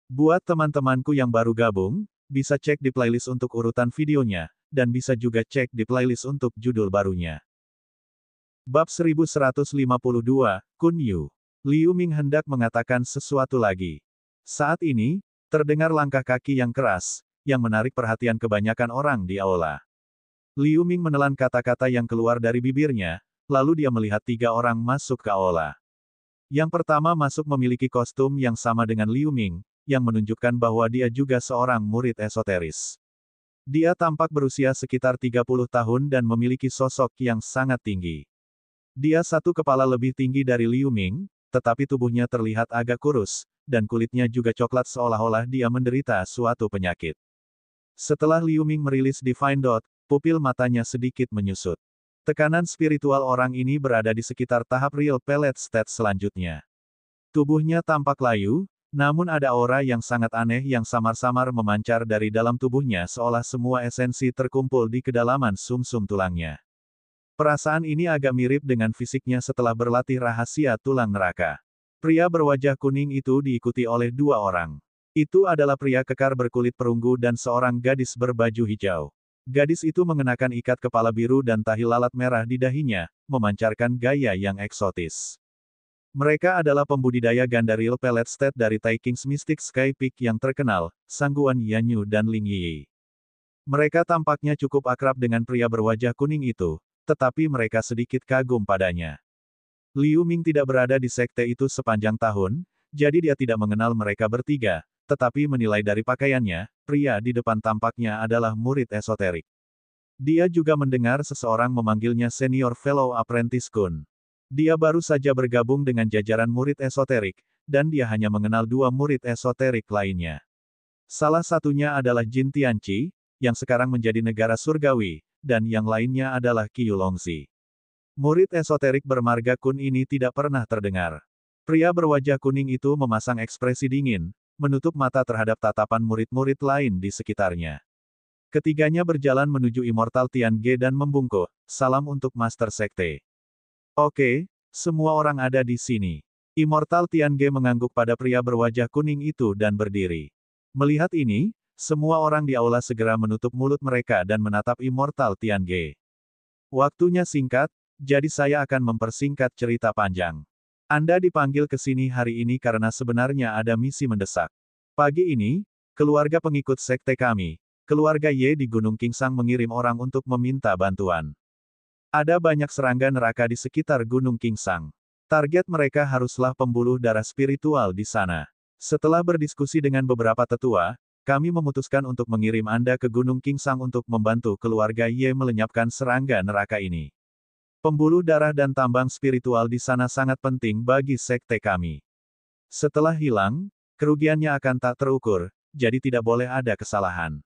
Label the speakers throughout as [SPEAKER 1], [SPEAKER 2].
[SPEAKER 1] Buat teman-temanku yang baru gabung, bisa cek di playlist untuk urutan videonya, dan bisa juga cek di playlist untuk judul barunya. Bab 1152, Kun Yu. Liu Ming hendak mengatakan sesuatu lagi. Saat ini, terdengar langkah kaki yang keras, yang menarik perhatian kebanyakan orang di aula. Liu Ming menelan kata-kata yang keluar dari bibirnya, lalu dia melihat 3 orang masuk ke aula. Yang pertama masuk memiliki kostum yang sama dengan Liu Ming, yang menunjukkan bahwa dia juga seorang murid esoteris. Dia tampak berusia sekitar 30 tahun dan memiliki sosok yang sangat tinggi. Dia satu kepala lebih tinggi dari Liu Ming, tetapi tubuhnya terlihat agak kurus, dan kulitnya juga coklat seolah-olah dia menderita suatu penyakit. Setelah Liu Ming merilis Divine Dot, pupil matanya sedikit menyusut. Tekanan spiritual orang ini berada di sekitar tahap Real Pellet State selanjutnya. Tubuhnya tampak layu, namun ada aura yang sangat aneh yang samar-samar memancar dari dalam tubuhnya seolah semua esensi terkumpul di kedalaman sumsum tulangnya. Perasaan ini agak mirip dengan fisiknya setelah berlatih rahasia tulang neraka. Pria berwajah kuning itu diikuti oleh 2 orang. Itu adalah pria kekar berkulit perunggu dan seorang gadis berbaju hijau. Gadis itu mengenakan ikat kepala biru dan tahi lalat merah di dahinya, memancarkan gaya yang eksotis. Mereka adalah pembudidaya ganda Real Pellet State dari Taiking's Mystic Sky Peak yang terkenal, Sangguan Yanyu dan Ling Yi. Mereka tampaknya cukup akrab dengan pria berwajah kuning itu, tetapi mereka sedikit kagum padanya. Liu Ming tidak berada di sekte itu sepanjang tahun, jadi dia tidak mengenal mereka bertiga, tetapi menilai dari pakaiannya, pria di depan tampaknya adalah murid esoterik. Dia juga mendengar seseorang memanggilnya Senior Fellow Apprentice Kun. Dia baru saja bergabung dengan jajaran murid esoterik, dan dia hanya mengenal 2 murid esoterik lainnya. Salah satunya adalah Jin Tianqi, yang sekarang menjadi negara surgawi, dan yang lainnya adalah Qiu Longzi. Murid esoterik bermarga Kun ini tidak pernah terdengar. Pria berwajah kuning itu memasang ekspresi dingin, menutup mata terhadap tatapan murid-murid lain di sekitarnya. Ketiganya berjalan menuju Immortal Tiange dan membungkuk, salam untuk Master Sekte. Oke, semua orang ada di sini. Immortal Tiange mengangguk pada pria berwajah kuning itu dan berdiri. Melihat ini, semua orang di aula segera menutup mulut mereka dan menatap Immortal Tiange. Waktunya singkat, jadi saya akan mempersingkat cerita panjang. Anda dipanggil ke sini hari ini karena sebenarnya ada misi mendesak. Pagi ini, keluarga pengikut sekte kami, keluarga Ye di Gunung Kingsang mengirim orang untuk meminta bantuan. Ada banyak serangga neraka di sekitar Gunung Kingsang. Target mereka haruslah pembuluh darah spiritual di sana. Setelah berdiskusi dengan beberapa tetua, kami memutuskan untuk mengirim Anda ke Gunung Kingsang untuk membantu keluarga Ye melenyapkan serangga neraka ini. Pembuluh darah dan tambang spiritual di sana sangat penting bagi sekte kami. Setelah hilang, kerugiannya akan tak terukur, jadi tidak boleh ada kesalahan.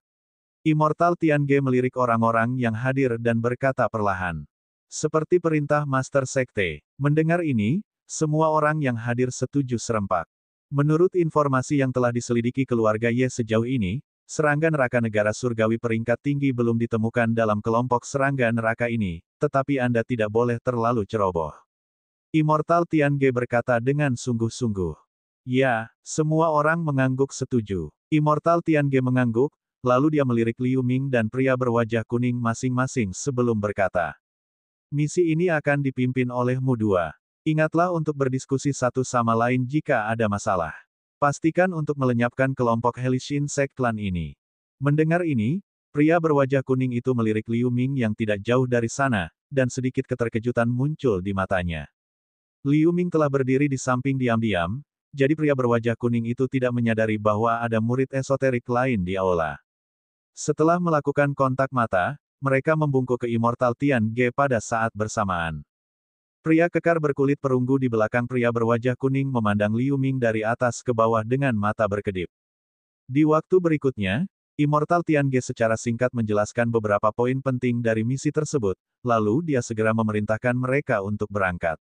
[SPEAKER 1] Immortal Tiange melirik orang-orang yang hadir dan berkata perlahan. Seperti perintah Master Sekte. Mendengar ini, semua orang yang hadir setuju serempak. Menurut informasi yang telah diselidiki keluarga Ye sejauh ini, serangga neraka negara surgawi peringkat tinggi belum ditemukan dalam kelompok serangga neraka ini, tetapi Anda tidak boleh terlalu ceroboh. Immortal Tiange berkata dengan sungguh-sungguh. Ya, semua orang mengangguk setuju. Immortal Tiange mengangguk, lalu dia melirik Liu Ming dan pria berwajah kuning masing-masing sebelum berkata. Misi ini akan dipimpin olehmu 2. Ingatlah untuk berdiskusi satu sama lain jika ada masalah. Pastikan untuk melenyapkan kelompok Helishin Sect Clan ini. Mendengar ini, pria berwajah kuning itu melirik Liu Ming yang tidak jauh dari sana, dan sedikit keterkejutan muncul di matanya. Liu Ming telah berdiri di samping diam-diam, jadi pria berwajah kuning itu tidak menyadari bahwa ada murid esoterik lain di aula. Setelah melakukan kontak mata, mereka membungkuk ke Immortal Tiange pada saat bersamaan. Pria kekar berkulit perunggu di belakang pria berwajah kuning memandang Liu Ming dari atas ke bawah dengan mata berkedip. Di waktu berikutnya, Immortal Tiange secara singkat menjelaskan beberapa poin penting dari misi tersebut, lalu dia segera memerintahkan mereka untuk berangkat.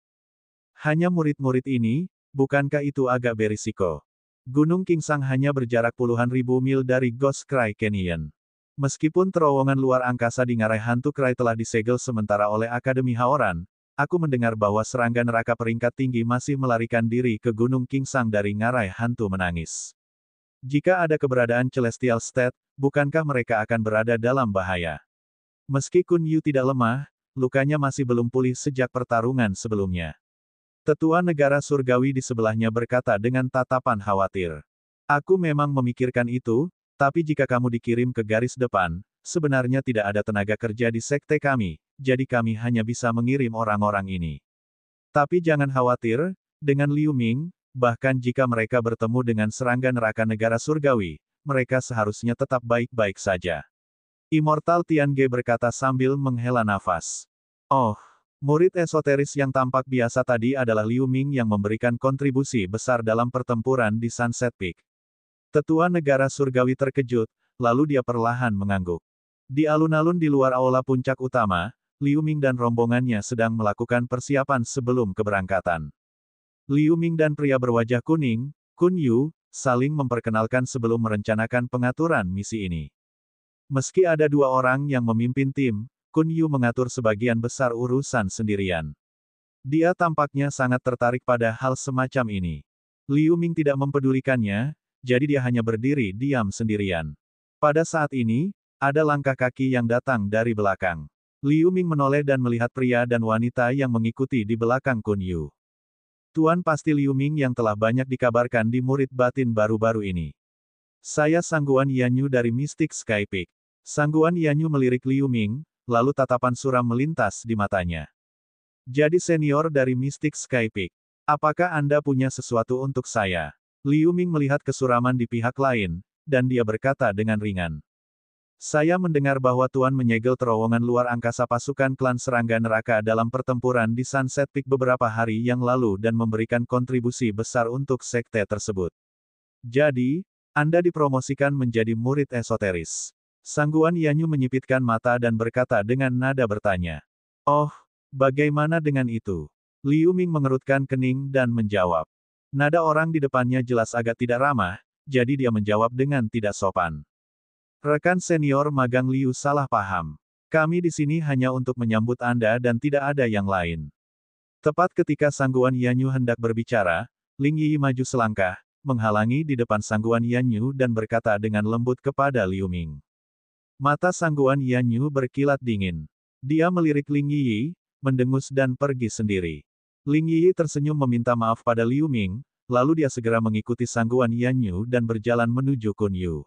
[SPEAKER 1] Hanya murid-murid ini, bukankah itu agak berisiko? Gunung Kingsang hanya berjarak puluhan ribu mil dari Ghost Cry Canyon. Meskipun terowongan luar angkasa di ngarai hantu Cry telah disegel sementara oleh Akademi Haoran, aku mendengar bahwa serangga neraka peringkat tinggi masih melarikan diri ke Gunung Kingsang dari ngarai hantu menangis. Jika ada keberadaan Celestial State, bukankah mereka akan berada dalam bahaya? Meski Kun Yu tidak lemah, lukanya masih belum pulih sejak pertarungan sebelumnya. Tetua negara surgawi di sebelahnya berkata dengan tatapan khawatir. Aku memang memikirkan itu, tapi jika kamu dikirim ke garis depan, sebenarnya tidak ada tenaga kerja di sekte kami, jadi kami hanya bisa mengirim orang-orang ini. Tapi jangan khawatir, dengan Liu Ming, bahkan jika mereka bertemu dengan serangga neraka negara surgawi, mereka seharusnya tetap baik-baik saja. Immortal Tiange berkata sambil menghela nafas. Oh, murid esoteris yang tampak biasa tadi adalah Liu Ming yang memberikan kontribusi besar dalam pertempuran di Sunset Peak. Tetua negara surgawi terkejut, lalu dia perlahan mengangguk. Di alun-alun di luar aula puncak utama, Liu Ming dan rombongannya sedang melakukan persiapan sebelum keberangkatan. Liu Ming dan pria berwajah kuning, Kun Yu, saling memperkenalkan sebelum merencanakan pengaturan misi ini. Meski ada dua orang yang memimpin tim, Kun Yu mengatur sebagian besar urusan sendirian. Dia tampaknya sangat tertarik pada hal semacam ini. Liu Ming tidak mempedulikannya, jadi dia hanya berdiri diam sendirian. Pada saat ini, ada langkah kaki yang datang dari belakang. Liu Ming menoleh dan melihat pria dan wanita yang mengikuti di belakang Kun Yu. Tuan pasti Liu Ming yang telah banyak dikabarkan di murid batin baru-baru ini. Saya Sangguan Yanyu dari Mystic Sky Peak. Sangguan Yanyu melirik Liu Ming, lalu tatapan suram melintas di matanya. Jadi senior dari Mystic Sky Peak. Apakah Anda punya sesuatu untuk saya? Liu Ming melihat kesuraman di pihak lain, dan dia berkata dengan ringan. Saya mendengar bahwa Tuan menyegel terowongan luar angkasa pasukan klan serangga neraka dalam pertempuran di Sunset Peak beberapa hari yang lalu dan memberikan kontribusi besar untuk sekte tersebut. Jadi, Anda dipromosikan menjadi murid esoteris. Sangguan Yanyu menyipitkan mata dan berkata dengan nada bertanya. Oh, bagaimana dengan itu? Liu Ming mengerutkan kening dan menjawab. Nada orang di depannya jelas agak tidak ramah, jadi dia menjawab dengan tidak sopan. Rekan senior magang Liu salah paham. Kami di sini hanya untuk menyambut Anda dan tidak ada yang lain. Tepat ketika Sangguan Yanyu hendak berbicara, Ling Yi maju selangkah, menghalangi di depan Sangguan Yanyu dan berkata dengan lembut kepada Liu Ming. Mata Sangguan Yanyu berkilat dingin. Dia melirik Ling Yi, mendengus dan pergi sendiri. Ling Yi tersenyum meminta maaf pada Liu Ming, lalu dia segera mengikuti Sangguan Yanyu dan berjalan menuju Kun Yu.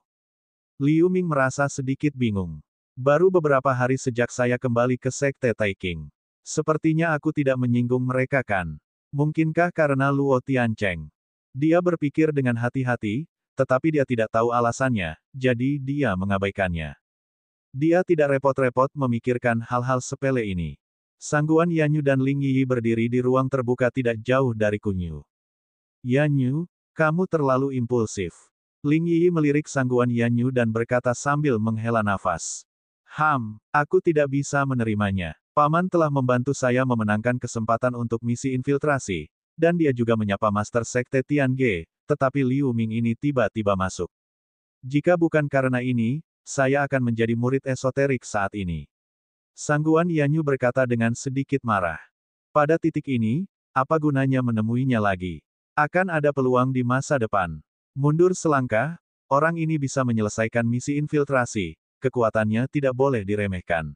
[SPEAKER 1] Liu Ming merasa sedikit bingung. Baru beberapa hari sejak saya kembali ke Sekte Taiking. Sepertinya aku tidak menyinggung mereka kan? Mungkinkah karena Luo Tiancheng? Dia berpikir dengan hati-hati, tetapi dia tidak tahu alasannya, jadi dia mengabaikannya. Dia tidak repot-repot memikirkan hal-hal sepele ini. Sangguan Yanyu dan Ling Yi berdiri di ruang terbuka tidak jauh dari Kun Yu. Yanyu, kamu terlalu impulsif. Ling Yi melirik Sangguan Yanyu dan berkata sambil menghela nafas. Aku tidak bisa menerimanya. Paman telah membantu saya memenangkan kesempatan untuk misi infiltrasi, dan dia juga menyapa Master Sekte Tiange, tetapi Liu Ming ini tiba-tiba masuk. Jika bukan karena ini, saya akan menjadi murid esoterik saat ini. Sangguan Yanyu berkata dengan sedikit marah. Pada titik ini, apa gunanya menemuinya lagi? Akan ada peluang di masa depan. Mundur selangkah, orang ini bisa menyelesaikan misi infiltrasi, kekuatannya tidak boleh diremehkan.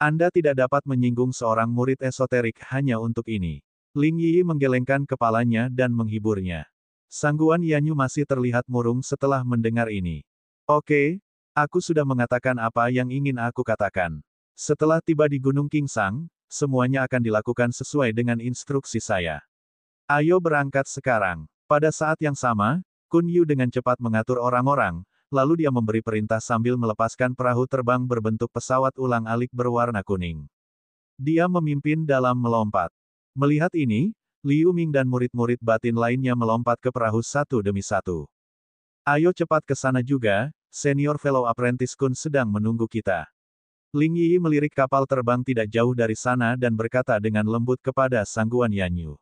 [SPEAKER 1] Anda tidak dapat menyinggung seorang murid esoterik hanya untuk ini. Ling Yi menggelengkan kepalanya dan menghiburnya. Sangguan Yanyu masih terlihat murung setelah mendengar ini. Oke, aku sudah mengatakan apa yang ingin aku katakan. Setelah tiba di Gunung Kingsang, semuanya akan dilakukan sesuai dengan instruksi saya. Ayo berangkat sekarang. Pada saat yang sama, Kun Yu dengan cepat mengatur orang-orang, lalu dia memberi perintah sambil melepaskan perahu terbang berbentuk pesawat ulang-alik berwarna kuning. Dia memimpin dalam melompat. Melihat ini, Liu Ming dan murid-murid batin lainnya melompat ke perahu satu demi satu. Ayo cepat ke sana juga, senior fellow apprentice Kun sedang menunggu kita. Ling Yi melirik kapal terbang tidak jauh dari sana dan berkata dengan lembut kepada Sangguan Yanyu.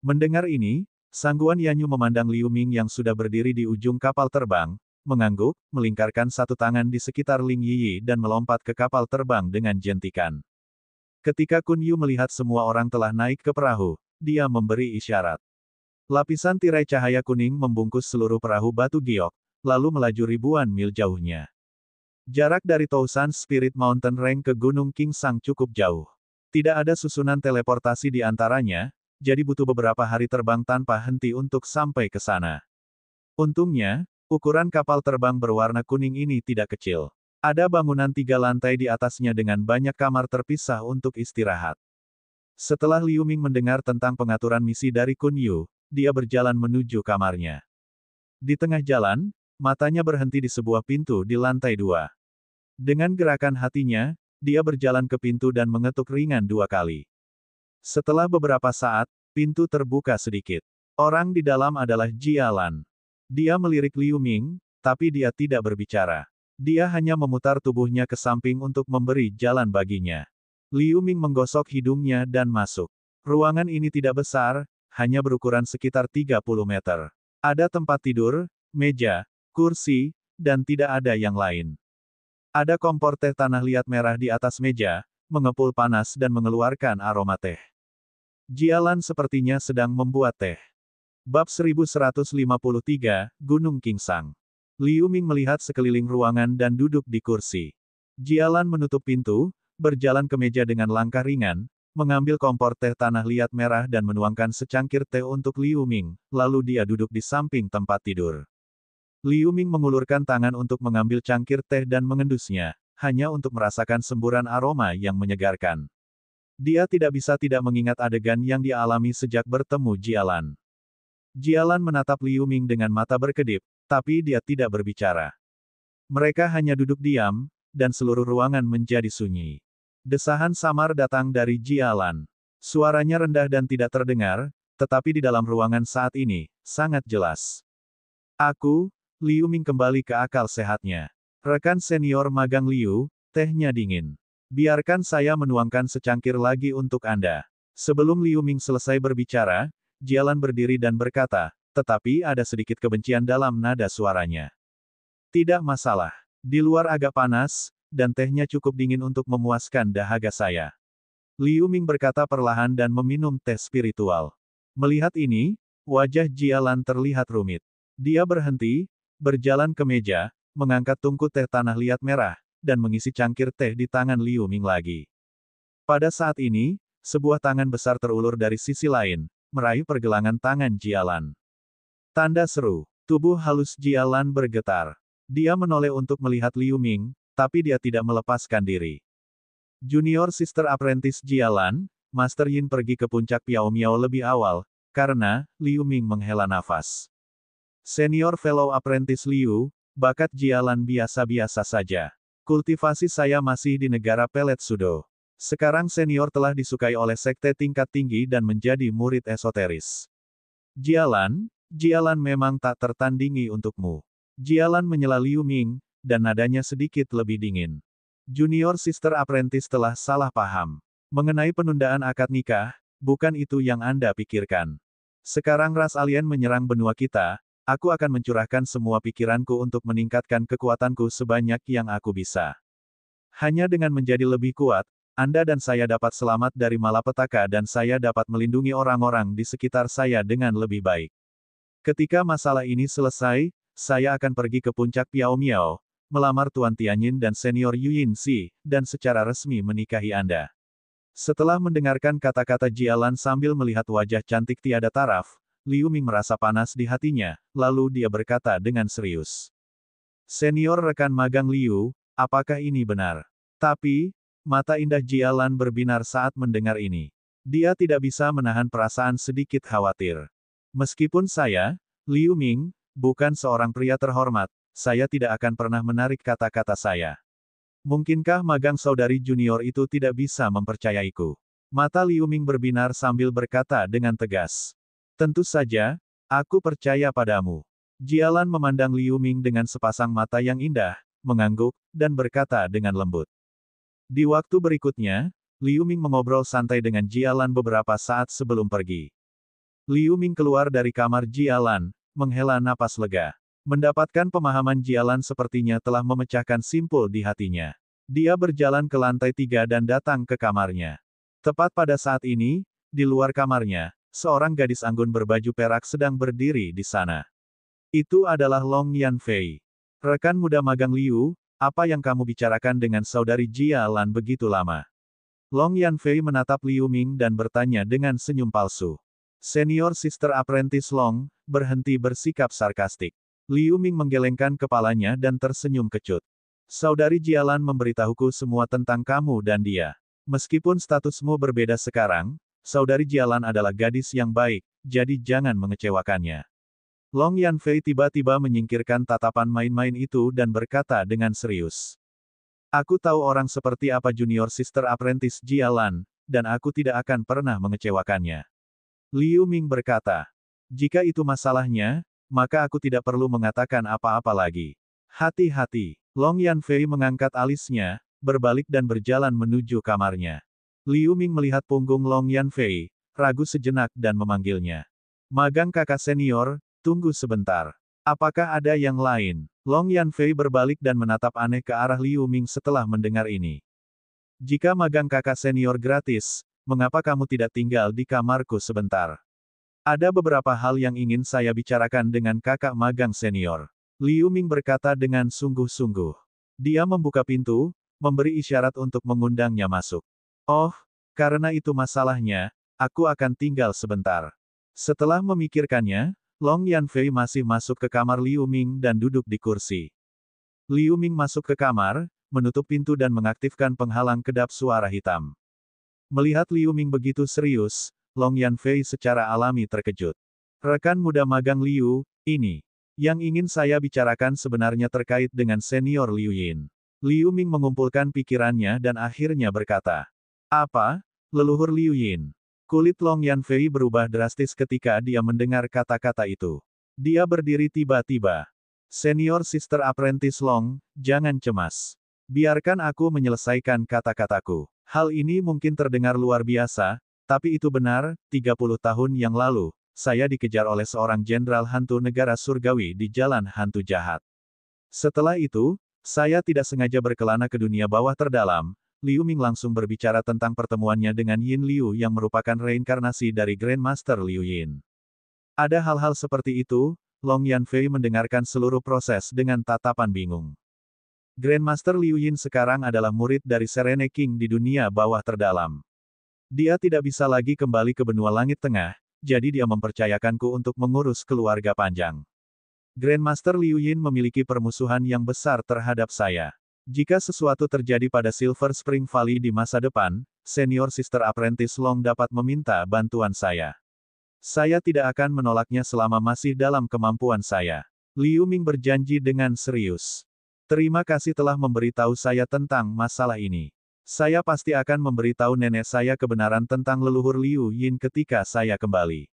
[SPEAKER 1] Mendengar ini, Sangguan Yanyu memandang Liu Ming yang sudah berdiri di ujung kapal terbang, mengangguk, melingkarkan satu tangan di sekitar Ling Yi dan melompat ke kapal terbang dengan jentikan. Ketika Kun Yu melihat semua orang telah naik ke perahu, dia memberi isyarat. Lapisan tirai cahaya kuning membungkus seluruh perahu batu giok, lalu melaju ribuan mil jauhnya. Jarak dari Tousan Spirit Mountain Range ke Gunung Kingsang cukup jauh. Tidak ada susunan teleportasi di antaranya, jadi butuh beberapa hari terbang tanpa henti untuk sampai ke sana. Untungnya, ukuran kapal terbang berwarna kuning ini tidak kecil. Ada bangunan 3 lantai di atasnya dengan banyak kamar terpisah untuk istirahat. Setelah Liu Ming mendengar tentang pengaturan misi dari Kun Yu, dia berjalan menuju kamarnya. Di tengah jalan, matanya berhenti di sebuah pintu di lantai 2. Dengan gerakan hatinya, dia berjalan ke pintu dan mengetuk ringan 2 kali. Setelah beberapa saat, pintu terbuka sedikit. Orang di dalam adalah Jialan. Dia melirik Liu Ming, tapi dia tidak berbicara. Dia hanya memutar tubuhnya ke samping untuk memberi jalan baginya. Liu Ming menggosok hidungnya dan masuk. Ruangan ini tidak besar, hanya berukuran sekitar 30 meter. Ada tempat tidur, meja, kursi, dan tidak ada yang lain. Ada kompor teh tanah liat merah di atas meja, mengepul panas dan mengeluarkan aroma teh. Jialan sepertinya sedang membuat teh. Bab 1153, Gunung Kingsang. Liu Ming melihat sekeliling ruangan dan duduk di kursi. Jialan menutup pintu, berjalan ke meja dengan langkah ringan, mengambil kompor teh tanah liat merah dan menuangkan secangkir teh untuk Liu Ming, lalu dia duduk di samping tempat tidur. Liu Ming mengulurkan tangan untuk mengambil cangkir teh dan mengendusnya, hanya untuk merasakan semburan aroma yang menyegarkan. Dia tidak bisa tidak mengingat adegan yang dia alami sejak bertemu Jialan. Jialan menatap Liu Ming dengan mata berkedip, tapi dia tidak berbicara. Mereka hanya duduk diam, dan seluruh ruangan menjadi sunyi. Desahan samar datang dari Jialan. Suaranya rendah dan tidak terdengar, tetapi di dalam ruangan saat ini, sangat jelas. Liu Ming kembali ke akal sehatnya. Rekan senior magang Liu, tehnya dingin. Biarkan saya menuangkan secangkir lagi untuk Anda. Sebelum Liu Ming selesai berbicara, Jialan berdiri dan berkata, tetapi ada sedikit kebencian dalam nada suaranya. Tidak masalah. Di luar agak panas, dan tehnya cukup dingin untuk memuaskan dahaga saya. Liu Ming berkata perlahan dan meminum teh spiritual. Melihat ini, wajah Jialan terlihat rumit. Dia berhenti, berjalan ke meja, mengangkat tungku teh tanah liat merah, dan mengisi cangkir teh di tangan Liu Ming lagi. Pada saat ini, sebuah tangan besar terulur dari sisi lain, meraih pergelangan tangan Jialan. Tanda seru. Tubuh halus Jialan bergetar. Dia menoleh untuk melihat Liu Ming, tapi dia tidak melepaskan diri. Junior Sister Apprentice Jialan, Master Yin pergi ke puncak Piao Miao lebih awal, karena Liu Ming menghela nafas. Senior Fellow Apprentice Liu, bakat Jialan biasa-biasa saja. Kultivasi saya masih di negara pelet Sudo. Sekarang senior telah disukai oleh sekte tingkat tinggi dan menjadi murid esoteris. Jialan memang tak tertandingi untukmu. Jialan menyela Liu Ming, dan nadanya sedikit lebih dingin. Junior Sister Apprentice telah salah paham. Mengenai penundaan akad nikah, bukan itu yang Anda pikirkan. Sekarang ras alien menyerang benua kita, aku akan mencurahkan semua pikiranku untuk meningkatkan kekuatanku sebanyak yang aku bisa. Hanya dengan menjadi lebih kuat, Anda dan saya dapat selamat dari malapetaka dan saya dapat melindungi orang-orang di sekitar saya dengan lebih baik. Ketika masalah ini selesai, saya akan pergi ke puncak Piao Miao, melamar Tuan Tianyin dan senior Yu Yinxi, dan secara resmi menikahi Anda. Setelah mendengarkan kata-kata Jialan sambil melihat wajah cantik tiada taraf, Liu Ming merasa panas di hatinya, lalu dia berkata dengan serius. Senior rekan magang Liu, apakah ini benar? Tapi, mata indah Jialan berbinar saat mendengar ini. Dia tidak bisa menahan perasaan sedikit khawatir. Meskipun saya, Liu Ming, bukan seorang pria terhormat, saya tidak akan pernah menarik kata-kata saya. Mungkinkah magang saudari junior itu tidak bisa mempercayaiku? Mata Liu Ming berbinar sambil berkata dengan tegas. Tentu saja, aku percaya padamu. Jialan memandang Liu Ming dengan sepasang mata yang indah, mengangguk, dan berkata dengan lembut. Di waktu berikutnya, Liu Ming mengobrol santai dengan Jialan beberapa saat sebelum pergi. Liu Ming keluar dari kamar Jialan, menghela napas lega. Mendapatkan pemahaman Jialan sepertinya telah memecahkan simpul di hatinya. Dia berjalan ke lantai 3 dan datang ke kamarnya. Tepat pada saat ini, di luar kamarnya, seorang gadis anggun berbaju perak sedang berdiri di sana. Itu adalah Long Yanfei. Rekan muda magang Liu, apa yang kamu bicarakan dengan saudari Jia Lan begitu lama? Long Yanfei menatap Liu Ming dan bertanya dengan senyum palsu. Senior Sister Apprentice Long, berhenti bersikap sarkastik. Liu Ming menggelengkan kepalanya dan tersenyum kecut. Saudari Jia Lan memberitahuku semua tentang kamu dan dia. Meskipun statusmu berbeda sekarang, saudari Jia Lan adalah gadis yang baik, jadi jangan mengecewakannya. Long Yanfei tiba-tiba menyingkirkan tatapan main-main itu dan berkata dengan serius. Aku tahu orang seperti apa Junior Sister Apprentice Jia Lan, dan aku tidak akan pernah mengecewakannya. Liu Ming berkata. Jika itu masalahnya, maka aku tidak perlu mengatakan apa-apa lagi. Hati-hati. Long Yanfei mengangkat alisnya, berbalik dan berjalan menuju kamarnya. Liu Ming melihat punggung Long Yanfei, ragu sejenak dan memanggilnya. Magang kakak senior, tunggu sebentar. Apakah ada yang lain? Long Yanfei berbalik dan menatap aneh ke arah Liu Ming setelah mendengar ini. Jika magang kakak senior gratis, mengapa kamu tidak tinggal di kamarku sebentar? Ada beberapa hal yang ingin saya bicarakan dengan kakak magang senior. Liu Ming berkata dengan sungguh-sungguh. Dia membuka pintu, memberi isyarat untuk mengundangnya masuk. Oh, karena itu masalahnya, aku akan tinggal sebentar. Setelah memikirkannya, Long Yanfei masih masuk ke kamar Liu Ming dan duduk di kursi. Liu Ming masuk ke kamar, menutup pintu dan mengaktifkan penghalang kedap suara hitam. Melihat Liu Ming begitu serius, Long Yanfei secara alami terkejut. Rekan muda magang Liu, ini. Yang ingin saya bicarakan sebenarnya terkait dengan senior Liu Yin. Liu Ming mengumpulkan pikirannya dan akhirnya berkata. Apa? Leluhur Liu Yin. Kulit Long Yanfei berubah drastis ketika dia mendengar kata-kata itu. Dia berdiri tiba-tiba. Senior Sister Apprentice Long, jangan cemas. Biarkan aku menyelesaikan kata-kataku. Hal ini mungkin terdengar luar biasa, tapi itu benar, 30 tahun yang lalu, saya dikejar oleh seorang jenderal hantu negara surgawi di jalan hantu jahat. Setelah itu, saya tidak sengaja berkelana ke dunia bawah terdalam. Liu Ming langsung berbicara tentang pertemuannya dengan Yin Liu yang merupakan reinkarnasi dari Grandmaster Liu Yin. Ada hal-hal seperti itu, Long Yanfei mendengarkan seluruh proses dengan tatapan bingung. Grandmaster Liu Yin sekarang adalah murid dari Serene King di dunia bawah terdalam. Dia tidak bisa lagi kembali ke benua langit tengah, jadi dia mempercayakanku untuk mengurus keluarga panjang. Grandmaster Liu Yin memiliki permusuhan yang besar terhadap saya. Jika sesuatu terjadi pada Silver Spring Valley di masa depan, Senior Sister Apprentice Long dapat meminta bantuan saya. Saya tidak akan menolaknya selama masih dalam kemampuan saya. Liu Ming berjanji dengan serius. Terima kasih telah memberitahu saya tentang masalah ini. Saya pasti akan memberitahu nenek saya kebenaran tentang leluhur Liu Yin ketika saya kembali.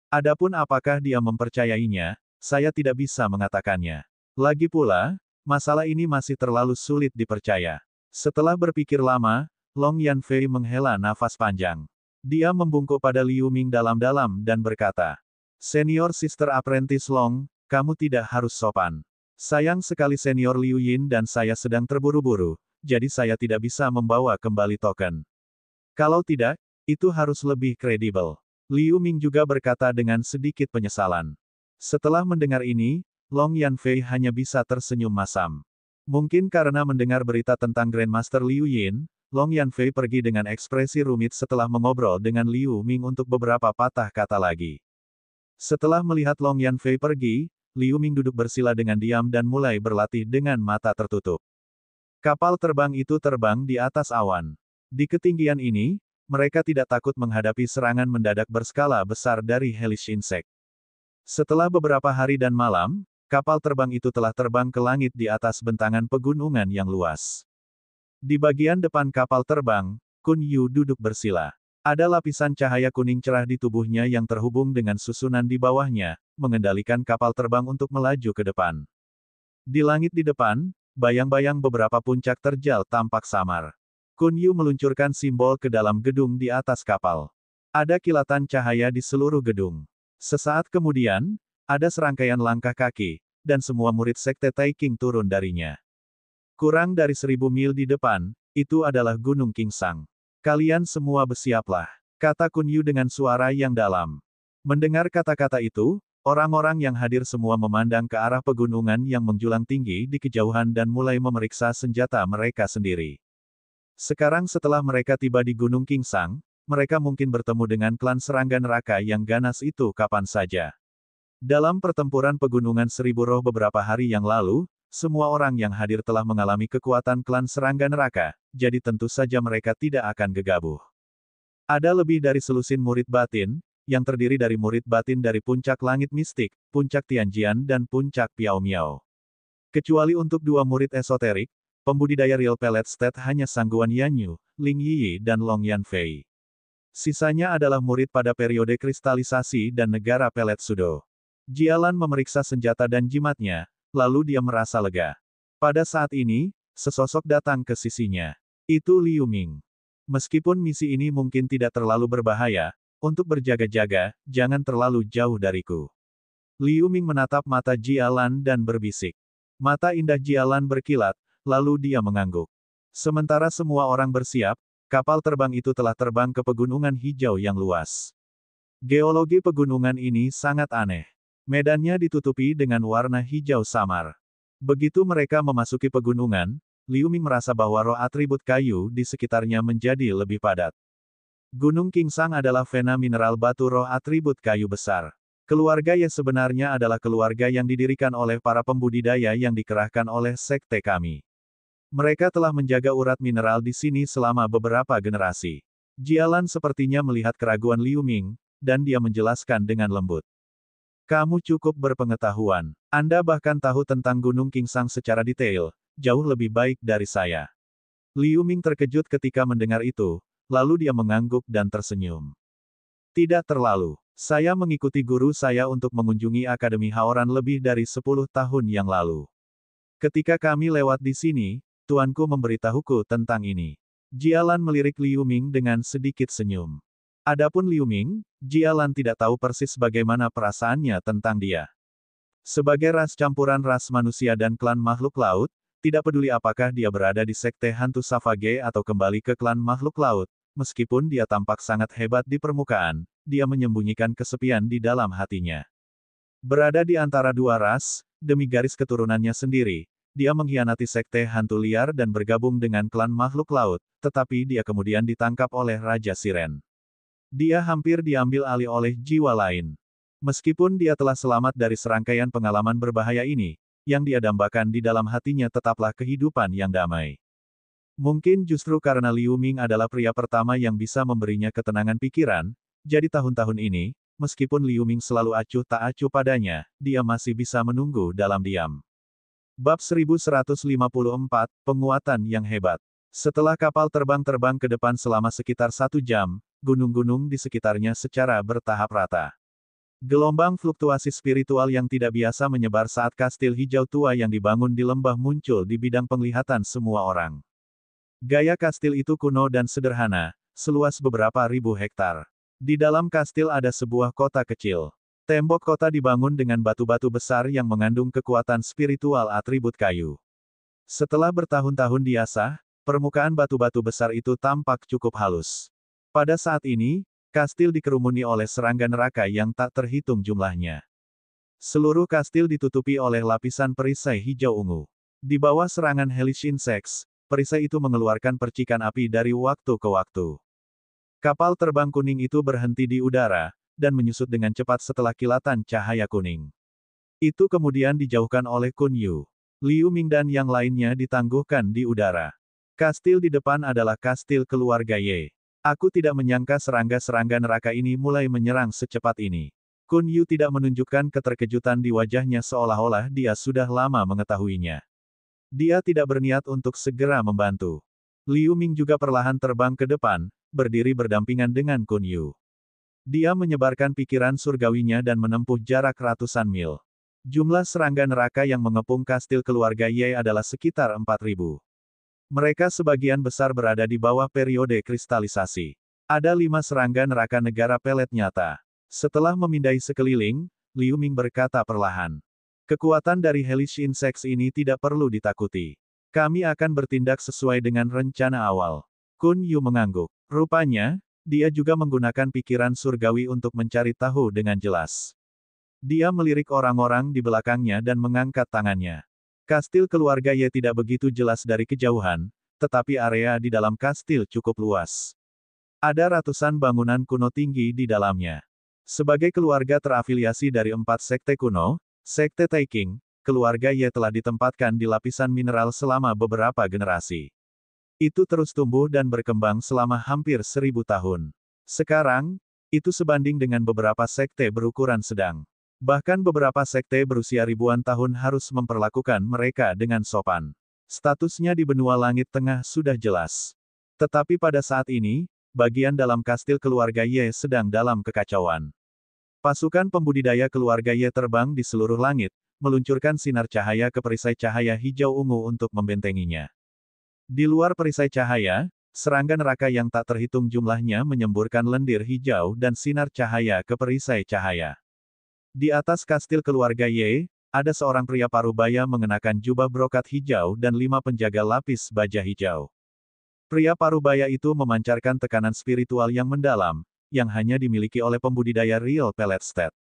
[SPEAKER 1] Adapun apakah dia mempercayainya, saya tidak bisa mengatakannya. Lagi pula, masalah ini masih terlalu sulit dipercaya. Setelah berpikir lama, Long Yanfei menghela nafas panjang. Dia membungkuk pada Liu Ming dalam-dalam dan berkata, Senior Sister Apprentice Long, kamu tidak harus sopan. Sayang sekali Senior Liu Yin dan saya sedang terburu-buru, jadi saya tidak bisa membawa kembali token. Kalau tidak, itu harus lebih kredibel. Liu Ming juga berkata dengan sedikit penyesalan. Setelah mendengar ini, Long Yanfei hanya bisa tersenyum masam. Mungkin karena mendengar berita tentang Grandmaster Liu Yin, Long Yanfei pergi dengan ekspresi rumit setelah mengobrol dengan Liu Ming untuk beberapa patah kata lagi. Setelah melihat Long Yanfei pergi, Liu Ming duduk bersila dengan diam dan mulai berlatih dengan mata tertutup. Kapal terbang itu terbang di atas awan. Di ketinggian ini, mereka tidak takut menghadapi serangan mendadak berskala besar dari hellish insect. Setelah beberapa hari dan malam, kapal terbang itu telah terbang ke langit di atas bentangan pegunungan yang luas. Di bagian depan kapal terbang, Kun Yu duduk bersila. Ada lapisan cahaya kuning cerah di tubuhnya yang terhubung dengan susunan di bawahnya, mengendalikan kapal terbang untuk melaju ke depan. Di langit di depan, bayang-bayang beberapa puncak terjal tampak samar. Kun Yu meluncurkan simbol ke dalam gedung di atas kapal. Ada kilatan cahaya di seluruh gedung. Sesaat kemudian, ada serangkaian langkah kaki, dan semua murid Sekte Taiking turun darinya. Kurang dari 1000 mil di depan, itu adalah Gunung Kingsang. Kalian semua bersiaplah, kata Kun Yu dengan suara yang dalam. Mendengar kata-kata itu, Orang-orang yang hadir semua memandang ke arah pegunungan yang menjulang tinggi di kejauhan dan mulai memeriksa senjata mereka sendiri. Sekarang setelah mereka tiba di Gunung Kingsang, mereka mungkin bertemu dengan klan serangga neraka yang ganas itu kapan saja. Dalam pertempuran pegunungan Seribu Roh beberapa hari yang lalu, semua orang yang hadir telah mengalami kekuatan klan serangga neraka, jadi tentu saja mereka tidak akan gegabah. Ada lebih dari selusin murid batin, yang terdiri dari murid batin dari Puncak Langit Mistik, Puncak Tianjian dan Puncak Piao Miao. Kecuali untuk dua murid esoterik, pembudidaya real pellet state hanya Sangguan Yanyu, Ling Yiyi dan Long Yanfei. Sisanya adalah murid pada periode kristalisasi dan negara pelet Sudo. Jialan memeriksa senjata dan jimatnya, lalu dia merasa lega. Pada saat ini, sesosok datang ke sisinya. Itu Liu Ming. Meskipun misi ini mungkin tidak terlalu berbahaya, untuk berjaga-jaga, jangan terlalu jauh dariku. Liu Ming menatap mata Jialan dan berbisik. Mata indah Jialan berkilat, lalu dia mengangguk. Sementara semua orang bersiap, kapal terbang itu telah terbang ke pegunungan hijau yang luas. Geologi pegunungan ini sangat aneh. Medannya ditutupi dengan warna hijau samar. Begitu mereka memasuki pegunungan, Liu Ming merasa bahwa roh atribut kayu di sekitarnya menjadi lebih padat. Gunung Kingsang adalah vena mineral batu roh atribut kayu besar. Keluarga Ye sebenarnya adalah keluarga yang didirikan oleh para pembudidaya yang dikerahkan oleh sekte kami. Mereka telah menjaga urat mineral di sini selama beberapa generasi. Jialan sepertinya melihat keraguan Liu Ming, dan dia menjelaskan dengan lembut. Kamu cukup berpengetahuan. Anda bahkan tahu tentang Gunung Kingsang secara detail, jauh lebih baik dari saya. Liu Ming terkejut ketika mendengar itu, lalu dia mengangguk dan tersenyum. Tidak terlalu. Saya mengikuti guru saya untuk mengunjungi Akademi Haoran lebih dari 10 tahun yang lalu. Ketika kami lewat di sini, tuanku memberitahuku tentang ini. Jialan melirik Liu Ming dengan sedikit senyum. Adapun Liu Ming, Jialan tidak tahu persis bagaimana perasaannya tentang dia. Sebagai ras campuran ras manusia dan klan makhluk laut, tidak peduli apakah dia berada di sekte hantu Savage atau kembali ke klan makhluk laut, meskipun dia tampak sangat hebat di permukaan, dia menyembunyikan kesepian di dalam hatinya. Berada di antara dua ras, demi garis keturunannya sendiri, dia mengkhianati sekte hantu liar dan bergabung dengan klan makhluk laut, tetapi dia kemudian ditangkap oleh Raja Siren. Dia hampir diambil alih oleh jiwa lain. Meskipun dia telah selamat dari serangkaian pengalaman berbahaya ini, yang dia dambakan di dalam hatinya tetaplah kehidupan yang damai. Mungkin justru karena Liu Ming adalah pria pertama yang bisa memberinya ketenangan pikiran, jadi tahun-tahun ini, meskipun Liu Ming selalu acuh tak acuh padanya, dia masih bisa menunggu dalam diam. Bab 1154, Penguatan yang Hebat. Setelah kapal terbang ke depan selama sekitar 1 jam, gunung-gunung di sekitarnya secara bertahap rata. Gelombang fluktuasi spiritual yang tidak biasa menyebar saat kastil hijau tua yang dibangun di lembah muncul di bidang penglihatan semua orang. Gaya kastil itu kuno dan sederhana, seluas beberapa ribu hektar. Di dalam kastil ada sebuah kota kecil. Tembok kota dibangun dengan batu-batu besar yang mengandung kekuatan spiritual atribut kayu. Setelah bertahun-tahun diasah, permukaan batu-batu besar itu tampak cukup halus. Pada saat ini, kastil dikerumuni oleh serangga neraka yang tak terhitung jumlahnya. Seluruh kastil ditutupi oleh lapisan perisai hijau ungu. Di bawah serangan hellish insects, perisai itu mengeluarkan percikan api dari waktu ke waktu. Kapal terbang kuning itu berhenti di udara, dan menyusut dengan cepat setelah kilatan cahaya kuning. Itu kemudian dijauhkan oleh Kun Yu. Liu Ming dan yang lainnya ditangguhkan di udara. Kastil di depan adalah kastil keluarga Ye. Aku tidak menyangka serangga-serangga neraka ini mulai menyerang secepat ini. Kun Yu tidak menunjukkan keterkejutan di wajahnya seolah-olah dia sudah lama mengetahuinya. Dia tidak berniat untuk segera membantu. Liu Ming juga perlahan terbang ke depan, berdiri berdampingan dengan Kun Yu. Dia menyebarkan pikiran surgawinya dan menempuh jarak ratusan mil. Jumlah serangga neraka yang mengepung kastil keluarga Ye adalah sekitar 4.000. Mereka sebagian besar berada di bawah periode kristalisasi. Ada 5 serangga neraka negara pelet nyata. Setelah memindai sekeliling, Liu Ming berkata perlahan. Kekuatan dari hellish insects ini tidak perlu ditakuti. Kami akan bertindak sesuai dengan rencana awal. Kun Yu mengangguk. Rupanya, dia juga menggunakan pikiran surgawi untuk mencari tahu dengan jelas. Dia melirik orang-orang di belakangnya dan mengangkat tangannya. Kastil keluarga Ye tidak begitu jelas dari kejauhan, tetapi area di dalam kastil cukup luas. Ada ratusan bangunan kuno tinggi di dalamnya. Sebagai keluarga terafiliasi dari 4 sekte kuno, Sekte Taiking, keluarga Ye telah ditempatkan di lapisan mineral selama beberapa generasi. Itu terus tumbuh dan berkembang selama hampir 1000 tahun. Sekarang, itu sebanding dengan beberapa sekte berukuran sedang. Bahkan beberapa sekte berusia ribuan tahun harus memperlakukan mereka dengan sopan. Statusnya di benua langit tengah sudah jelas. Tetapi pada saat ini, bagian dalam kastil keluarga Ye sedang dalam kekacauan. Pasukan pembudidaya keluarga Ye terbang di seluruh langit, meluncurkan sinar cahaya ke perisai cahaya hijau ungu untuk membentenginya. Di luar perisai cahaya, serangga neraka yang tak terhitung jumlahnya menyemburkan lendir hijau dan sinar cahaya ke perisai cahaya. Di atas kastil keluarga Ye, ada seorang pria parubaya mengenakan jubah brokat hijau dan 5 penjaga lapis baja hijau. Pria parubaya itu memancarkan tekanan spiritual yang mendalam, yang hanya dimiliki oleh pembudidaya Real Pellet State.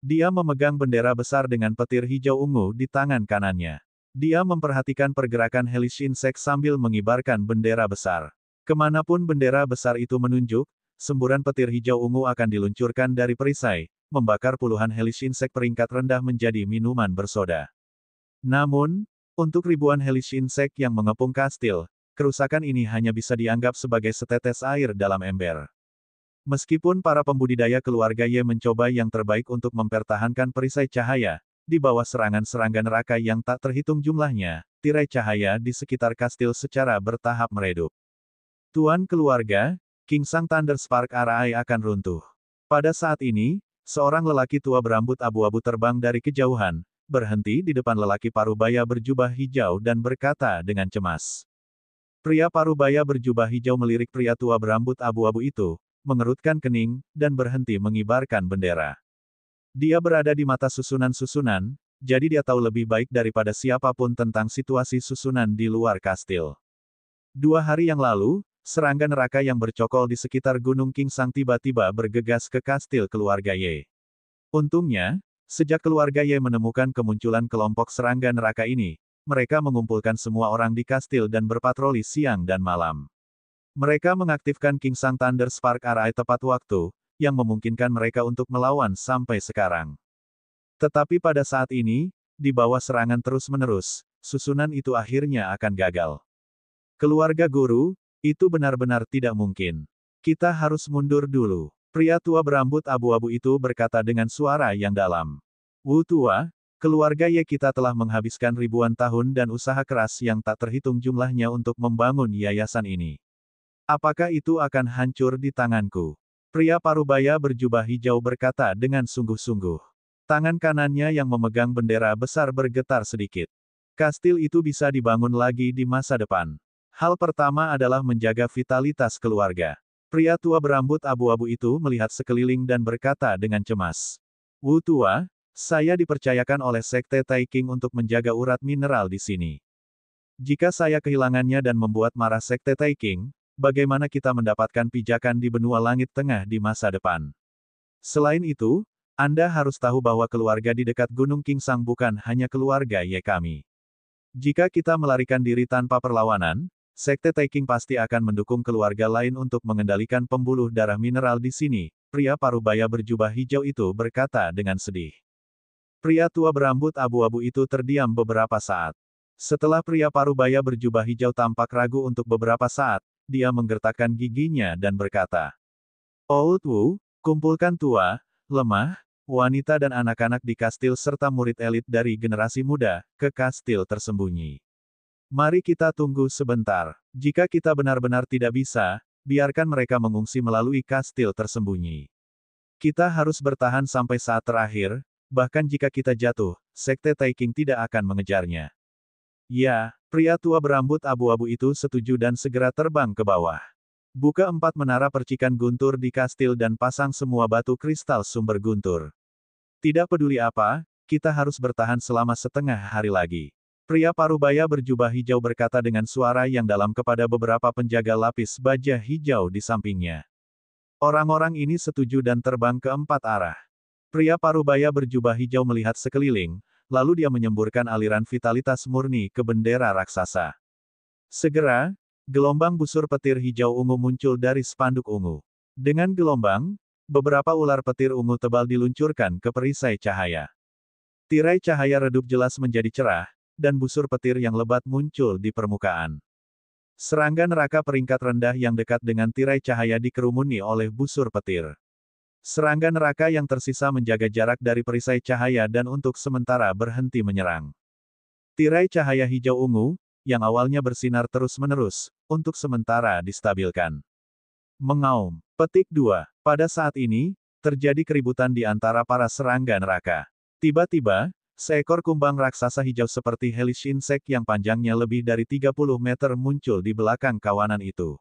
[SPEAKER 1] Dia memegang bendera besar dengan petir hijau ungu di tangan kanannya. Dia memperhatikan pergerakan hellish insect sambil mengibarkan bendera besar. Kemanapun bendera besar itu menunjuk, semburan petir hijau ungu akan diluncurkan dari perisai, membakar puluhan hellish insect peringkat rendah menjadi minuman bersoda. Namun, untuk ribuan hellish insect yang mengepung kastil, kerusakan ini hanya bisa dianggap sebagai setetes air dalam ember. Meskipun para pembudidaya keluarga Ye mencoba yang terbaik untuk mempertahankan perisai cahaya, di bawah serangan serangga neraka yang tak terhitung jumlahnya, tirai cahaya di sekitar kastil secara bertahap meredup. Tuan keluarga, King Sang Thunder Spark Arai akan runtuh. Pada saat ini, seorang lelaki tua berambut abu-abu terbang dari kejauhan, berhenti di depan lelaki parubaya berjubah hijau dan berkata dengan cemas. Pria parubaya berjubah hijau melirik pria tua berambut abu-abu itu, mengerutkan kening, dan berhenti mengibarkan bendera. Dia berada di mata susunan-susunan, jadi dia tahu lebih baik daripada siapapun tentang situasi susunan di luar kastil. 2 hari yang lalu, serangga neraka yang bercokol di sekitar Gunung King Sang tiba-tiba bergegas ke kastil keluarga Ye. Untungnya, sejak keluarga Ye menemukan kemunculan kelompok serangga neraka ini, mereka mengumpulkan semua orang di kastil dan berpatroli siang dan malam. Mereka mengaktifkan King Sang Thunder Spark Arai tepat waktu, yang memungkinkan mereka untuk melawan sampai sekarang. Tetapi pada saat ini, di bawah serangan terus-menerus, susunan itu akhirnya akan gagal. Keluarga guru, itu benar-benar tidak mungkin. Kita harus mundur dulu. Pria tua berambut abu-abu itu berkata dengan suara yang dalam. Wu tua, keluarga Ye kita telah menghabiskan ribuan tahun dan usaha keras yang tak terhitung jumlahnya untuk membangun yayasan ini. Apakah itu akan hancur di tanganku? Pria parubaya berjubah hijau berkata dengan sungguh-sungguh. Tangan kanannya yang memegang bendera besar bergetar sedikit. Kastil itu bisa dibangun lagi di masa depan. Hal pertama adalah menjaga vitalitas keluarga. Pria tua berambut abu-abu itu melihat sekeliling dan berkata dengan cemas. Wu tua, saya dipercayakan oleh Sekte Taiking untuk menjaga urat mineral di sini. Jika saya kehilangannya dan membuat marah Sekte Taiking, bagaimana kita mendapatkan pijakan di benua langit tengah di masa depan? Selain itu, Anda harus tahu bahwa keluarga di dekat Gunung King Sang bukan hanya keluarga Ye kami. Jika kita melarikan diri tanpa perlawanan, Sekte Taiking pasti akan mendukung keluarga lain untuk mengendalikan pembuluh darah mineral di sini, pria parubaya berjubah hijau itu berkata dengan sedih. Pria tua berambut abu-abu itu terdiam beberapa saat. Setelah pria parubaya berjubah hijau tampak ragu untuk beberapa saat, dia menggertakkan giginya dan berkata, Old Wu, kumpulkan tua, lemah, wanita dan anak-anak di kastil serta murid elit dari generasi muda, ke kastil tersembunyi. Mari kita tunggu sebentar. Jika kita benar-benar tidak bisa, biarkan mereka mengungsi melalui kastil tersembunyi. Kita harus bertahan sampai saat terakhir, bahkan jika kita jatuh, Sekte Taiking tidak akan mengejarnya. Ya, pria tua berambut abu-abu itu setuju dan segera terbang ke bawah. Buka 4 menara percikan guntur di kastil dan pasang semua batu kristal sumber guntur. Tidak peduli apa, kita harus bertahan selama setengah hari lagi. Pria parubaya berjubah hijau berkata dengan suara yang dalam kepada beberapa penjaga lapis baja hijau di sampingnya. Orang-orang ini setuju dan terbang ke 4 arah. Pria parubaya berjubah hijau melihat sekeliling, lalu dia menyemburkan aliran vitalitas murni ke bendera raksasa. Segera, gelombang busur petir hijau ungu muncul dari spanduk ungu. Dengan gelombang, beberapa ular petir ungu tebal diluncurkan ke perisai cahaya. Tirai cahaya redup jelas menjadi cerah, dan busur petir yang lebat muncul di permukaan. Serangga neraka peringkat rendah yang dekat dengan tirai cahaya dikerumuni oleh busur petir. Serangga neraka yang tersisa menjaga jarak dari perisai cahaya dan untuk sementara berhenti menyerang. Tirai cahaya hijau ungu, yang awalnya bersinar terus-menerus, untuk sementara distabilkan. Mengaum. Petik 2. Pada saat ini, terjadi keributan di antara para serangga neraka. Tiba-tiba, seekor kumbang raksasa hijau seperti hellish insect yang panjangnya lebih dari 30 meter muncul di belakang kawanan itu.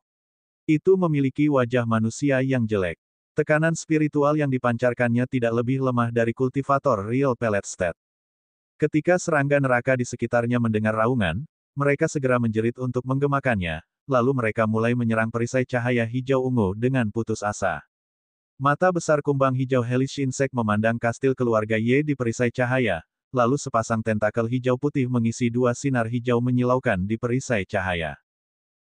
[SPEAKER 1] Itu memiliki wajah manusia yang jelek. Tekanan spiritual yang dipancarkannya tidak lebih lemah dari kultivator Real Pellet Stat. Ketika serangga neraka di sekitarnya mendengar raungan, mereka segera menjerit untuk menggemakannya, lalu mereka mulai menyerang perisai cahaya hijau ungu dengan putus asa. Mata besar kumbang hijau hellish insect memandang kastil keluarga Ye di perisai cahaya, lalu sepasang tentakel hijau putih mengisi dua sinar hijau menyilaukan di perisai cahaya.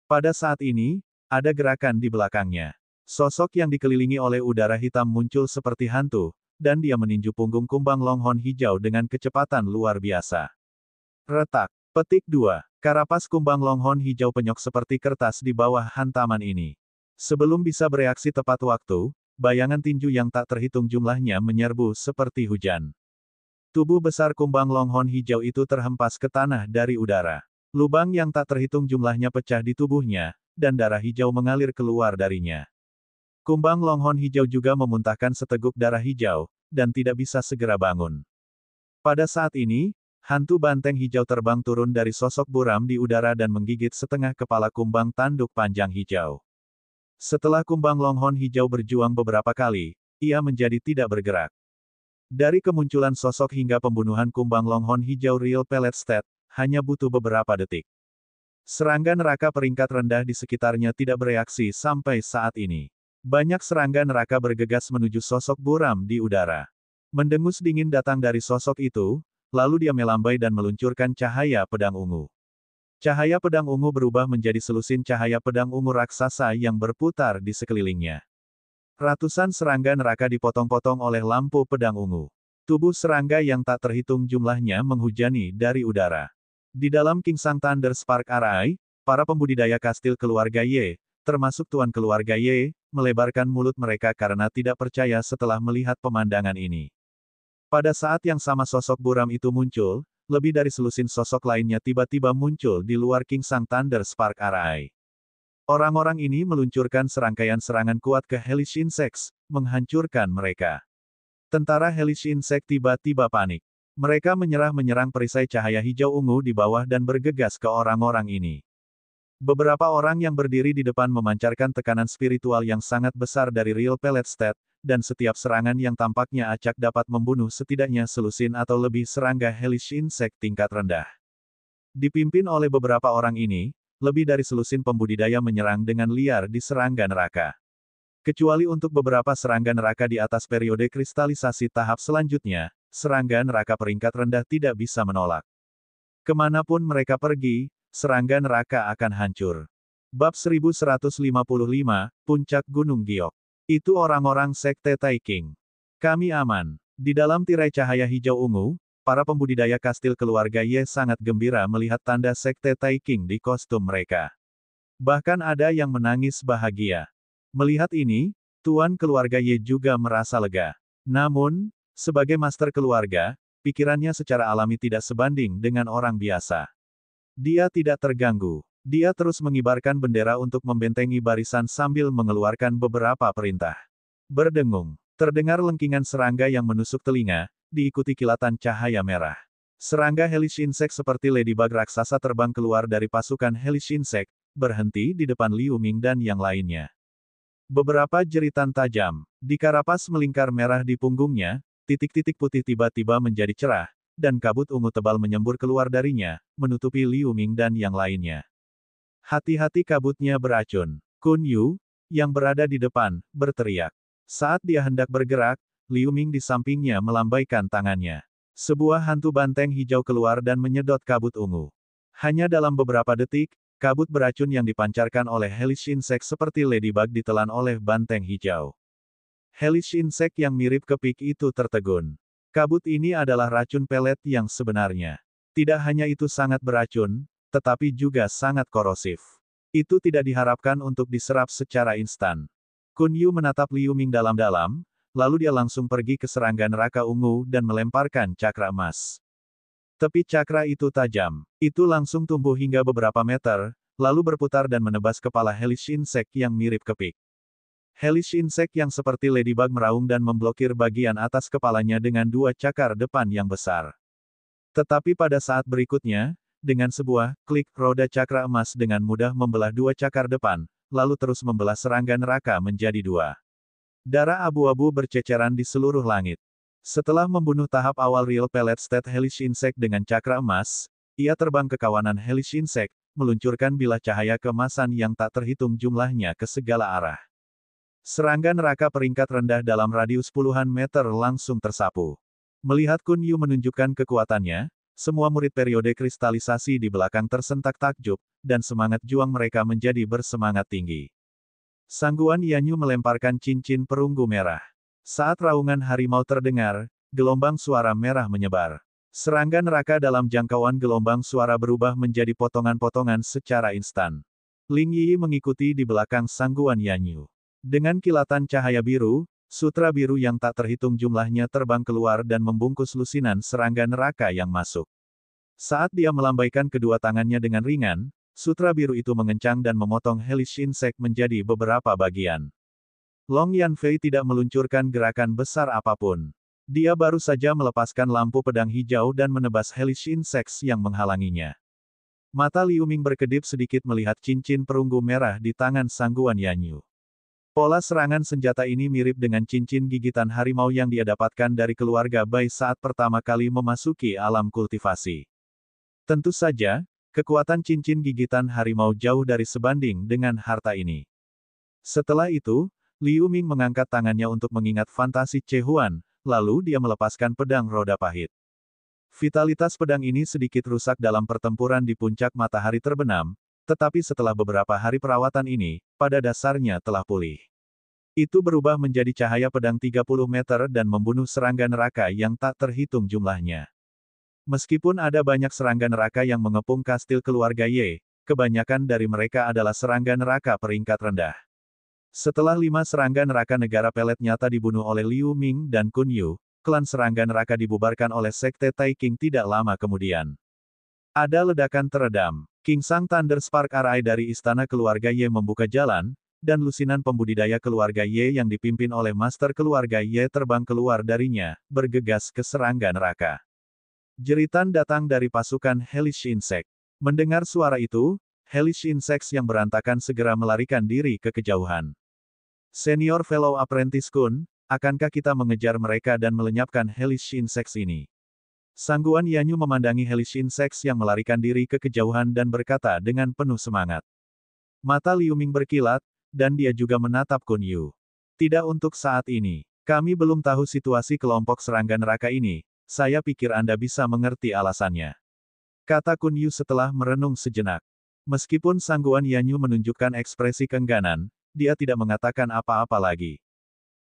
[SPEAKER 1] Pada saat ini, ada gerakan di belakangnya. Sosok yang dikelilingi oleh udara hitam muncul seperti hantu, dan dia meninju punggung kumbang longhorn hijau dengan kecepatan luar biasa. Retak. Petik 2. Karapas kumbang longhorn hijau penyok seperti kertas di bawah hantaman ini. Sebelum bisa bereaksi tepat waktu, bayangan tinju yang tak terhitung jumlahnya menyerbu seperti hujan. Tubuh besar kumbang longhorn hijau itu terhempas ke tanah dari udara. Lubang yang tak terhitung jumlahnya pecah di tubuhnya, dan darah hijau mengalir keluar darinya. Kumbang longhorn hijau juga memuntahkan seteguk darah hijau, dan tidak bisa segera bangun. Pada saat ini, hantu banteng hijau terbang turun dari sosok buram di udara dan menggigit setengah kepala kumbang tanduk panjang hijau. Setelah kumbang longhorn hijau berjuang beberapa kali, ia menjadi tidak bergerak. Dari kemunculan sosok hingga pembunuhan kumbang longhorn hijau Real Pellet Stat, hanya butuh beberapa detik. Serangga neraka peringkat rendah di sekitarnya tidak bereaksi sampai saat ini. Banyak serangga neraka bergegas menuju sosok buram di udara. Mendengus dingin datang dari sosok itu, lalu dia melambai dan meluncurkan cahaya pedang ungu. Cahaya pedang ungu berubah menjadi selusin cahaya pedang ungu raksasa yang berputar di sekelilingnya. Ratusan serangga neraka dipotong-potong oleh lampu pedang ungu. Tubuh serangga yang tak terhitung jumlahnya menghujani dari udara. Di dalam Kingsang Thunder Spark Array, para pembudidaya kastil keluarga Ye, termasuk tuan keluarga Ye, melebarkan mulut mereka karena tidak percaya setelah melihat pemandangan ini. Pada saat yang sama sosok buram itu muncul, lebih dari selusin sosok lainnya tiba-tiba muncul di luar Kingsang Thunder Spark Array. Orang-orang ini meluncurkan serangkaian serangan kuat ke hellish insects, menghancurkan mereka. Tentara hellish insect tiba-tiba panik. Mereka menyerang perisai cahaya hijau ungu di bawah dan bergegas ke orang-orang ini. Beberapa orang yang berdiri di depan memancarkan tekanan spiritual yang sangat besar dari Real Pellet Stat, dan setiap serangan yang tampaknya acak dapat membunuh setidaknya selusin atau lebih serangga hellish insect tingkat rendah. Dipimpin oleh beberapa orang ini, lebih dari selusin pembudidaya menyerang dengan liar di serangga neraka. Kecuali untuk beberapa serangga neraka di atas periode kristalisasi tahap selanjutnya, serangga neraka peringkat rendah tidak bisa menolak. Kemanapun mereka pergi, serangga neraka akan hancur. Bab 1155, Puncak Gunung Giok. Itu orang-orang Sekte Taiking. Kami aman. Di dalam tirai cahaya hijau ungu, para pembudidaya kastil keluarga Ye sangat gembira melihat tanda Sekte Taiking di kostum mereka. Bahkan ada yang menangis bahagia. Melihat ini, tuan keluarga Ye juga merasa lega. Namun, sebagai master keluarga, pikirannya secara alami tidak sebanding dengan orang biasa. Dia tidak terganggu. Dia terus mengibarkan bendera untuk membentengi barisan sambil mengeluarkan beberapa perintah. Berdengung. Terdengar lengkingan serangga yang menusuk telinga, diikuti kilatan cahaya merah. Serangga hellish insect seperti ladybug raksasa terbang keluar dari pasukan hellish insect, berhenti di depan Liu Ming dan yang lainnya. Beberapa jeritan tajam. Di karapas melingkar merah di punggungnya, titik-titik putih tiba-tiba menjadi cerah, dan kabut ungu tebal menyembur keluar darinya, menutupi Liu Ming dan yang lainnya. Hati-hati kabutnya beracun. Kun Yu, yang berada di depan, berteriak. Saat dia hendak bergerak, Liu Ming di sampingnya melambaikan tangannya. Sebuah hantu banteng hijau keluar dan menyedot kabut ungu. Hanya dalam beberapa detik, kabut beracun yang dipancarkan oleh hellish insect seperti ladybug ditelan oleh banteng hijau. Hellish insect yang mirip kepik itu tertegun. Kabut ini adalah racun pelet yang sebenarnya. Tidak hanya itu sangat beracun, tetapi juga sangat korosif. Itu tidak diharapkan untuk diserap secara instan. Kun Yu menatap Liu Ming dalam-dalam, lalu dia langsung pergi ke serangga neraka ungu dan melemparkan cakra emas. Tepi cakra itu tajam. Itu langsung tumbuh hingga beberapa meter, lalu berputar dan menebas kepala hellish insect yang mirip kepik. Hellish insect yang seperti ladybug meraung dan memblokir bagian atas kepalanya dengan dua cakar depan yang besar. Tetapi pada saat berikutnya, dengan sebuah klik, roda cakra emas dengan mudah membelah dua cakar depan, lalu terus membelah serangga neraka menjadi dua. Darah abu-abu berceceran di seluruh langit. Setelah membunuh tahap awal Real Pellet State Hellish Insect dengan cakra emas, ia terbang ke kawanan Hellish Insect, meluncurkan bilah cahaya keemasan yang tak terhitung jumlahnya ke segala arah. Serangga neraka peringkat rendah dalam radius puluhan meter langsung tersapu. Melihat Kun Yu menunjukkan kekuatannya, semua murid periode kristalisasi di belakang tersentak takjub, dan semangat juang mereka menjadi bersemangat tinggi. Sangguan Yanyu melemparkan cincin perunggu merah. Saat raungan harimau terdengar, gelombang suara merah menyebar. Serangga neraka dalam jangkauan gelombang suara berubah menjadi potongan-potongan secara instan. Ling Yi mengikuti di belakang Sangguan Yanyu. Dengan kilatan cahaya biru, sutra biru yang tak terhitung jumlahnya terbang keluar dan membungkus lusinan serangga neraka yang masuk. Saat dia melambaikan kedua tangannya dengan ringan, sutra biru itu mengencang dan memotong hellish insect menjadi beberapa bagian. Long Yanfei tidak meluncurkan gerakan besar apapun. Dia baru saja melepaskan lampu pedang hijau dan menebas hellish insects yang menghalanginya. Mata Liu Ming berkedip sedikit melihat cincin perunggu merah di tangan Sangguan Yanyu. Pola serangan senjata ini mirip dengan cincin gigitan harimau yang dia dapatkan dari keluarga Bai saat pertama kali memasuki alam kultivasi. Tentu saja, kekuatan cincin gigitan harimau jauh dari sebanding dengan harta ini. Setelah itu, Liu Ming mengangkat tangannya untuk mengingat fantasi Che Huan, lalu dia melepaskan pedang roda pahit. Vitalitas pedang ini sedikit rusak dalam pertempuran di puncak matahari terbenam, tetapi setelah beberapa hari perawatan ini, pada dasarnya telah pulih. Itu berubah menjadi cahaya pedang 30 meter dan membunuh serangga neraka yang tak terhitung jumlahnya. Meskipun ada banyak serangga neraka yang mengepung kastil keluarga Ye, kebanyakan dari mereka adalah serangga neraka peringkat rendah. Setelah 5 serangga neraka negara pelet nyata dibunuh oleh Liu Ming dan Kun Yu, klan serangga neraka dibubarkan oleh Sekte Tai King tidak lama kemudian. Ada ledakan teredam. Kingsang Thunder Spark Array dari istana keluarga Ye membuka jalan, dan lusinan pembudidaya keluarga Ye yang dipimpin oleh master keluarga Ye terbang keluar darinya, bergegas ke serangga neraka. Jeritan datang dari pasukan Hellish Insect. Mendengar suara itu, Hellish Insects yang berantakan segera melarikan diri ke kejauhan. Senior Fellow Apprentice Kun, akankah kita mengejar mereka dan melenyapkan Hellish Insects ini? Sangguan Yanyu memandangi hellish insects yang melarikan diri ke kejauhan dan berkata dengan penuh semangat. Mata Liu Ming berkilat, dan dia juga menatap Kun Yu. Tidak untuk saat ini. Kami belum tahu situasi kelompok serangga neraka ini, saya pikir Anda bisa mengerti alasannya. Kata Kun Yu setelah merenung sejenak. Meskipun Sangguan Yanyu menunjukkan ekspresi keengganan, dia tidak mengatakan apa-apa lagi.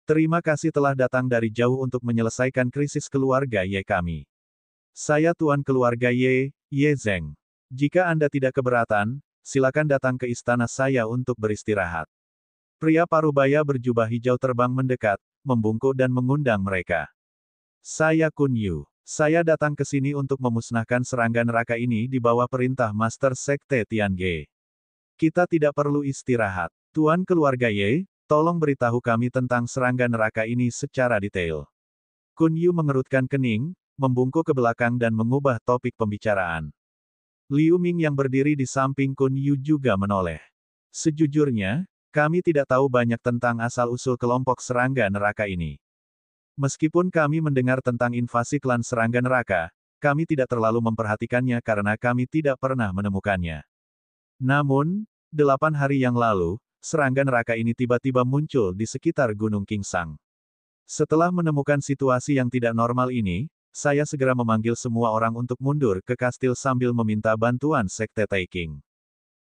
[SPEAKER 1] Terima kasih telah datang dari jauh untuk menyelesaikan krisis keluarga Ye kami. Saya tuan keluarga Ye, Ye Zheng. Jika Anda tidak keberatan, silakan datang ke istana saya untuk beristirahat. Pria parubaya berjubah hijau terbang mendekat, membungkuk dan mengundang mereka. Saya Kun Yu. Saya datang ke sini untuk memusnahkan serangga neraka ini di bawah perintah Master Sekte Tiange. Kita tidak perlu istirahat. Tuan keluarga Ye, tolong beritahu kami tentang serangga neraka ini secara detail. Kun Yu mengerutkan kening, membungkuk ke belakang dan mengubah topik pembicaraan. Liu Ming yang berdiri di samping Kun Yu juga menoleh. Sejujurnya, kami tidak tahu banyak tentang asal-usul kelompok serangga neraka ini. Meskipun kami mendengar tentang invasi klan serangga neraka, kami tidak terlalu memperhatikannya karena kami tidak pernah menemukannya. Namun, 8 hari yang lalu, serangga neraka ini tiba-tiba muncul di sekitar Gunung Kingsang. Setelah menemukan situasi yang tidak normal ini, saya segera memanggil semua orang untuk mundur ke kastil sambil meminta bantuan Sekte Taking.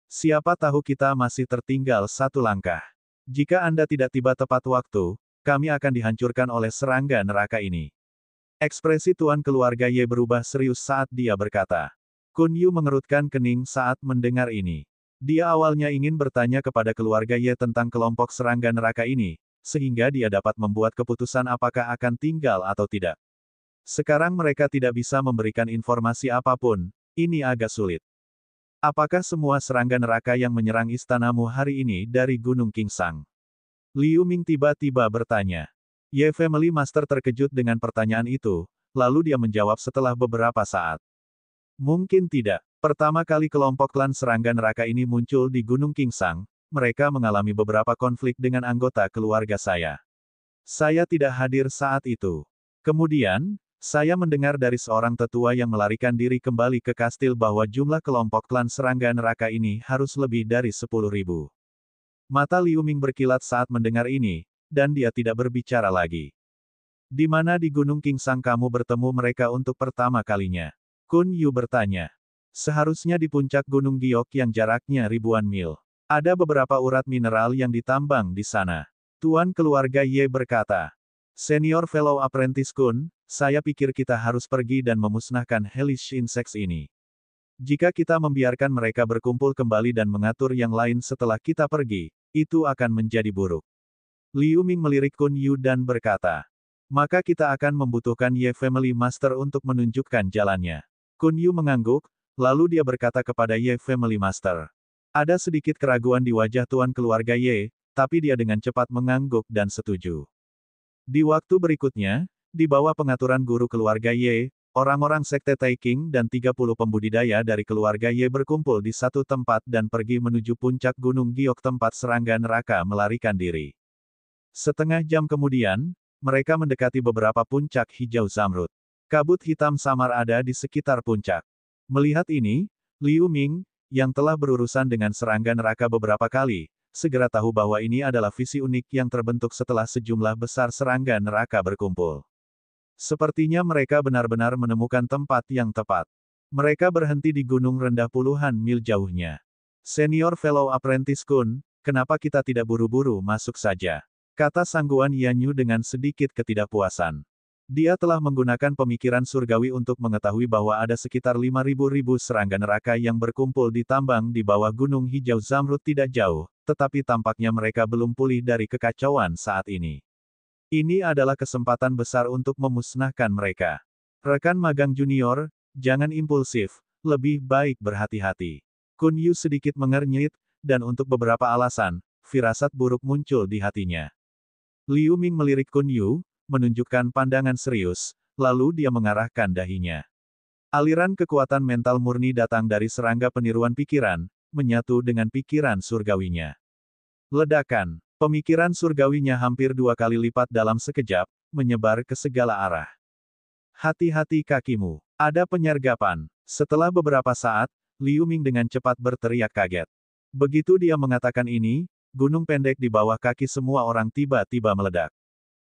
[SPEAKER 1] Siapa tahu kita masih tertinggal satu langkah. Jika Anda tidak tiba tepat waktu, kami akan dihancurkan oleh serangga neraka ini. Ekspresi tuan keluarga Ye berubah serius saat dia berkata. Kun Yu mengerutkan kening saat mendengar ini. Dia awalnya ingin bertanya kepada keluarga Ye tentang kelompok serangga neraka ini, sehingga dia dapat membuat keputusan apakah akan tinggal atau tidak. Sekarang mereka tidak bisa memberikan informasi apapun, ini agak sulit. Apakah semua serangga neraka yang menyerang istanamu hari ini dari Gunung Kingsang? Liu Ming tiba-tiba bertanya. Ye Family Master terkejut dengan pertanyaan itu, lalu dia menjawab setelah beberapa saat. Mungkin tidak. Pertama kali kelompok klan serangga neraka ini muncul di Gunung Kingsang, mereka mengalami beberapa konflik dengan anggota keluarga saya. Saya tidak hadir saat itu. Kemudian, saya mendengar dari seorang tetua yang melarikan diri kembali ke kastil bahwa jumlah kelompok klan serangga neraka ini harus lebih dari 10.000. Mata Liu Ming berkilat saat mendengar ini, dan dia tidak berbicara lagi. Di mana di Gunung Kingsang kamu bertemu mereka untuk pertama kalinya? Kun Yu bertanya. Seharusnya di puncak Gunung Giok yang jaraknya ribuan mil. Ada beberapa urat mineral yang ditambang di sana. Tuan keluarga Ye berkata. Senior Fellow Apprentice Kun, saya pikir kita harus pergi dan memusnahkan hellish insects ini. Jika kita membiarkan mereka berkumpul kembali dan mengatur yang lain setelah kita pergi, itu akan menjadi buruk. Liu Ming melirik Kun Yu dan berkata. Maka kita akan membutuhkan Ye Family Master untuk menunjukkan jalannya. Kun Yu mengangguk, lalu dia berkata kepada Ye Family Master. Ada sedikit keraguan di wajah tuan keluarga Ye, tapi dia dengan cepat mengangguk dan setuju. Di waktu berikutnya, di bawah pengaturan guru keluarga Ye, orang-orang Sekte Taking dan 30 pembudidaya dari keluarga Ye berkumpul di satu tempat dan pergi menuju puncak Gunung Giok tempat serangga neraka melarikan diri. Setengah jam kemudian, mereka mendekati beberapa puncak hijau zamrud. Kabut hitam samar ada di sekitar puncak. Melihat ini, Liu Ming, yang telah berurusan dengan serangga neraka beberapa kali, segera tahu bahwa ini adalah visi unik yang terbentuk setelah sejumlah besar serangga neraka berkumpul. Sepertinya mereka benar-benar menemukan tempat yang tepat. Mereka berhenti di gunung rendah puluhan mil jauhnya. Senior Fellow Apprentice Kun, kenapa kita tidak buru-buru masuk saja? Kata Sangguan Yanyu dengan sedikit ketidakpuasan. Dia telah menggunakan pemikiran surgawi untuk mengetahui bahwa ada sekitar 5.000 serangga neraka yang berkumpul di tambang di bawah gunung hijau zamrud tidak jauh, tetapi tampaknya mereka belum pulih dari kekacauan saat ini. Ini adalah kesempatan besar untuk memusnahkan mereka. Rekan magang junior, jangan impulsif, lebih baik berhati-hati. Kun Yu sedikit mengernyit, dan untuk beberapa alasan, firasat buruk muncul di hatinya. Liu Ming melirik Kun Yu, menunjukkan pandangan serius, lalu dia mengarahkan dahinya. Aliran kekuatan mental murni datang dari serangga peniruan pikiran, menyatu dengan pikiran surgawinya. Ledakan, pemikiran surgawinya hampir 2 kali lipat dalam sekejap, menyebar ke segala arah. Hati-hati kakimu, ada penyergapan. Setelah beberapa saat, Liu Ming dengan cepat berteriak kaget. Begitu dia mengatakan ini, gunung pendek di bawah kaki semua orang tiba-tiba meledak.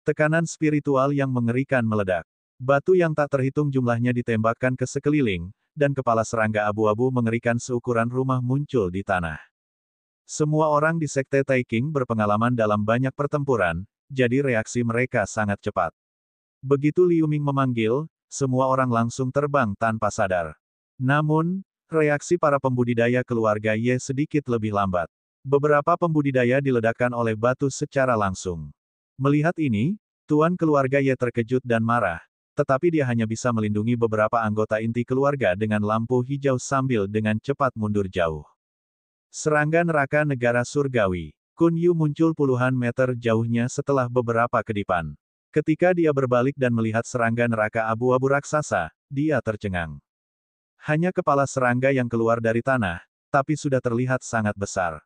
[SPEAKER 1] Tekanan spiritual yang mengerikan meledak. Batu yang tak terhitung jumlahnya ditembakkan ke sekeliling, dan kepala serangga abu-abu mengerikan seukuran rumah muncul di tanah. Semua orang di Sekte Taking berpengalaman dalam banyak pertempuran, jadi reaksi mereka sangat cepat. Begitu Liu Ming memanggil, semua orang langsung terbang tanpa sadar. Namun, reaksi para pembudidaya keluarga Ye sedikit lebih lambat. Beberapa pembudidaya diledakkan oleh batu secara langsung. Melihat ini, tuan keluarga Ye terkejut dan marah, tetapi dia hanya bisa melindungi beberapa anggota inti keluarga dengan lampu hijau sambil dengan cepat mundur jauh. Serangga neraka negara surgawi. Kun Yu muncul puluhan meter jauhnya setelah beberapa kedipan. Ketika dia berbalik dan melihat serangga neraka abu-abu raksasa, dia tercengang. Hanya kepala serangga yang keluar dari tanah, tapi sudah terlihat sangat besar.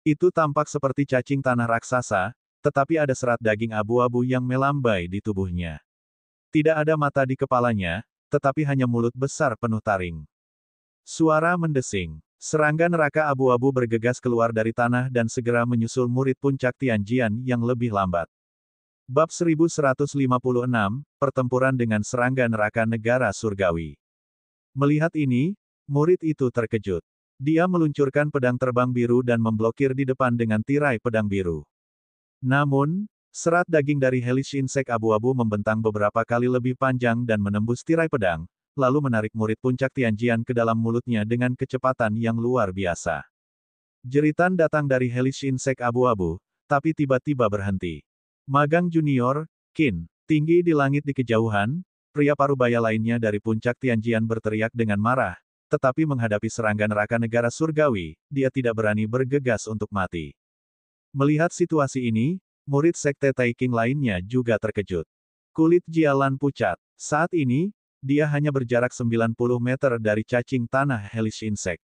[SPEAKER 1] Itu tampak seperti cacing tanah raksasa, tetapi ada serat daging abu-abu yang melambai di tubuhnya. Tidak ada mata di kepalanya, tetapi hanya mulut besar penuh taring. Suara mendesing. Serangga neraka abu-abu bergegas keluar dari tanah dan segera menyusul murid puncak Tianjian yang lebih lambat. Bab 1156, Pertempuran dengan Serangga Neraka Negara Surgawi. Melihat ini, murid itu terkejut. Dia meluncurkan pedang terbang biru dan memblokir di depan dengan tirai pedang biru. Namun, serat daging dari Hellish Insect abu-abu membentang beberapa kali lebih panjang dan menembus tirai pedang, lalu menarik murid puncak Tianjian ke dalam mulutnya dengan kecepatan yang luar biasa. Jeritan datang dari Hellish Insect abu-abu, tapi tiba-tiba berhenti. Magang Junior, Qin, tinggi di langit di kejauhan, pria parubaya lainnya dari puncak Tianjian berteriak dengan marah, tetapi menghadapi serangga neraka negara surgawi, dia tidak berani bergegas untuk mati. Melihat situasi ini, murid sekte Taiking lainnya juga terkejut. Kulit Jialan pucat. Saat ini, dia hanya berjarak 90 meter dari cacing tanah Hellish Insect.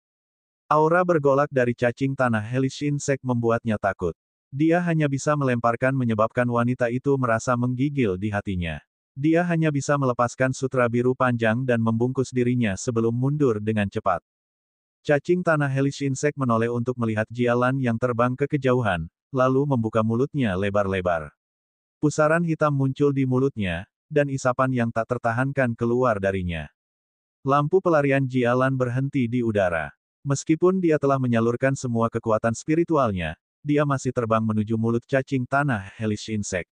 [SPEAKER 1] Aura bergolak dari cacing tanah Hellish Insect membuatnya takut. Dia hanya bisa melemparkan menyebabkan wanita itu merasa menggigil di hatinya. Dia hanya bisa melepaskan sutra biru panjang dan membungkus dirinya sebelum mundur dengan cepat. Cacing tanah Hellish Insect menoleh untuk melihat Jialan yang terbang ke kejauhan, lalu membuka mulutnya lebar-lebar. Pusaran hitam muncul di mulutnya, dan isapan yang tak tertahankan keluar darinya. Lampu pelarian Jialan berhenti di udara. Meskipun dia telah menyalurkan semua kekuatan spiritualnya, dia masih terbang menuju mulut cacing tanah Hellish Insect.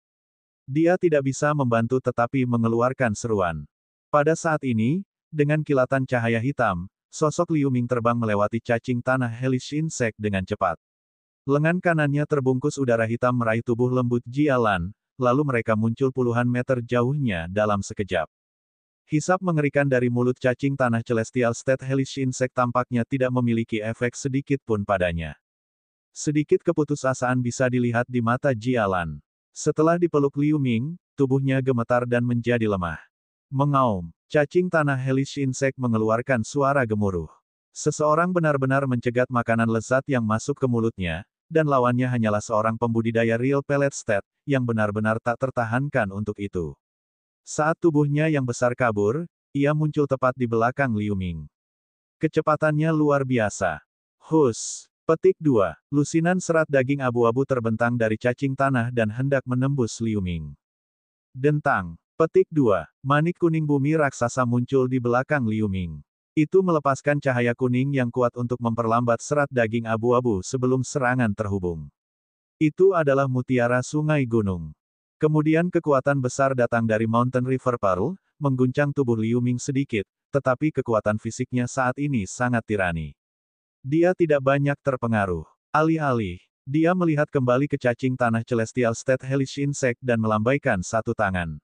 [SPEAKER 1] Dia tidak bisa membantu tetapi mengeluarkan seruan. Pada saat ini, dengan kilatan cahaya hitam, sosok Liu Ming terbang melewati cacing tanah Hellish Insect dengan cepat. Lengan kanannya terbungkus udara hitam meraih tubuh lembut Jialan, lalu mereka muncul puluhan meter jauhnya dalam sekejap. Hisap mengerikan dari mulut cacing tanah Celestial State Hellish Insect tampaknya tidak memiliki efek sedikit pun padanya. Sedikit keputusasaan bisa dilihat di mata Jialan. Setelah dipeluk Liu Ming, tubuhnya gemetar dan menjadi lemah. Mengaum, cacing tanah Hellish Insect mengeluarkan suara gemuruh. Seseorang benar-benar mencegat makanan lezat yang masuk ke mulutnya, dan lawannya hanyalah seorang pembudidaya Real Pellet State, yang benar-benar tak tertahankan untuk itu. Saat tubuhnya yang besar kabur, ia muncul tepat di belakang Liu Ming. Kecepatannya luar biasa. Hus! Petik 2. Lusinan serat daging abu-abu terbentang dari cacing tanah dan hendak menembus Liu Ming. Dentang. Petik 2. Manik kuning bumi raksasa muncul di belakang Liu Ming. Itu melepaskan cahaya kuning yang kuat untuk memperlambat serat daging abu-abu sebelum serangan terhubung. Itu adalah mutiara sungai gunung. Kemudian kekuatan besar datang dari Mountain River Pearl, mengguncang tubuh Liu Ming sedikit, tetapi kekuatan fisiknya saat ini sangat tirani. Dia tidak banyak terpengaruh. Alih-alih, dia melihat kembali ke cacing tanah Celestial State Hellish Insect dan melambaikan satu tangan.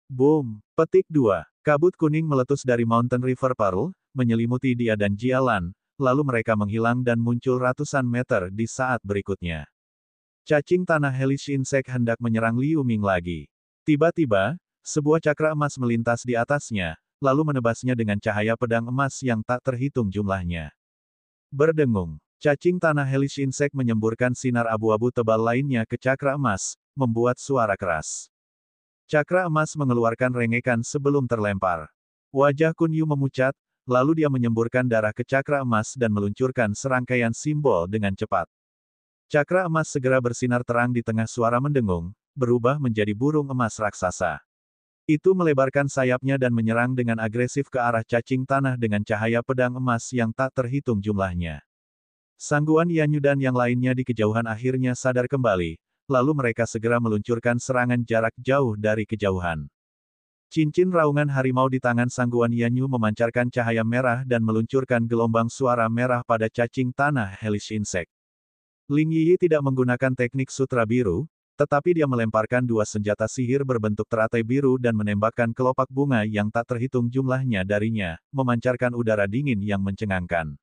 [SPEAKER 1] Boom! Petik 2. Kabut kuning meletus dari Mountain River Pearl, menyelimuti dia dan Jialan, lalu mereka menghilang dan muncul ratusan meter di saat berikutnya. Cacing tanah Hellish Insect hendak menyerang Liu Ming lagi. Tiba-tiba, sebuah cakra emas melintas di atasnya, lalu menebasnya dengan cahaya pedang emas yang tak terhitung jumlahnya. Berdengung, cacing tanah Hellish Insect menyemburkan sinar abu-abu tebal lainnya ke cakra emas, membuat suara keras. Cakra emas mengeluarkan rengekan sebelum terlempar. Wajah Kun Yu memucat, lalu dia menyemburkan darah ke cakra emas dan meluncurkan serangkaian simbol dengan cepat. Cakra emas segera bersinar terang di tengah suara mendengung, berubah menjadi burung emas raksasa. Itu melebarkan sayapnya dan menyerang dengan agresif ke arah cacing tanah dengan cahaya pedang emas yang tak terhitung jumlahnya. Sangguan Yanyu dan yang lainnya di kejauhan akhirnya sadar kembali, lalu mereka segera meluncurkan serangan jarak jauh dari kejauhan. Cincin raungan harimau di tangan Sangguan Yanyu memancarkan cahaya merah dan meluncurkan gelombang suara merah pada cacing tanah Hellish Insect. Ling Yiyi tidak menggunakan teknik sutra biru, tetapi dia melemparkan dua senjata sihir berbentuk teratai biru dan menembakkan kelopak bunga yang tak terhitung jumlahnya darinya, memancarkan udara dingin yang mencengangkan.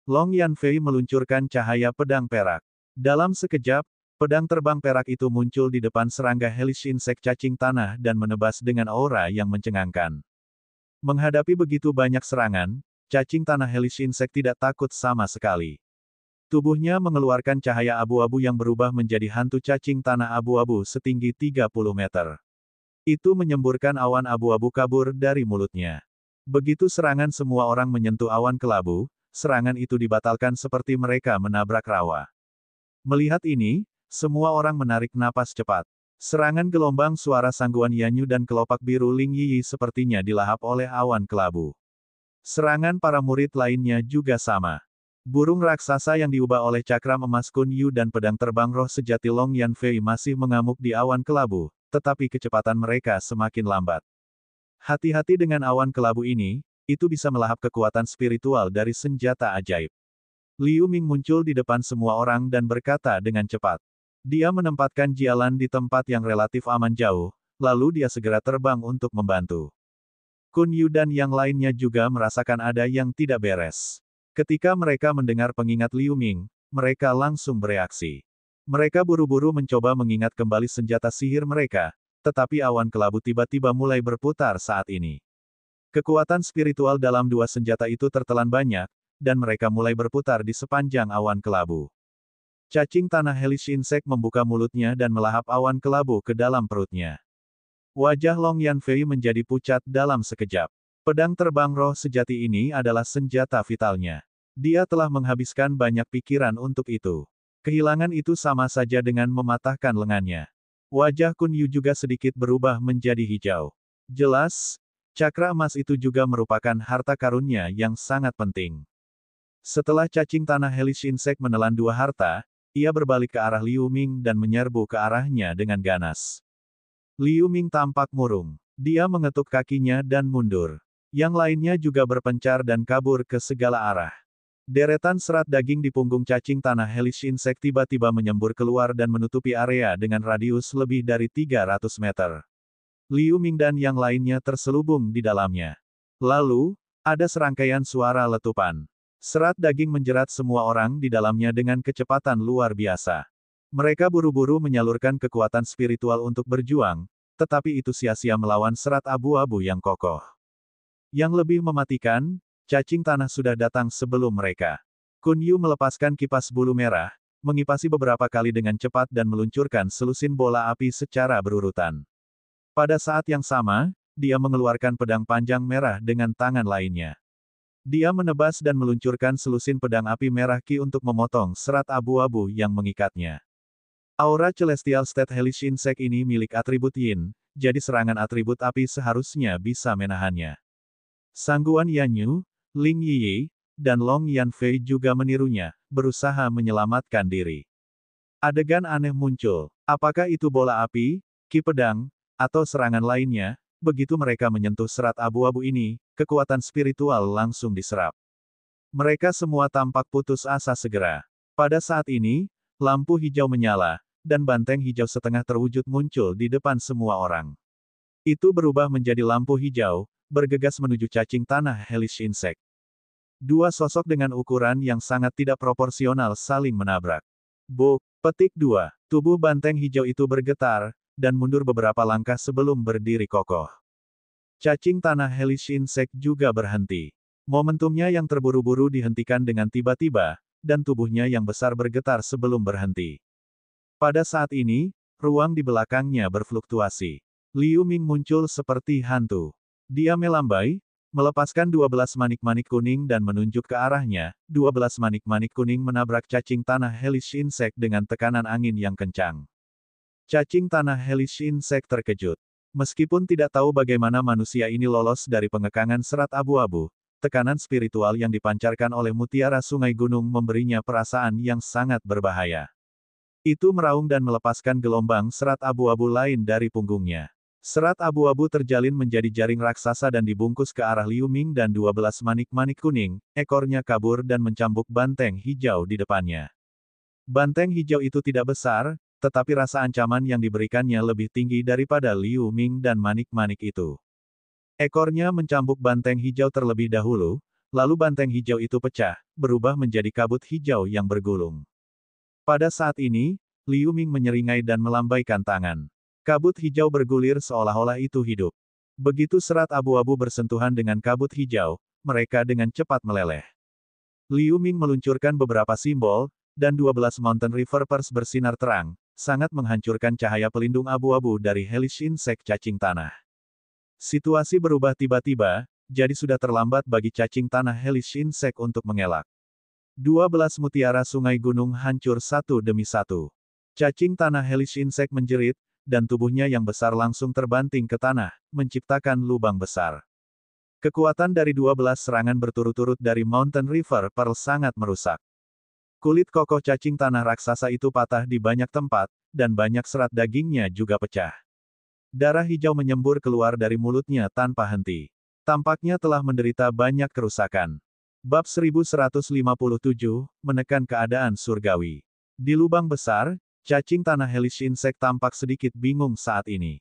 [SPEAKER 1] Long Yanfei meluncurkan cahaya pedang perak. Dalam sekejap, pedang terbang perak itu muncul di depan serangga Hellish Insect cacing tanah dan menebas dengan aura yang mencengangkan. Menghadapi begitu banyak serangan, cacing tanah Hellish Insect tidak takut sama sekali. Tubuhnya mengeluarkan cahaya abu-abu yang berubah menjadi hantu cacing tanah abu-abu setinggi 30 meter. Itu menyemburkan awan abu-abu kabur dari mulutnya. Begitu serangan semua orang menyentuh awan kelabu, serangan itu dibatalkan seperti mereka menabrak rawa. Melihat ini, semua orang menarik napas cepat. Serangan gelombang suara Sangguan Yanyu dan kelopak biru Ling Yi sepertinya dilahap oleh awan kelabu. Serangan para murid lainnya juga sama. Burung raksasa yang diubah oleh cakram emas Kun Yu dan pedang terbang roh sejati Long Yanfei masih mengamuk di awan kelabu, tetapi kecepatan mereka semakin lambat. Hati-hati dengan awan kelabu ini, itu bisa melahap kekuatan spiritual dari senjata ajaib. Liu Ming muncul di depan semua orang dan berkata dengan cepat. Dia menempatkan Jialan di tempat yang relatif aman jauh, lalu dia segera terbang untuk membantu. Kun Yu dan yang lainnya juga merasakan ada yang tidak beres. Ketika mereka mendengar pengingat Liu Ming, mereka langsung bereaksi. Mereka buru-buru mencoba mengingat kembali senjata sihir mereka, tetapi awan kelabu tiba-tiba mulai berputar saat ini. Kekuatan spiritual dalam dua senjata itu tertelan banyak, dan mereka mulai berputar di sepanjang awan kelabu. Cacing tanah hellish insect membuka mulutnya dan melahap awan kelabu ke dalam perutnya. Wajah Long Yanfei menjadi pucat dalam sekejap. Pedang terbang roh sejati ini adalah senjata vitalnya. Dia telah menghabiskan banyak pikiran untuk itu. Kehilangan itu sama saja dengan mematahkan lengannya. Wajah Kun Yu juga sedikit berubah menjadi hijau. Jelas, cakra emas itu juga merupakan harta karunnya yang sangat penting. Setelah cacing tanah hellish insect menelan dua harta, ia berbalik ke arah Liu Ming dan menyerbu ke arahnya dengan ganas. Liu Ming tampak murung. Dia mengetuk kakinya dan mundur. Yang lainnya juga berpencar dan kabur ke segala arah. Deretan serat daging di punggung cacing tanah hellish insect tiba-tiba menyembur keluar dan menutupi area dengan radius lebih dari 300 meter. Liu Ming dan yang lainnya terselubung di dalamnya. Lalu, ada serangkaian suara letupan. Serat daging menjerat semua orang di dalamnya dengan kecepatan luar biasa. Mereka buru-buru menyalurkan kekuatan spiritual untuk berjuang, tetapi itu sia-sia melawan serat abu-abu yang kokoh. Yang lebih mematikan, cacing tanah sudah datang sebelum mereka. Kun Yu melepaskan kipas bulu merah, mengipasi beberapa kali dengan cepat dan meluncurkan selusin bola api secara berurutan. Pada saat yang sama, dia mengeluarkan pedang panjang merah dengan tangan lainnya. Dia menebas dan meluncurkan selusin pedang api merah Qi untuk memotong serat abu-abu yang mengikatnya. Aura Celestial State Hellish Insect ini milik atribut Yin, jadi serangan atribut api seharusnya bisa menahannya. Sangguan Yanyu, Ling Yi, dan Long Yanfei juga menirunya, berusaha menyelamatkan diri. Adegan aneh muncul. Apakah itu bola api, Qi pedang, atau serangan lainnya? Begitu mereka menyentuh serat abu-abu ini, kekuatan spiritual langsung diserap. Mereka semua tampak putus asa segera. Pada saat ini, lampu hijau menyala, dan banteng hijau setengah terwujud muncul di depan semua orang. Itu berubah menjadi lampu hijau, bergegas menuju cacing tanah hellish insect. Dua sosok dengan ukuran yang sangat tidak proporsional saling menabrak. Buk, petik 2. Tubuh banteng hijau itu bergetar, dan mundur beberapa langkah sebelum berdiri kokoh. Cacing tanah hellish insect juga berhenti. Momentumnya yang terburu-buru dihentikan dengan tiba-tiba, dan tubuhnya yang besar bergetar sebelum berhenti. Pada saat ini, ruang di belakangnya berfluktuasi. Liu Ming muncul seperti hantu. Dia melambai, melepaskan 12 manik-manik kuning dan menunjuk ke arahnya. 12 manik-manik kuning menabrak cacing tanah hellish insect dengan tekanan angin yang kencang. Cacing tanah hellish insect terkejut. Meskipun tidak tahu bagaimana manusia ini lolos dari pengekangan serat abu-abu, tekanan spiritual yang dipancarkan oleh mutiara sungai gunung memberinya perasaan yang sangat berbahaya. Itu meraung dan melepaskan gelombang serat abu-abu lain dari punggungnya. Serat abu-abu terjalin menjadi jaring raksasa dan dibungkus ke arah Liu Ming dan 12 manik-manik kuning, ekornya kabur dan mencambuk banteng hijau di depannya. Banteng hijau itu tidak besar, tetapi rasa ancaman yang diberikannya lebih tinggi daripada Liu Ming dan manik-manik itu. Ekornya mencambuk banteng hijau terlebih dahulu, lalu banteng hijau itu pecah, berubah menjadi kabut hijau yang bergulung. Pada saat ini, Liu Ming menyeringai dan melambaikan tangan. Kabut hijau bergulir seolah-olah itu hidup. Begitu serat abu-abu bersentuhan dengan kabut hijau, mereka dengan cepat meleleh. Liu Ming meluncurkan beberapa simbol, dan 12 Mountain Reverpers bersinar terang, sangat menghancurkan cahaya pelindung abu-abu dari hellish insect cacing tanah. Situasi berubah tiba-tiba, jadi sudah terlambat bagi cacing tanah hellish insect untuk mengelak. 12 mutiara sungai gunung hancur satu demi satu. Cacing tanah hellish insect menjerit, dan tubuhnya yang besar langsung terbanting ke tanah, menciptakan lubang besar. Kekuatan dari 12 serangan berturut-turut dari Mountain River Pearl sangat merusak. Kulit kokoh cacing tanah raksasa itu patah di banyak tempat, dan banyak serat dagingnya juga pecah. Darah hijau menyembur keluar dari mulutnya tanpa henti. Tampaknya telah menderita banyak kerusakan. Bab 1157, menekan keadaan surgawi. Di lubang besar, cacing tanah hellish insect tampak sedikit bingung saat ini.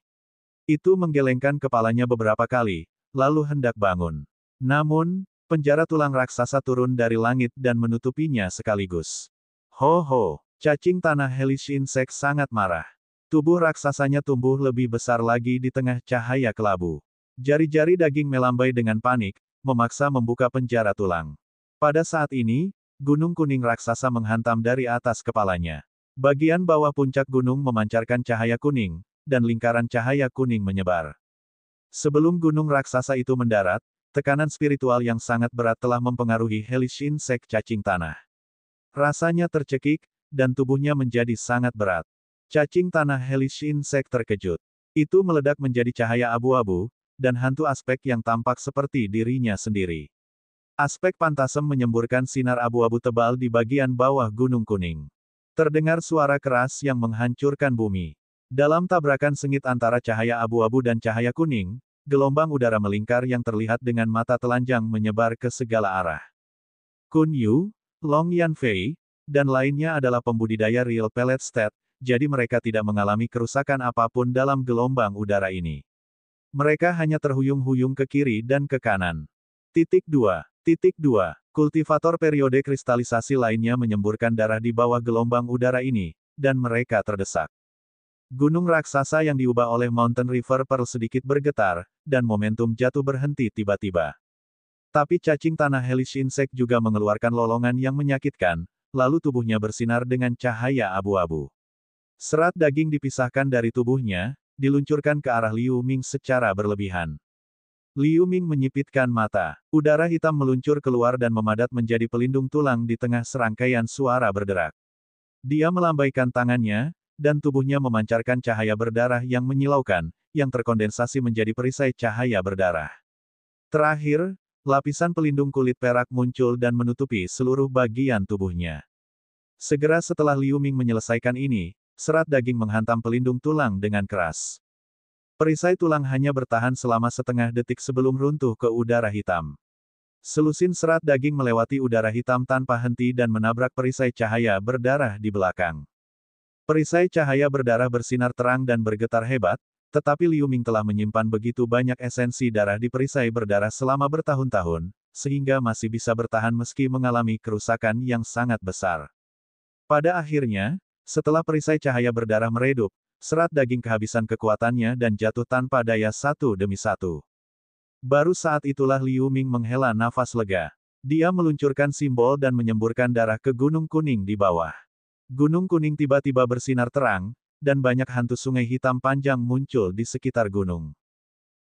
[SPEAKER 1] Itu menggelengkan kepalanya beberapa kali, lalu hendak bangun. Namun, penjara tulang raksasa turun dari langit dan menutupinya sekaligus. Ho ho, cacing tanah hellish insect sangat marah. Tubuh raksasanya tumbuh lebih besar lagi di tengah cahaya kelabu. Jari-jari daging melambai dengan panik, memaksa membuka penjara tulang. Pada saat ini, gunung kuning raksasa menghantam dari atas kepalanya. Bagian bawah puncak gunung memancarkan cahaya kuning, dan lingkaran cahaya kuning menyebar. Sebelum gunung raksasa itu mendarat, tekanan spiritual yang sangat berat telah mempengaruhi hellish insect cacing tanah. Rasanya tercekik, dan tubuhnya menjadi sangat berat. Cacing tanah hellish insect terkejut. Itu meledak menjadi cahaya abu-abu, dan hantu aspek yang tampak seperti dirinya sendiri. Aspek pantasem menyemburkan sinar abu-abu tebal di bagian bawah gunung kuning. Terdengar suara keras yang menghancurkan bumi. Dalam tabrakan sengit antara cahaya abu-abu dan cahaya kuning, gelombang udara melingkar yang terlihat dengan mata telanjang menyebar ke segala arah. Kun Yu, Long Yanfei, dan lainnya adalah pembudidaya real pellet stat, jadi mereka tidak mengalami kerusakan apapun dalam gelombang udara ini. Mereka hanya terhuyung-huyung ke kiri dan ke kanan. 2. Kultivator periode kristalisasi lainnya menyemburkan darah di bawah gelombang udara ini, dan mereka terdesak. Gunung raksasa yang diubah oleh Mountain River Pearl sedikit bergetar, dan momentum jatuh berhenti tiba-tiba. Tapi cacing tanah hellish insect juga mengeluarkan lolongan yang menyakitkan, lalu tubuhnya bersinar dengan cahaya abu-abu. Serat daging dipisahkan dari tubuhnya, diluncurkan ke arah Liu Ming secara berlebihan. Liu Ming menyipitkan mata. Udara hitam meluncur keluar dan memadat menjadi pelindung tulang di tengah serangkaian suara berderak. Dia melambaikan tangannya, dan tubuhnya memancarkan cahaya berdarah yang menyilaukan, yang terkondensasi menjadi perisai cahaya berdarah. Terakhir, lapisan pelindung kulit perak muncul dan menutupi seluruh bagian tubuhnya. Segera setelah Liu Ming menyelesaikan ini, serat daging menghantam pelindung tulang dengan keras. Perisai tulang hanya bertahan selama setengah detik sebelum runtuh ke udara hitam. Selusin serat daging melewati udara hitam tanpa henti dan menabrak perisai cahaya berdarah di belakang. Perisai cahaya berdarah bersinar terang dan bergetar hebat, tetapi Liu Ming telah menyimpan begitu banyak esensi darah di perisai berdarah selama bertahun-tahun, sehingga masih bisa bertahan meski mengalami kerusakan yang sangat besar. Pada akhirnya, setelah perisai cahaya berdarah meredup, serat daging kehabisan kekuatannya dan jatuh tanpa daya satu demi satu. Baru saat itulah Liu Ming menghela nafas lega. Dia meluncurkan simbol dan menyemburkan darah ke gunung kuning di bawah. Gunung kuning tiba-tiba bersinar terang, dan banyak hantu sungai hitam panjang muncul di sekitar gunung.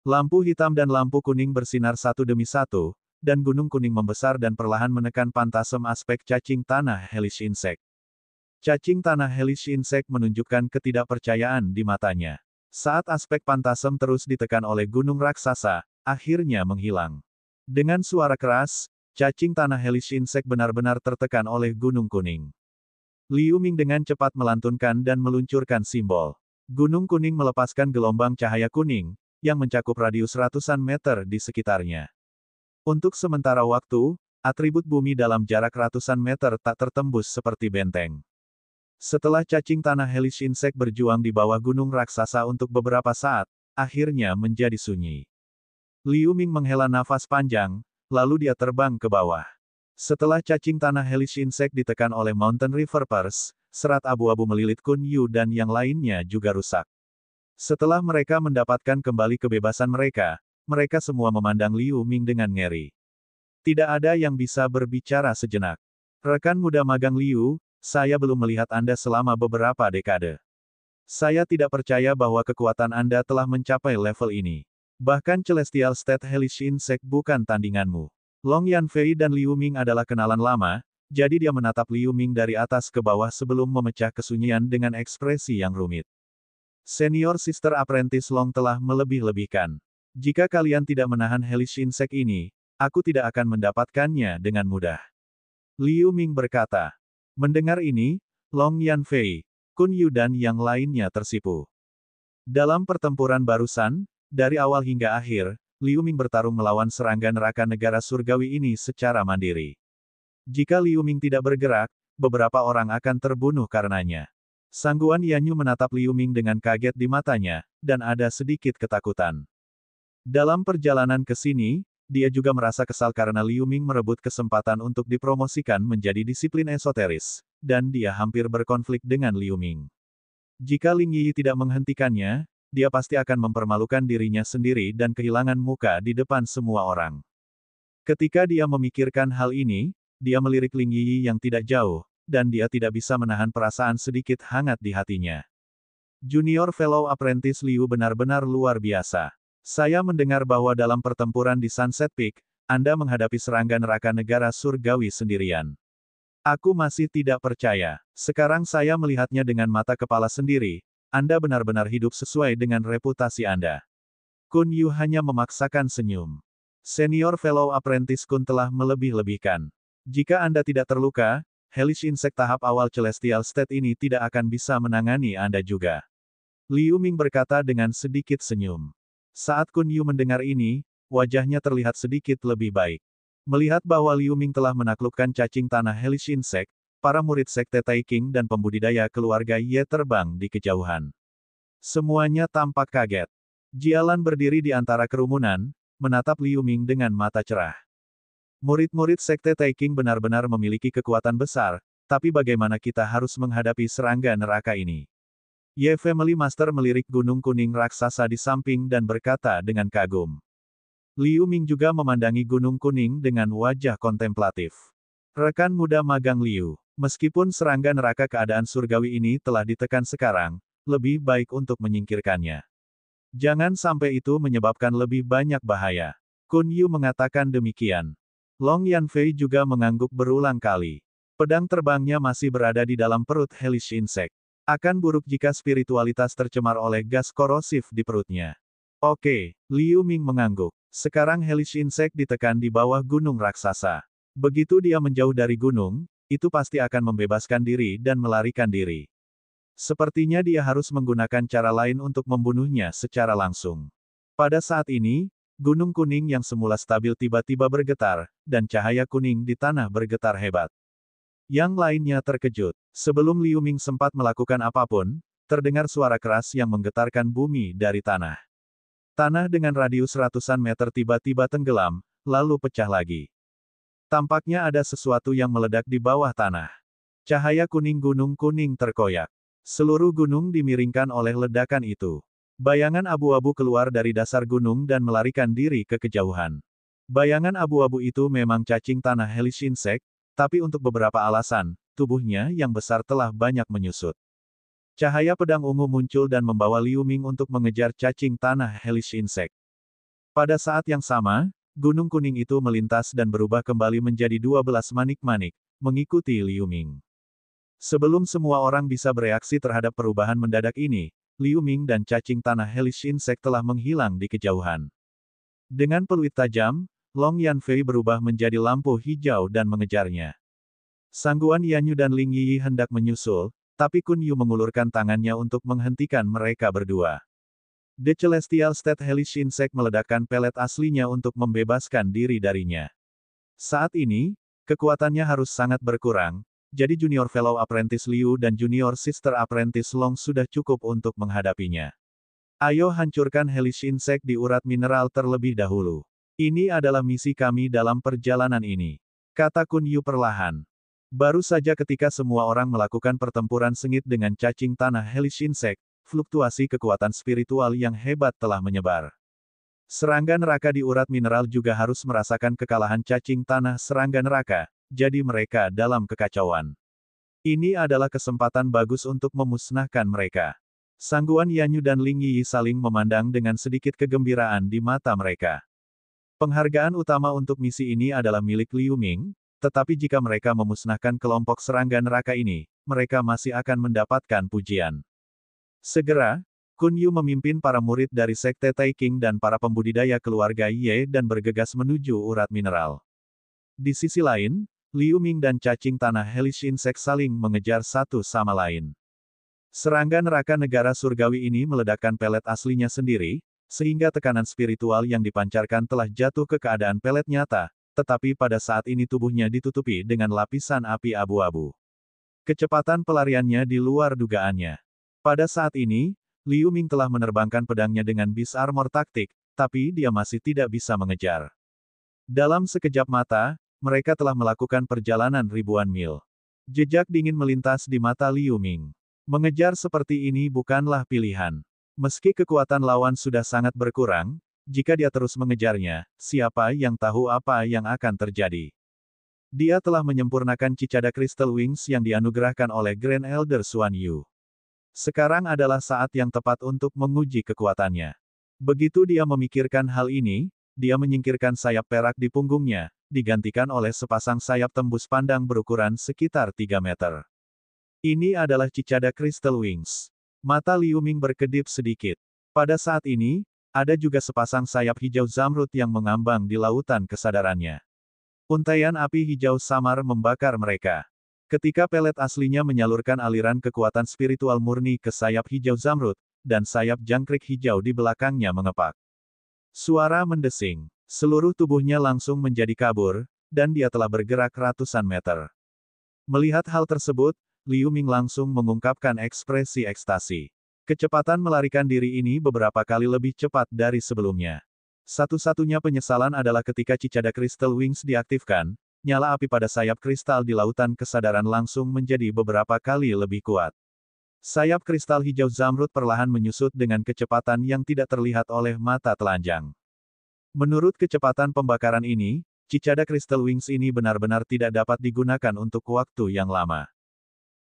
[SPEAKER 1] Lampu hitam dan lampu kuning bersinar satu demi satu, dan gunung kuning membesar dan perlahan menekan pantasem aspek cacing tanah hellish insect. Cacing tanah hellish insect menunjukkan ketidakpercayaan di matanya. Saat aspek pantasem terus ditekan oleh gunung raksasa, akhirnya menghilang. Dengan suara keras, cacing tanah hellish insect benar-benar tertekan oleh gunung kuning. Liu Ming dengan cepat melantunkan dan meluncurkan simbol. Gunung kuning melepaskan gelombang cahaya kuning, yang mencakup radius ratusan meter di sekitarnya. Untuk sementara waktu, atribut bumi dalam jarak ratusan meter tak tertembus seperti benteng. Setelah cacing tanah hellish insect berjuang di bawah gunung raksasa untuk beberapa saat, akhirnya menjadi sunyi. Liu Ming menghela nafas panjang, lalu dia terbang ke bawah. Setelah cacing tanah hellish insect ditekan oleh Mountain River Pearl, serat abu-abu melilit Kun Yu dan yang lainnya juga rusak. Setelah mereka mendapatkan kembali kebebasan mereka, mereka semua memandang Liu Ming dengan ngeri. Tidak ada yang bisa berbicara sejenak. Rekan muda magang Liu, saya belum melihat Anda selama beberapa dekade. Saya tidak percaya bahwa kekuatan Anda telah mencapai level ini. Bahkan Celestial State Hellish Insect bukan tandinganmu. Long Yanfei dan Liu Ming adalah kenalan lama, jadi dia menatap Liu Ming dari atas ke bawah sebelum memecah kesunyian dengan ekspresi yang rumit. Senior Sister Apprentice Long telah melebih-lebihkan. Jika kalian tidak menahan hellish insect ini, aku tidak akan mendapatkannya dengan mudah. Liu Ming berkata. Mendengar ini, Long Yanfei, Kun Yu dan yang lainnya tersipu. Dalam pertempuran barusan, dari awal hingga akhir, Liu Ming bertarung melawan serangga neraka negara surgawi ini secara mandiri. Jika Liu Ming tidak bergerak, beberapa orang akan terbunuh karenanya. Sangguan Yanyu menatap Liu Ming dengan kaget di matanya, dan ada sedikit ketakutan. Dalam perjalanan ke sini, dia juga merasa kesal karena Liu Ming merebut kesempatan untuk dipromosikan menjadi disiplin esoteris, dan dia hampir berkonflik dengan Liu Ming. Jika Ling Yi tidak menghentikannya, dia pasti akan mempermalukan dirinya sendiri dan kehilangan muka di depan semua orang. Ketika dia memikirkan hal ini, dia melirik Ling Yi yang tidak jauh, dan dia tidak bisa menahan perasaan sedikit hangat di hatinya. Junior Fellow Apprentice Liu benar-benar luar biasa. Saya mendengar bahwa dalam pertempuran di Sunset Peak, Anda menghadapi serangga neraka negara surgawi sendirian. Aku masih tidak percaya. Sekarang saya melihatnya dengan mata kepala sendiri. Anda benar-benar hidup sesuai dengan reputasi Anda. Kun Yu hanya memaksakan senyum. Senior Fellow Apprentice Kun telah melebih-lebihkan. Jika Anda tidak terluka, hellish insect tahap awal Celestial State ini tidak akan bisa menangani Anda juga. Liu Ming berkata dengan sedikit senyum. Saat Kun Yu mendengar ini, wajahnya terlihat sedikit lebih baik. Melihat bahwa Liu Ming telah menaklukkan cacing tanah hellish insect, para murid Sekte Taiking dan pembudidaya keluarga Ye terbang di kejauhan. Semuanya tampak kaget. Jialan berdiri di antara kerumunan, menatap Liu Ming dengan mata cerah. Murid-murid Sekte Taiking benar-benar memiliki kekuatan besar, tapi bagaimana kita harus menghadapi serangga neraka ini? Ye Family Master melirik gunung kuning raksasa di samping dan berkata dengan kagum. Liu Ming juga memandangi gunung kuning dengan wajah kontemplatif. Rekan muda magang Liu, meskipun serangga neraka keadaan surgawi ini telah ditekan sekarang, lebih baik untuk menyingkirkannya. Jangan sampai itu menyebabkan lebih banyak bahaya. Kun Yu mengatakan demikian. Long Yanfei juga mengangguk berulang kali. Pedang terbangnya masih berada di dalam perut hellish insect. Akan buruk jika spiritualitas tercemar oleh gas korosif di perutnya. Oke, Liu Ming mengangguk. Sekarang hellish insect ditekan di bawah gunung raksasa. Begitu dia menjauh dari gunung, itu pasti akan membebaskan diri dan melarikan diri. Sepertinya dia harus menggunakan cara lain untuk membunuhnya secara langsung. Pada saat ini, gunung kuning yang semula stabil tiba-tiba bergetar, dan cahaya kuning di tanah bergetar hebat. Yang lainnya terkejut. Sebelum Liu Ming sempat melakukan apapun, terdengar suara keras yang menggetarkan bumi dari tanah. Tanah dengan radius ratusan meter tiba-tiba tenggelam, lalu pecah lagi. Tampaknya ada sesuatu yang meledak di bawah tanah. Cahaya kuning gunung kuning terkoyak. Seluruh gunung dimiringkan oleh ledakan itu. Bayangan abu-abu keluar dari dasar gunung dan melarikan diri ke kejauhan. Bayangan abu-abu itu memang cacing tanah hellish insect, tapi untuk beberapa alasan, tubuhnya yang besar telah banyak menyusut. Cahaya pedang ungu muncul dan membawa Liu Ming untuk mengejar cacing tanah hellish insect. Pada saat yang sama, gunung kuning itu melintas dan berubah kembali menjadi 12 manik-manik, mengikuti Liu Ming. Sebelum semua orang bisa bereaksi terhadap perubahan mendadak ini, Liu Ming dan cacing tanah hellish insect telah menghilang di kejauhan. Dengan peluit tajam, Long Yanfei berubah menjadi lampu hijau dan mengejarnya. Sangguan Yanyu dan Ling Yi hendak menyusul, tapi Kun Yu mengulurkan tangannya untuk menghentikan mereka berdua. The Celestial State Hellish Insect meledakkan pelet aslinya untuk membebaskan diri darinya. Saat ini, kekuatannya harus sangat berkurang, jadi Junior Fellow Apprentice Liu dan Junior Sister Apprentice Long sudah cukup untuk menghadapinya. Ayo hancurkan hellish insect di urat mineral terlebih dahulu. Ini adalah misi kami dalam perjalanan ini. Kata Kun Yu perlahan. Baru saja ketika semua orang melakukan pertempuran sengit dengan cacing tanah hellish insect, fluktuasi kekuatan spiritual yang hebat telah menyebar. Serangga neraka di urat mineral juga harus merasakan kekalahan cacing tanah serangga neraka, jadi mereka dalam kekacauan. Ini adalah kesempatan bagus untuk memusnahkan mereka. Sangguan Yanyu dan Ling Yi saling memandang dengan sedikit kegembiraan di mata mereka. Penghargaan utama untuk misi ini adalah milik Liu Ming, tetapi jika mereka memusnahkan kelompok serangga neraka ini, mereka masih akan mendapatkan pujian. Segera, Kun Yu memimpin para murid dari Sekte Taiking dan para pembudidaya keluarga Ye dan bergegas menuju urat mineral. Di sisi lain, Liu Ming dan cacing tanah Hellish Insect saling mengejar satu sama lain. Serangga neraka negara surgawi ini meledakkan pelet aslinya sendiri, sehingga tekanan spiritual yang dipancarkan telah jatuh ke keadaan pelet nyata, tetapi pada saat ini tubuhnya ditutupi dengan lapisan api abu-abu. Kecepatan pelariannya di luar dugaannya. Pada saat ini, Liu Ming telah menerbangkan pedangnya dengan Beast Armor taktik, tapi dia masih tidak bisa mengejar. Dalam sekejap mata, mereka telah melakukan perjalanan ribuan mil. Jejak dingin melintas di mata Liu Ming. Mengejar seperti ini bukanlah pilihan. Meski kekuatan lawan sudah sangat berkurang, jika dia terus mengejarnya, siapa yang tahu apa yang akan terjadi. Dia telah menyempurnakan Cicada Crystal Wings yang dianugerahkan oleh Grand Elder Xuan Yu. Sekarang adalah saat yang tepat untuk menguji kekuatannya. Begitu dia memikirkan hal ini, dia menyingkirkan sayap perak di punggungnya, digantikan oleh sepasang sayap tembus pandang berukuran sekitar 3 meter. Ini adalah Cicada Crystal Wings. Mata Liu Ming berkedip sedikit. Pada saat ini, ada juga sepasang sayap hijau zamrud yang mengambang di lautan kesadarannya. Untaian api hijau samar membakar mereka. Ketika pelet aslinya menyalurkan aliran kekuatan spiritual murni ke sayap hijau zamrud, dan sayap jangkrik hijau di belakangnya mengepak. Suara mendesing. Seluruh tubuhnya langsung menjadi kabur, dan dia telah bergerak ratusan meter. Melihat hal tersebut, Liu Ming langsung mengungkapkan ekspresi ekstasi. Kecepatan melarikan diri ini beberapa kali lebih cepat dari sebelumnya. Satu-satunya penyesalan adalah ketika Cicada Crystal Wings diaktifkan, nyala api pada sayap kristal di lautan kesadaran langsung menjadi beberapa kali lebih kuat. Sayap kristal hijau zamrud perlahan menyusut dengan kecepatan yang tidak terlihat oleh mata telanjang. Menurut kecepatan pembakaran ini, Cicada Crystal Wings ini benar-benar tidak dapat digunakan untuk waktu yang lama.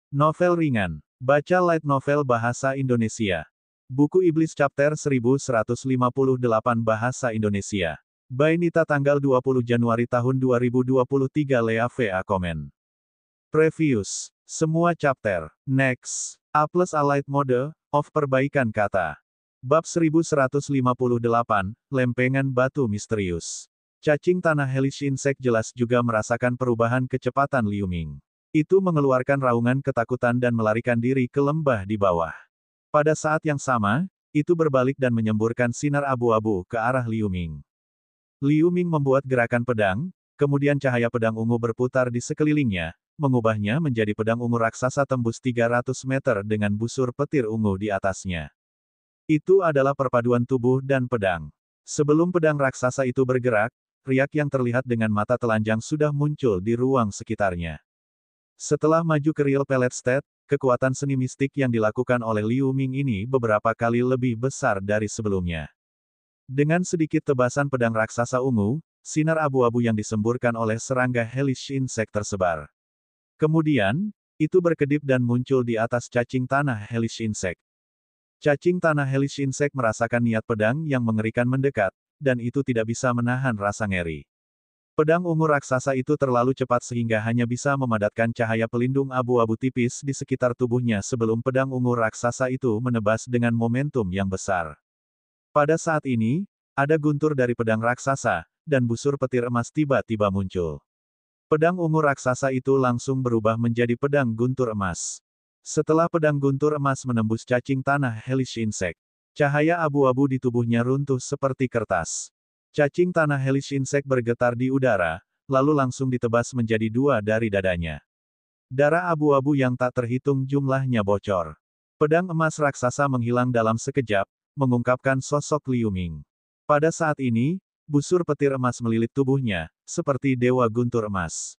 [SPEAKER 1] Novel ringan. Baca light novel bahasa Indonesia. Buku Iblis Chapter 1158 Bahasa Indonesia. By Nita tanggal 20 Januari tahun 2023 Lea VA Komen. Previews. Semua chapter. Next. A plus Allied Mode, of perbaikan kata. Bab 1158, Lempengan Batu Misterius. Cacing tanah Hellish Insect jelas juga merasakan perubahan kecepatan Liu Ming. Itu mengeluarkan raungan ketakutan dan melarikan diri ke lembah di bawah. Pada saat yang sama, itu berbalik dan menyemburkan sinar abu-abu ke arah Liu Ming. Liu Ming membuat gerakan pedang, kemudian cahaya pedang ungu berputar di sekelilingnya, mengubahnya menjadi pedang ungu raksasa tembus 300 meter dengan busur petir ungu di atasnya. Itu adalah perpaduan tubuh dan pedang. Sebelum pedang raksasa itu bergerak, riak yang terlihat dengan mata telanjang sudah muncul di ruang sekitarnya. Setelah maju ke Real Pellet State, kekuatan seni mistik yang dilakukan oleh Liu Ming ini beberapa kali lebih besar dari sebelumnya. Dengan sedikit tebasan pedang raksasa ungu, sinar abu-abu yang disemburkan oleh serangga Hellish Insect tersebar. Kemudian, itu berkedip dan muncul di atas cacing tanah Hellish Insect. Cacing tanah Hellish Insect merasakan niat pedang yang mengerikan mendekat, dan itu tidak bisa menahan rasa ngeri. Pedang ungu raksasa itu terlalu cepat sehingga hanya bisa memadatkan cahaya pelindung abu-abu tipis di sekitar tubuhnya sebelum pedang ungu raksasa itu menebas dengan momentum yang besar. Pada saat ini, ada guntur dari pedang raksasa, dan busur petir emas tiba-tiba muncul. Pedang ungu raksasa itu langsung berubah menjadi pedang guntur emas. Setelah pedang guntur emas menembus cacing tanah Hellish Insect, cahaya abu-abu di tubuhnya runtuh seperti kertas. Cacing tanah Hellish Insect bergetar di udara, lalu langsung ditebas menjadi dua dari dadanya. Darah abu-abu yang tak terhitung jumlahnya bocor. Pedang emas raksasa menghilang dalam sekejap, mengungkapkan sosok Liu Ming. Pada saat ini, busur petir emas melilit tubuhnya, seperti dewa guntur emas.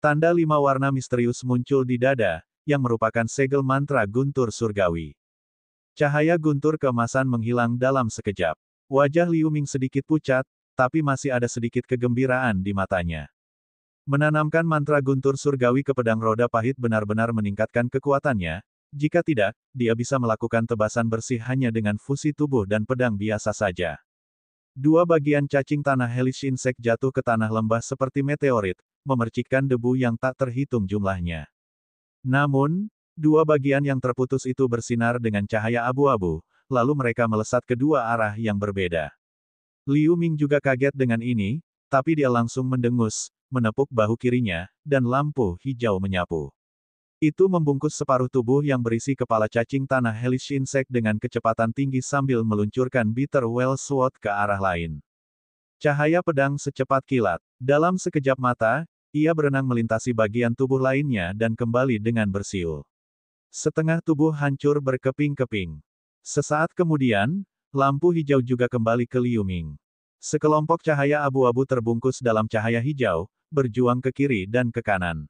[SPEAKER 1] Tanda 5 warna misterius muncul di dada, yang merupakan segel mantra guntur surgawi. Cahaya guntur keemasan menghilang dalam sekejap. Wajah Liu Ming sedikit pucat, tapi masih ada sedikit kegembiraan di matanya. Menanamkan mantra guntur surgawi ke pedang roda pahit benar-benar meningkatkan kekuatannya. Jika tidak, dia bisa melakukan tebasan bersih hanya dengan fusi tubuh dan pedang biasa saja. Dua bagian cacing tanah Hellish Insect jatuh ke tanah lembah seperti meteorit, memercikkan debu yang tak terhitung jumlahnya. Namun, dua bagian yang terputus itu bersinar dengan cahaya abu-abu, lalu mereka melesat ke dua arah yang berbeda. Liu Ming juga kaget dengan ini, tapi dia langsung mendengus, menepuk bahu kirinya, dan lampu hijau menyapu. Itu membungkus separuh tubuh yang berisi kepala cacing tanah Hellish Insect dengan kecepatan tinggi sambil meluncurkan Bitter Well Sword ke arah lain. Cahaya pedang secepat kilat. Dalam sekejap mata, ia berenang melintasi bagian tubuh lainnya dan kembali dengan bersiul. Setengah tubuh hancur berkeping-keping. Sesaat kemudian, lampu hijau juga kembali ke Liu Ming. Sekelompok cahaya abu-abu terbungkus dalam cahaya hijau, berjuang ke kiri dan ke kanan.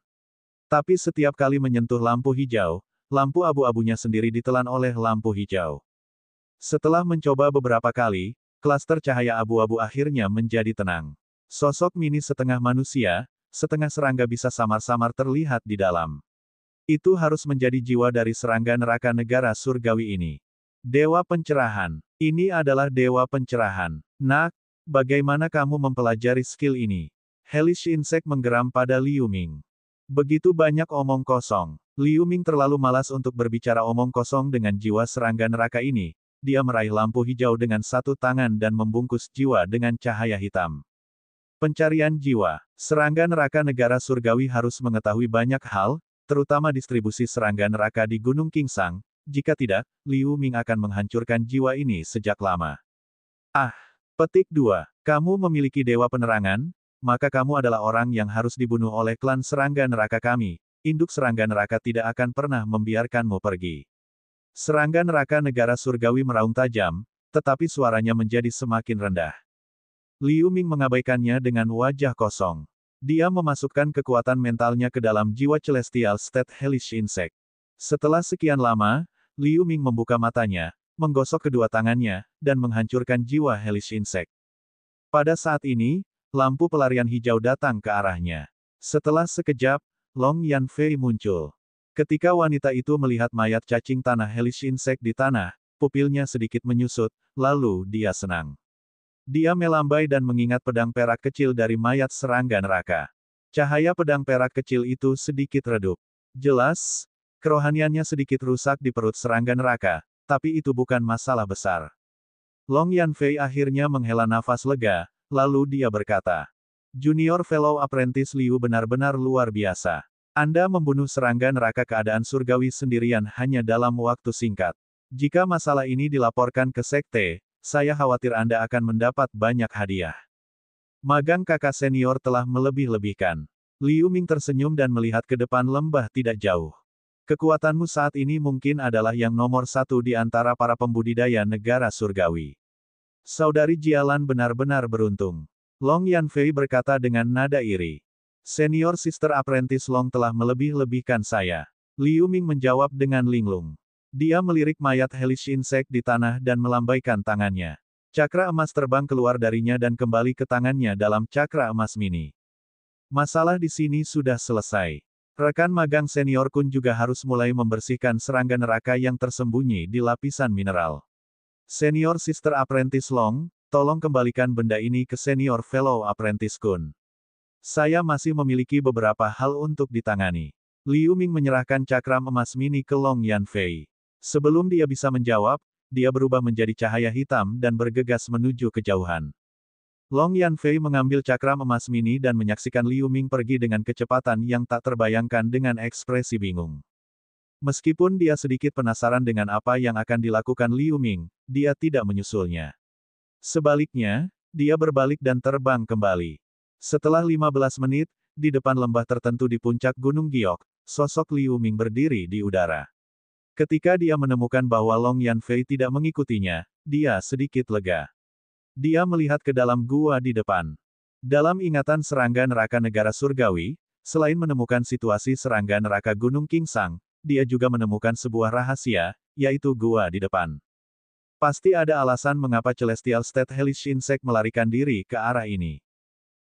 [SPEAKER 1] Tapi setiap kali menyentuh lampu hijau, lampu abu-abunya sendiri ditelan oleh lampu hijau. Setelah mencoba beberapa kali, klaster cahaya abu-abu akhirnya menjadi tenang. Sosok mini setengah manusia, setengah serangga bisa samar-samar terlihat di dalam. Itu harus menjadi jiwa dari serangga neraka negara surgawi ini. Dewa Pencerahan. Ini adalah Dewa Pencerahan. Nak, bagaimana kamu mempelajari skill ini? Hellish Insect menggeram pada Liu Ming. Begitu banyak omong kosong. Liu Ming terlalu malas untuk berbicara omong kosong dengan jiwa serangga neraka ini. Dia meraih lampu hijau dengan satu tangan dan membungkus jiwa dengan cahaya hitam. Pencarian jiwa. Serangga neraka negara surgawi harus mengetahui banyak hal, terutama distribusi serangga neraka di Gunung Kingsang. Jika tidak, Liu Ming akan menghancurkan jiwa ini sejak lama. Ah! Petik 2. Kamu memiliki dewa penerangan, maka kamu adalah orang yang harus dibunuh oleh klan serangga neraka kami. Induk serangga neraka tidak akan pernah membiarkanmu pergi. Serangga neraka negara surgawi meraung tajam, tetapi suaranya menjadi semakin rendah. Liu Ming mengabaikannya dengan wajah kosong. Dia memasukkan kekuatan mentalnya ke dalam jiwa Celestial State Hellish Insect. Setelah sekian lama, Liu Ming membuka matanya, menggosok kedua tangannya, dan menghancurkan jiwa Hellish Insect. Pada saat ini, lampu pelarian hijau datang ke arahnya. Setelah sekejap, Long Yanfei muncul. Ketika wanita itu melihat mayat cacing tanah Hellish Insect di tanah, pupilnya sedikit menyusut, lalu dia senang. Dia melambai dan mengingat pedang perak kecil dari mayat serangga neraka. Cahaya pedang perak kecil itu sedikit redup. Jelas, kerohaniannya sedikit rusak di perut serangga neraka, tapi itu bukan masalah besar. Long Yanfei akhirnya menghela nafas lega, lalu dia berkata, Junior Fellow Apprentice Liu benar-benar luar biasa. Anda membunuh serangga neraka keadaan surgawi sendirian hanya dalam waktu singkat. Jika masalah ini dilaporkan ke sekte, saya khawatir Anda akan mendapat banyak hadiah. Magang kakak senior telah melebih-lebihkan. Liu Ming tersenyum dan melihat ke depan lembah tidak jauh. Kekuatanmu saat ini mungkin adalah yang nomor satu di antara para pembudidaya negara surgawi. Saudari Jialan benar-benar beruntung. Long Yanfei berkata dengan nada iri. Senior Sister Apprentice Long telah melebih-lebihkan saya. Liu Ming menjawab dengan linglung. Dia melirik mayat Hellish Insect di tanah dan melambaikan tangannya. Cakra emas terbang keluar darinya dan kembali ke tangannya dalam cakra emas mini. Masalah di sini sudah selesai. Rekan magang senior Kun juga harus mulai membersihkan serangga neraka yang tersembunyi di lapisan mineral. Senior Sister Apprentice Long, tolong kembalikan benda ini ke Senior Fellow Apprentice Kun. Saya masih memiliki beberapa hal untuk ditangani. Liu Ming menyerahkan cakram emas mini ke Long Yanfei. Sebelum dia bisa menjawab, dia berubah menjadi cahaya hitam dan bergegas menuju kejauhan. Long Yanfei mengambil cakram emas mini dan menyaksikan Liu Ming pergi dengan kecepatan yang tak terbayangkan dengan ekspresi bingung. Meskipun dia sedikit penasaran dengan apa yang akan dilakukan Liu Ming, dia tidak menyusulnya. Sebaliknya, dia berbalik dan terbang kembali. Setelah 15 menit, di depan lembah tertentu di puncak Gunung Giok, sosok Liu Ming berdiri di udara. Ketika dia menemukan bahwa Long Yanfei tidak mengikutinya, dia sedikit lega. Dia melihat ke dalam gua di depan. Dalam ingatan serangga neraka negara surgawi, selain menemukan situasi serangga neraka Gunung Kingsang, dia juga menemukan sebuah rahasia, yaitu gua di depan. Pasti ada alasan mengapa Celestial State Hellish Insect melarikan diri ke arah ini.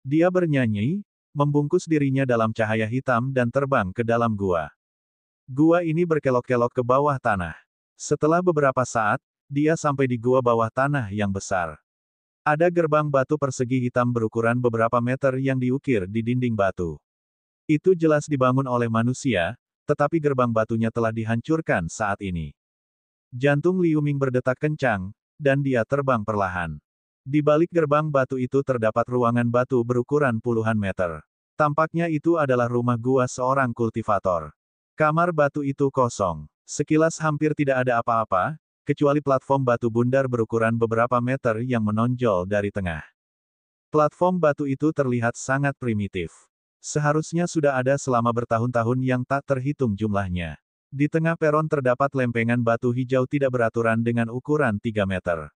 [SPEAKER 1] Dia bernyanyi, membungkus dirinya dalam cahaya hitam dan terbang ke dalam gua. Gua ini berkelok-kelok ke bawah tanah. Setelah beberapa saat, dia sampai di gua bawah tanah yang besar. Ada gerbang batu persegi hitam berukuran beberapa meter yang diukir di dinding batu. Itu jelas dibangun oleh manusia, tetapi gerbang batunya telah dihancurkan saat ini. Jantung Liu Ming berdetak kencang, dan dia terbang perlahan. Di balik gerbang batu itu terdapat ruangan batu berukuran puluhan meter. Tampaknya itu adalah rumah gua seorang kultivator. Kamar batu itu kosong. Sekilas hampir tidak ada apa-apa, kecuali platform batu bundar berukuran beberapa meter yang menonjol dari tengah. Platform batu itu terlihat sangat primitif. Seharusnya sudah ada selama bertahun-tahun yang tak terhitung jumlahnya. Di tengah peron terdapat lempengan batu hijau tidak beraturan dengan ukuran 3 meter.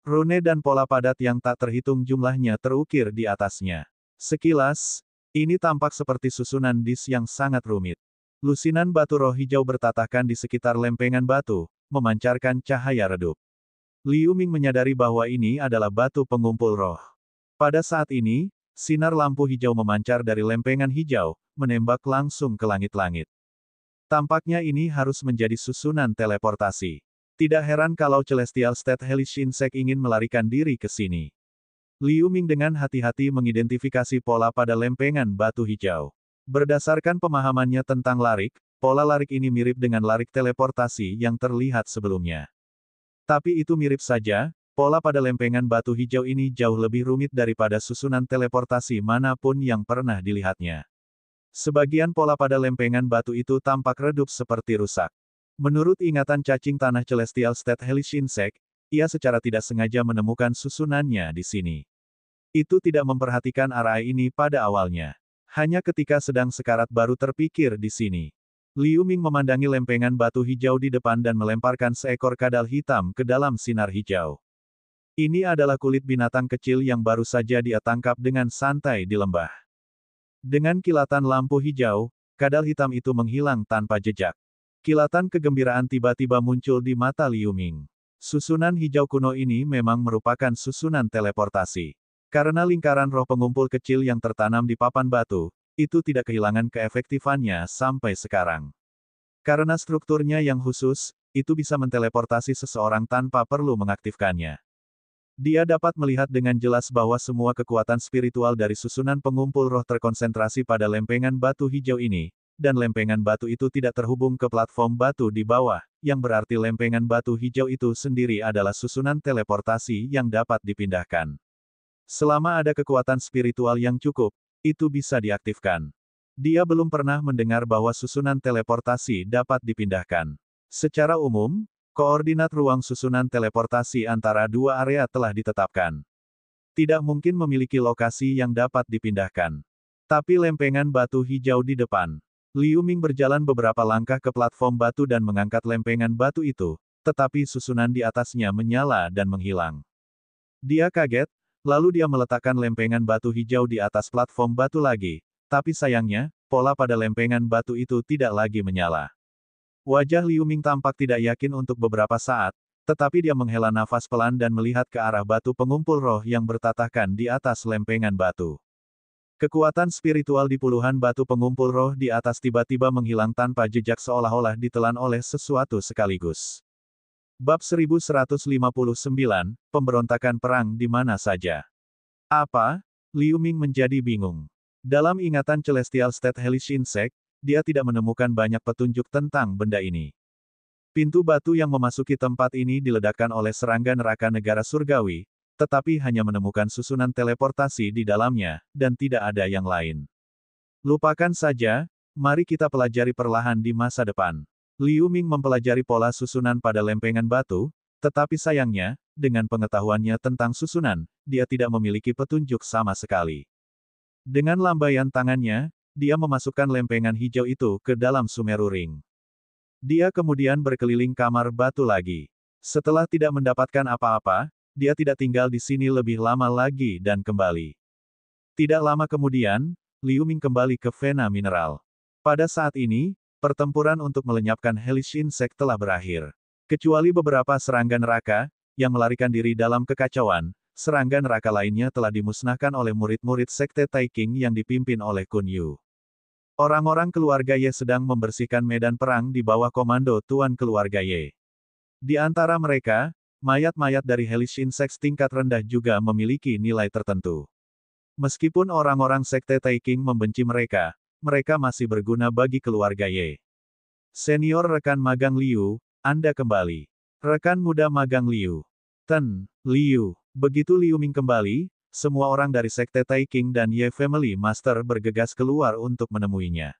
[SPEAKER 1] Rune dan pola padat yang tak terhitung jumlahnya terukir di atasnya. Sekilas, ini tampak seperti susunan dis yang sangat rumit. Lusinan batu roh hijau bertatahkan di sekitar lempengan batu, memancarkan cahaya redup. Liu Ming menyadari bahwa ini adalah batu pengumpul roh. Pada saat ini, sinar lampu hijau memancar dari lempengan hijau, menembak langsung ke langit-langit. Tampaknya ini harus menjadi susunan teleportasi. Tidak heran kalau Celestial State Hellish Insect ingin melarikan diri ke sini. Liu Ming dengan hati-hati mengidentifikasi pola pada lempengan batu hijau. Berdasarkan pemahamannya tentang larik, pola larik ini mirip dengan larik teleportasi yang terlihat sebelumnya. Tapi itu mirip saja, pola pada lempengan batu hijau ini jauh lebih rumit daripada susunan teleportasi manapun yang pernah dilihatnya. Sebagian pola pada lempengan batu itu tampak redup seperti rusak. Menurut ingatan cacing tanah Celestial State Hellish Insect, ia secara tidak sengaja menemukan susunannya di sini. Itu tidak memperhatikan arah ini pada awalnya. Hanya ketika sedang sekarat baru terpikir di sini. Liu Ming memandangi lempengan batu hijau di depan dan melemparkan seekor kadal hitam ke dalam sinar hijau. Ini adalah kulit binatang kecil yang baru saja dia tangkap dengan santai di lembah. Dengan kilatan lampu hijau, kadal hitam itu menghilang tanpa jejak. Kilatan kegembiraan tiba-tiba muncul di mata Liu Ming. Susunan hijau kuno ini memang merupakan susunan teleportasi. Karena lingkaran roh pengumpul kecil yang tertanam di papan batu, itu tidak kehilangan keefektifannya sampai sekarang. Karena strukturnya yang khusus, itu bisa menteleportasi seseorang tanpa perlu mengaktifkannya. Dia dapat melihat dengan jelas bahwa semua kekuatan spiritual dari susunan pengumpul roh terkonsentrasi pada lempengan batu hijau ini, dan lempengan batu itu tidak terhubung ke platform batu di bawah, yang berarti lempengan batu hijau itu sendiri adalah susunan teleportasi yang dapat dipindahkan. Selama ada kekuatan spiritual yang cukup, itu bisa diaktifkan. Dia belum pernah mendengar bahwa susunan teleportasi dapat dipindahkan. Secara umum, koordinat ruang susunan teleportasi antara dua area telah ditetapkan. Tidak mungkin memiliki lokasi yang dapat dipindahkan. Tapi lempengan batu hijau di depan. Liu Ming berjalan beberapa langkah ke platform batu dan mengangkat lempengan batu itu, tetapi susunan di atasnya menyala dan menghilang. Dia kaget, lalu dia meletakkan lempengan batu hijau di atas platform batu lagi, tapi sayangnya, pola pada lempengan batu itu tidak lagi menyala. Wajah Liu Ming tampak tidak yakin untuk beberapa saat, tetapi dia menghela nafas pelan dan melihat ke arah batu pengumpul roh yang bertatahkan di atas lempengan batu. Kekuatan spiritual di puluhan batu pengumpul roh di atas tiba-tiba menghilang tanpa jejak seolah-olah ditelan oleh sesuatu sekaligus. Bab 1159, Pemberontakan Perang di Mana Saja. Apa? Liu Ming menjadi bingung. Dalam ingatan Celestial State Hellish Insect, dia tidak menemukan banyak petunjuk tentang benda ini. Pintu batu yang memasuki tempat ini diledakkan oleh serangga neraka negara surgawi, tetapi hanya menemukan susunan teleportasi di dalamnya, dan tidak ada yang lain. Lupakan saja, mari kita pelajari perlahan di masa depan. Liu Ming mempelajari pola susunan pada lempengan batu, tetapi sayangnya, dengan pengetahuannya tentang susunan, dia tidak memiliki petunjuk sama sekali. Dengan lambaian tangannya, dia memasukkan lempengan hijau itu ke dalam Sumeru Ring. Dia kemudian berkeliling kamar batu lagi. Setelah tidak mendapatkan apa-apa, dia tidak tinggal di sini lebih lama lagi dan kembali. Tidak lama kemudian, Liu Ming kembali ke Vena Mineral. Pada saat ini, pertempuran untuk melenyapkan Hellish Insect telah berakhir. Kecuali beberapa serangga neraka, yang melarikan diri dalam kekacauan, serangga neraka lainnya telah dimusnahkan oleh murid-murid Sekte Taiking yang dipimpin oleh Kun Yu. Orang-orang keluarga Ye sedang membersihkan medan perang di bawah komando Tuan keluarga Ye. Di antara mereka, mayat-mayat dari Hellish Insect tingkat rendah juga memiliki nilai tertentu. Meskipun orang-orang Sekte Taiking membenci mereka, mereka masih berguna bagi keluarga Ye. Senior rekan magang Liu, Anda kembali. Rekan muda magang Liu. Ten, Liu. Begitu Liu Ming kembali, semua orang dari Sekte Taikang dan Ye Family Master bergegas keluar untuk menemuinya.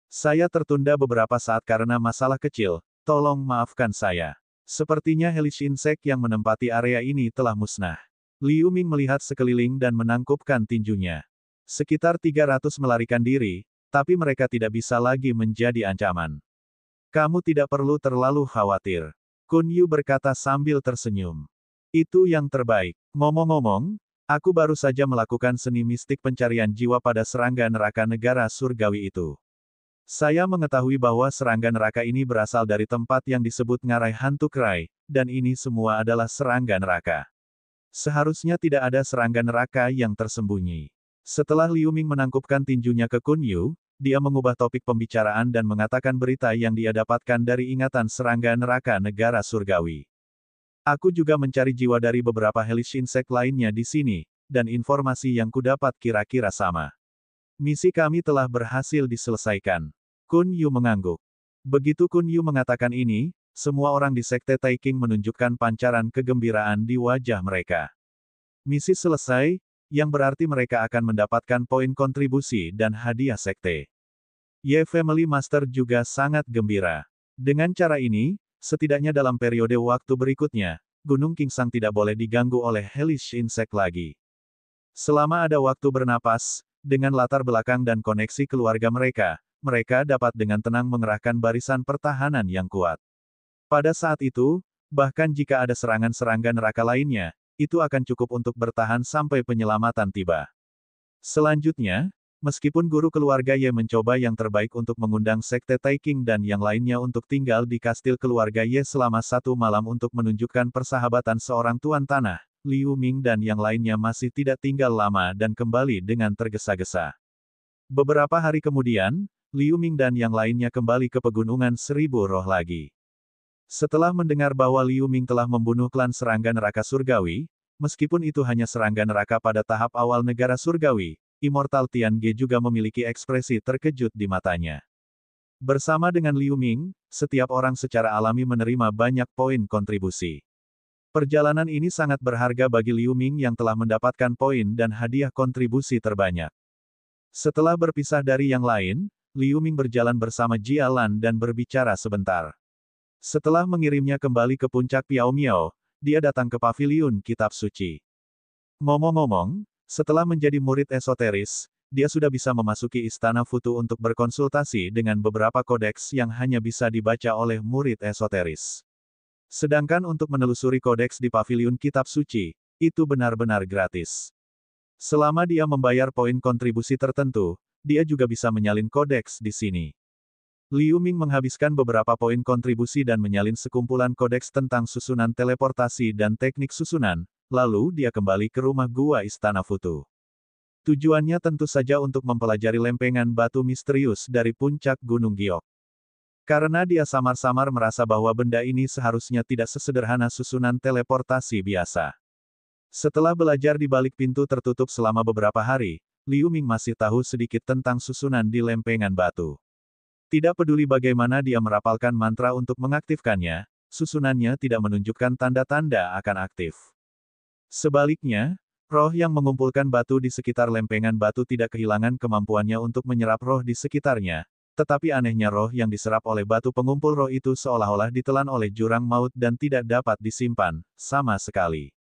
[SPEAKER 1] Saya tertunda beberapa saat karena masalah kecil, tolong maafkan saya. Sepertinya hellish insect yang menempati area ini telah musnah. Liu Ming melihat sekeliling dan menangkupkan tinjunya. Sekitar 300 melarikan diri, tapi mereka tidak bisa lagi menjadi ancaman. Kamu tidak perlu terlalu khawatir. Kun Yu berkata sambil tersenyum. Itu yang terbaik. Ngomong-ngomong, aku baru saja melakukan seni mistik pencarian jiwa pada serangga neraka negara surgawi itu. Saya mengetahui bahwa serangga neraka ini berasal dari tempat yang disebut Ngarai Hantu Krai, dan ini semua adalah serangga neraka. Seharusnya tidak ada serangga neraka yang tersembunyi. Setelah Liu Ming menangkupkan tinjunya ke Kun Yu, dia mengubah topik pembicaraan dan mengatakan berita yang dia dapatkan dari ingatan serangga neraka negara surgawi. Aku juga mencari jiwa dari beberapa hellish insect lainnya di sini, dan informasi yang kudapat kira-kira sama. Misi kami telah berhasil diselesaikan. Kun Yu mengangguk. Begitu Kun Yu mengatakan ini, semua orang di Sekte Taikang menunjukkan pancaran kegembiraan di wajah mereka. Misi selesai, yang berarti mereka akan mendapatkan poin kontribusi dan hadiah sekte. Ye Family Master juga sangat gembira. Dengan cara ini, setidaknya dalam periode waktu berikutnya, Gunung Kingsang tidak boleh diganggu oleh hellish insect lagi. Selama ada waktu bernapas, dengan latar belakang dan koneksi keluarga mereka, mereka dapat dengan tenang mengerahkan barisan pertahanan yang kuat. Pada saat itu, bahkan jika ada serangan serangga neraka lainnya, itu akan cukup untuk bertahan sampai penyelamatan tiba. Selanjutnya, meskipun guru keluarga Ye mencoba yang terbaik untuk mengundang Sekte Taikang dan yang lainnya untuk tinggal di kastil keluarga Ye selama 1 malam untuk menunjukkan persahabatan seorang tuan tanah, Liu Ming dan yang lainnya masih tidak tinggal lama dan kembali dengan tergesa-gesa. Beberapa hari kemudian, Liu Ming dan yang lainnya kembali ke Pegunungan Seribu Roh lagi. Setelah mendengar bahwa Liu Ming telah membunuh klan serangga neraka surgawi, meskipun itu hanya serangga neraka pada tahap awal negara surgawi, Immortal Tian Ge juga memiliki ekspresi terkejut di matanya. Bersama dengan Liu Ming, setiap orang secara alami menerima banyak poin kontribusi. Perjalanan ini sangat berharga bagi Liu Ming yang telah mendapatkan poin dan hadiah kontribusi terbanyak. Setelah berpisah dari yang lain, Liu Ming berjalan bersama Jia Lan dan berbicara sebentar. Setelah mengirimnya kembali ke puncak Piao Miao, dia datang ke paviliun kitab suci. Ngomong-ngomong, setelah menjadi murid esoteris, dia sudah bisa memasuki istana Futu untuk berkonsultasi dengan beberapa kodeks yang hanya bisa dibaca oleh murid esoteris. Sedangkan untuk menelusuri kodeks di paviliun kitab suci, itu benar-benar gratis. Selama dia membayar poin kontribusi tertentu, dia juga bisa menyalin kodeks di sini. Liu Ming menghabiskan beberapa poin kontribusi dan menyalin sekumpulan kodeks tentang susunan teleportasi dan teknik susunan, lalu dia kembali ke rumah gua Istana Futu. Tujuannya tentu saja untuk mempelajari lempengan batu misterius dari puncak Gunung Giok. Karena dia samar-samar merasa bahwa benda ini seharusnya tidak sesederhana susunan teleportasi biasa. Setelah belajar di balik pintu tertutup selama beberapa hari, Liu Ming masih tahu sedikit tentang susunan di lempengan batu. Tidak peduli bagaimana dia merapalkan mantra untuk mengaktifkannya, susunannya tidak menunjukkan tanda-tanda akan aktif. Sebaliknya, roh yang mengumpulkan batu di sekitar lempengan batu tidak kehilangan kemampuannya untuk menyerap roh di sekitarnya. Tetapi anehnya roh yang diserap oleh batu pengumpul roh itu seolah-olah ditelan oleh jurang maut dan tidak dapat disimpan, sama sekali.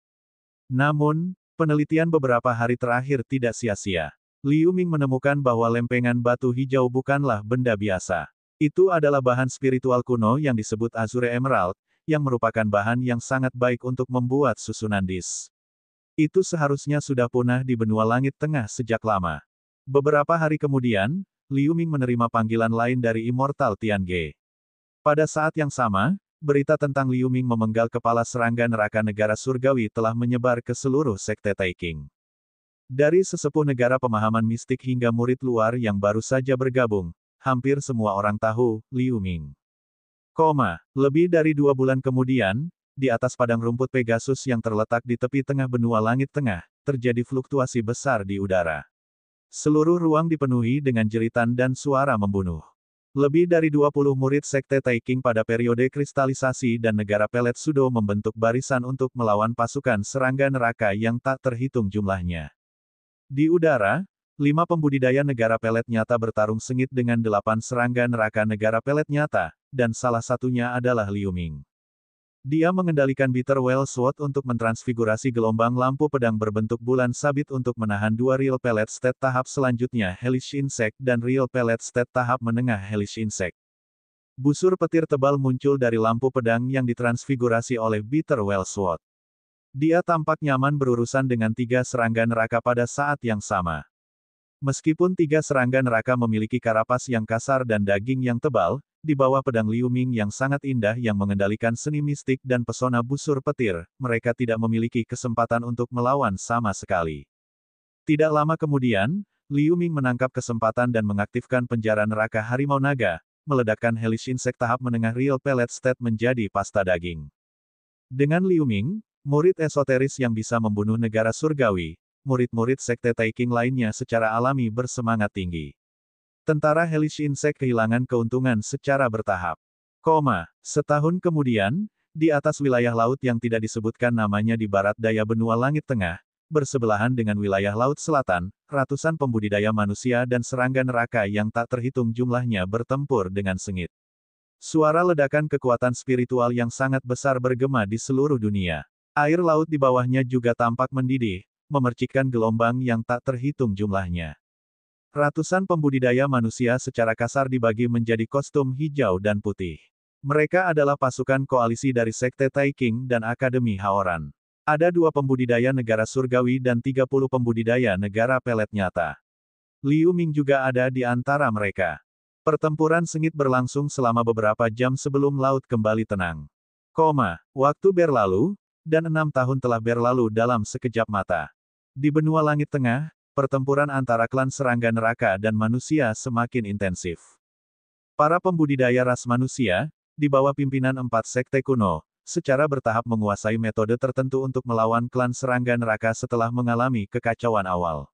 [SPEAKER 1] Namun, penelitian beberapa hari terakhir tidak sia-sia. Liu Ming menemukan bahwa lempengan batu hijau bukanlah benda biasa. Itu adalah bahan spiritual kuno yang disebut Azure Emerald, yang merupakan bahan yang sangat baik untuk membuat susunan dis. Itu seharusnya sudah punah di benua langit tengah sejak lama. Beberapa hari kemudian, Liu Ming menerima panggilan lain dari Immortal Tian Ge. Pada saat yang sama, berita tentang Liu Ming memenggal kepala serangga neraka negara surgawi telah menyebar ke seluruh Sekte Taikang. Dari sesepuh negara pemahaman mistik hingga murid luar yang baru saja bergabung, hampir semua orang tahu Liu Ming. Lebih dari 2 bulan kemudian, di atas padang rumput Pegasus yang terletak di tepi tengah benua langit tengah, terjadi fluktuasi besar di udara. Seluruh ruang dipenuhi dengan jeritan dan suara membunuh. Lebih dari 20 murid Sekte Taiking pada periode kristalisasi dan negara pelet Sudo membentuk barisan untuk melawan pasukan serangga neraka yang tak terhitung jumlahnya. Di udara, 5 pembudidaya negara pelet nyata bertarung sengit dengan 8 serangga neraka negara pelet nyata, dan salah satunya adalah Liu Ming. Dia mengendalikan Bitter Well Sword untuk mentransfigurasi gelombang lampu pedang berbentuk bulan sabit untuk menahan 2 Real Pellet State tahap selanjutnya Hellish Insect dan Real Pellet State tahap menengah Hellish Insect. Busur petir tebal muncul dari lampu pedang yang ditransfigurasi oleh Bitter Well Sword. Dia tampak nyaman berurusan dengan 3 serangga neraka pada saat yang sama. Meskipun 3 serangga neraka memiliki karapas yang kasar dan daging yang tebal, di bawah pedang Liu Ming yang sangat indah yang mengendalikan seni mistik dan pesona busur petir, mereka tidak memiliki kesempatan untuk melawan sama sekali. Tidak lama kemudian, Liu Ming menangkap kesempatan dan mengaktifkan penjara neraka harimau naga, meledakkan Hellish Insect tahap menengah Real Pellet State menjadi pasta daging. Dengan Liu Ming, murid esoteris yang bisa membunuh negara surgawi, murid-murid Sekte Taiking lainnya secara alami bersemangat tinggi. Tentara Hellish Insect kehilangan keuntungan secara bertahap. Setahun kemudian, di atas wilayah laut yang tidak disebutkan namanya di barat daya benua langit tengah, bersebelahan dengan wilayah laut selatan, ratusan pembudidaya manusia dan serangga neraka yang tak terhitung jumlahnya bertempur dengan sengit. Suara ledakan kekuatan spiritual yang sangat besar bergema di seluruh dunia. Air laut di bawahnya juga tampak mendidih, memercikkan gelombang yang tak terhitung jumlahnya. Ratusan pembudidaya manusia secara kasar dibagi menjadi kostum hijau dan putih. Mereka adalah pasukan koalisi dari Sekte Taiking dan Akademi Haoran. Ada 2 pembudidaya negara surgawi dan 30 pembudidaya negara pelet nyata. Liu Ming juga ada di antara mereka. Pertempuran sengit berlangsung selama beberapa jam sebelum laut kembali tenang. Waktu berlalu, dan 6 tahun telah berlalu dalam sekejap mata. Di benua langit tengah, pertempuran antara klan serangga neraka dan manusia semakin intensif. Para pembudidaya ras manusia, di bawah pimpinan 4 sekte kuno, secara bertahap menguasai metode tertentu untuk melawan klan serangga neraka setelah mengalami kekacauan awal.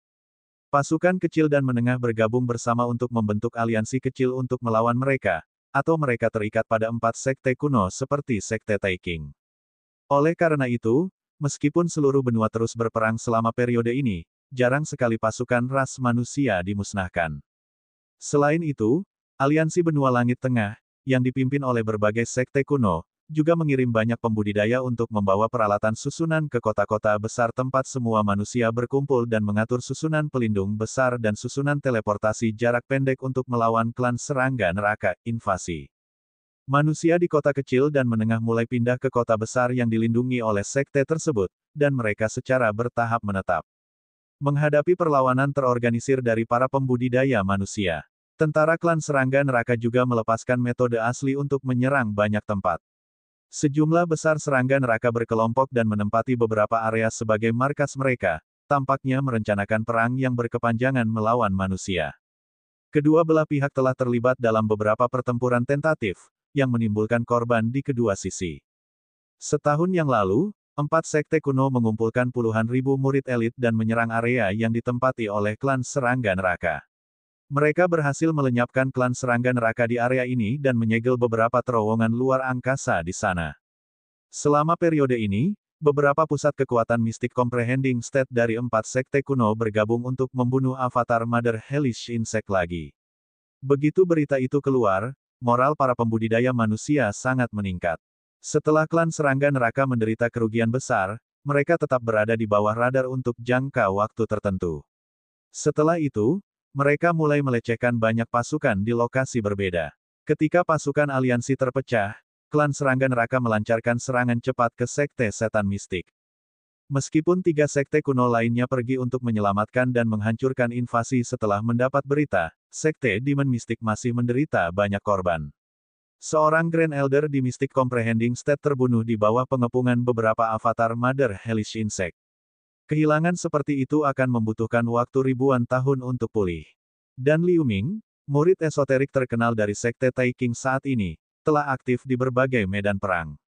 [SPEAKER 1] Pasukan kecil dan menengah bergabung bersama untuk membentuk aliansi kecil untuk melawan mereka, atau mereka terikat pada 4 sekte kuno seperti Sekte Taiking. Oleh karena itu, meskipun seluruh benua terus berperang selama periode ini, jarang sekali pasukan ras manusia dimusnahkan. Selain itu, aliansi benua langit tengah, yang dipimpin oleh berbagai sekte kuno, juga mengirim banyak pembudidaya untuk membawa peralatan susunan ke kota-kota besar tempat semua manusia berkumpul dan mengatur susunan pelindung besar dan susunan teleportasi jarak pendek untuk melawan klan serangga neraka, invasi. Manusia di kota kecil dan menengah mulai pindah ke kota besar yang dilindungi oleh sekte tersebut, dan mereka secara bertahap menetap. Menghadapi perlawanan terorganisir dari para pembudidaya manusia, tentara klan serangga neraka juga melepaskan metode asli untuk menyerang banyak tempat. Sejumlah besar serangga neraka berkelompok dan menempati beberapa area sebagai markas mereka, tampaknya merencanakan perang yang berkepanjangan melawan manusia. Kedua belah pihak telah terlibat dalam beberapa pertempuran tentatif, yang menimbulkan korban di kedua sisi. Setahun yang lalu, 4 sekte kuno mengumpulkan puluhan ribu murid elit dan menyerang area yang ditempati oleh klan serangga neraka. Mereka berhasil melenyapkan klan serangga neraka di area ini dan menyegel beberapa terowongan luar angkasa di sana. Selama periode ini, beberapa pusat kekuatan mistik comprehending state dari 4 sekte kuno bergabung untuk membunuh avatar Mother Hellish Insect lagi. Begitu berita itu keluar, moral para pembudidaya manusia sangat meningkat. Setelah klan serangga neraka menderita kerugian besar, mereka tetap berada di bawah radar untuk jangka waktu tertentu. Setelah itu, mereka mulai melecehkan banyak pasukan di lokasi berbeda. Ketika pasukan aliansi terpecah, klan serangga neraka melancarkan serangan cepat ke sekte setan mistik. Meskipun 3 sekte kuno lainnya pergi untuk menyelamatkan dan menghancurkan invasi setelah mendapat berita, sekte Demon Mistik masih menderita banyak korban. Seorang Grand Elder di Mystic Comprehending State terbunuh di bawah pengepungan beberapa avatar Mother Hellish Insect. Kehilangan seperti itu akan membutuhkan waktu ribuan tahun untuk pulih. Dan Liu Ming, murid esoterik terkenal dari Sekte Taiking saat ini, telah aktif di berbagai medan perang.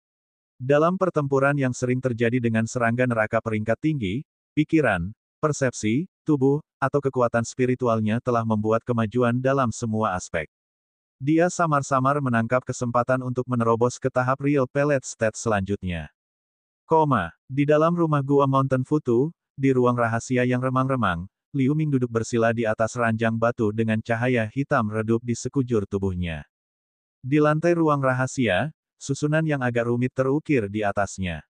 [SPEAKER 1] Dalam pertempuran yang sering terjadi dengan serangga neraka peringkat tinggi, pikiran, persepsi, tubuh, atau kekuatan spiritualnya telah membuat kemajuan dalam semua aspek. Dia samar-samar menangkap kesempatan untuk menerobos ke tahap Real Pellet State selanjutnya. Di dalam rumah gua Mountain Futu, di ruang rahasia yang remang-remang, Liu Ming duduk bersila di atas ranjang batu dengan cahaya hitam redup di sekujur tubuhnya. Di lantai ruang rahasia, susunan yang agak rumit terukir di atasnya.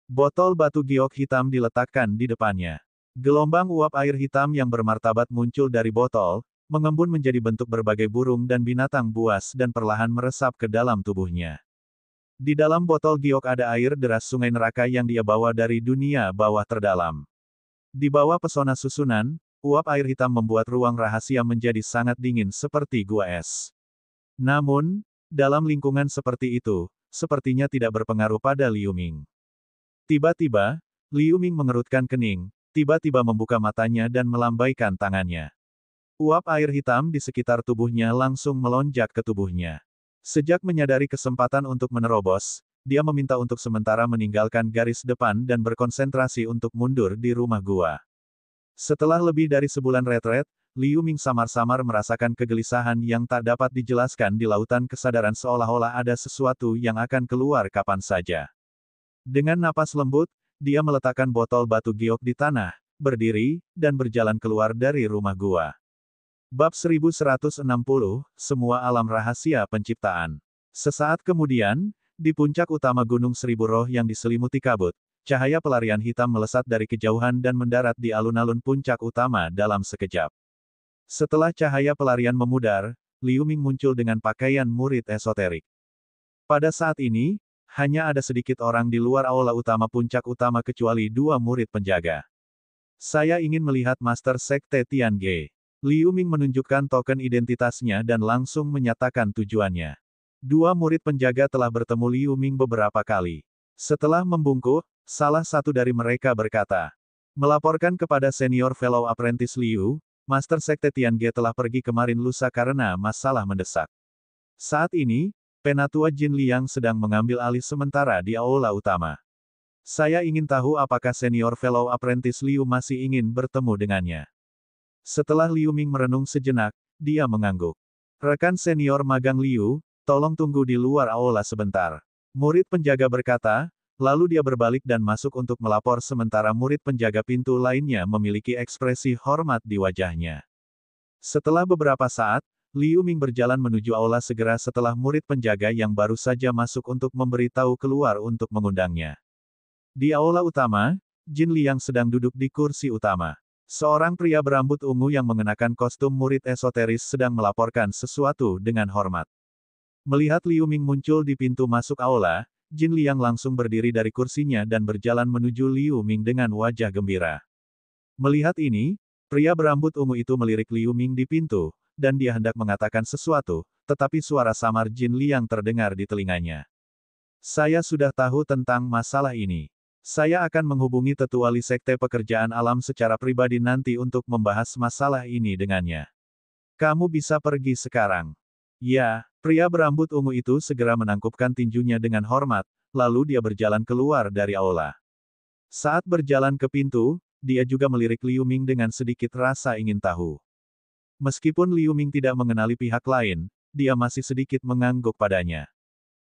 [SPEAKER 1] Botol batu giok hitam diletakkan di depannya. Gelombang uap air hitam yang bermartabat muncul dari botol, mengembun menjadi bentuk berbagai burung dan binatang buas dan perlahan meresap ke dalam tubuhnya. Di dalam botol giok ada air deras sungai neraka yang dia bawa dari dunia bawah terdalam. Di bawah pesona susunan, uap air hitam membuat ruang rahasia menjadi sangat dingin seperti gua es. Namun, dalam lingkungan seperti itu, sepertinya tidak berpengaruh pada Liu Ming. Tiba-tiba, Liu Ming mengerutkan kening, tiba-tiba membuka matanya dan melambaikan tangannya. Uap air hitam di sekitar tubuhnya langsung melonjak ke tubuhnya. Sejak menyadari kesempatan untuk menerobos, dia meminta untuk sementara meninggalkan garis depan dan berkonsentrasi untuk mundur di rumah gua. Setelah lebih dari sebulan retret, Liu Ming samar-samar merasakan kegelisahan yang tak dapat dijelaskan di lautan kesadaran seolah-olah ada sesuatu yang akan keluar kapan saja. Dengan napas lembut, dia meletakkan botol batu giok di tanah, berdiri, dan berjalan keluar dari rumah gua. Bab 1160, Semua Alam Rahasia Penciptaan. Sesaat kemudian, di puncak utama Gunung Seribu Roh yang diselimuti kabut, cahaya pelarian hitam melesat dari kejauhan dan mendarat di alun-alun puncak utama dalam sekejap. Setelah cahaya pelarian memudar, Liu Ming muncul dengan pakaian murid esoterik. Pada saat ini, hanya ada sedikit orang di luar aula utama puncak utama kecuali dua murid penjaga. Saya ingin melihat Master Sekte Tiange. Liu Ming menunjukkan token identitasnya dan langsung menyatakan tujuannya. Dua murid penjaga telah bertemu Liu Ming beberapa kali. Setelah membungkuk, salah satu dari mereka berkata, "Melaporkan kepada Senior Fellow Apprentice Liu, Master Sekte Tiange telah pergi kemarin lusa karena masalah mendesak. Saat ini, Penatua Jin Liang sedang mengambil alih sementara di aula utama. Saya ingin tahu apakah Senior Fellow Apprentice Liu masih ingin bertemu dengannya." Setelah Liu Ming merenung sejenak, dia mengangguk. "Rekan senior magang Liu, tolong tunggu di luar aula sebentar." Murid penjaga berkata, lalu dia berbalik dan masuk untuk melapor sementara murid penjaga pintu lainnya memiliki ekspresi hormat di wajahnya. Setelah beberapa saat, Liu Ming berjalan menuju aula segera setelah murid penjaga yang baru saja masuk untuk memberitahu keluar untuk mengundangnya. Di aula utama, Jin Liang sedang duduk di kursi utama. Seorang pria berambut ungu yang mengenakan kostum murid esoteris sedang melaporkan sesuatu dengan hormat. Melihat Liu Ming muncul di pintu masuk aula, Jin Liang langsung berdiri dari kursinya dan berjalan menuju Liu Ming dengan wajah gembira. Melihat ini, pria berambut ungu itu melirik Liu Ming di pintu, dan dia hendak mengatakan sesuatu, tetapi suara samar Jin Liang terdengar di telinganya. "Saya sudah tahu tentang masalah ini. Saya akan menghubungi Tetua Li Sekte Pekerjaan Alam secara pribadi nanti untuk membahas masalah ini dengannya. Kamu bisa pergi sekarang." "Ya." Pria berambut ungu itu segera menangkupkan tinjunya dengan hormat, lalu dia berjalan keluar dari aula. Saat berjalan ke pintu, dia juga melirik Liu Ming dengan sedikit rasa ingin tahu. Meskipun Liu Ming tidak mengenali pihak lain, dia masih sedikit mengangguk padanya.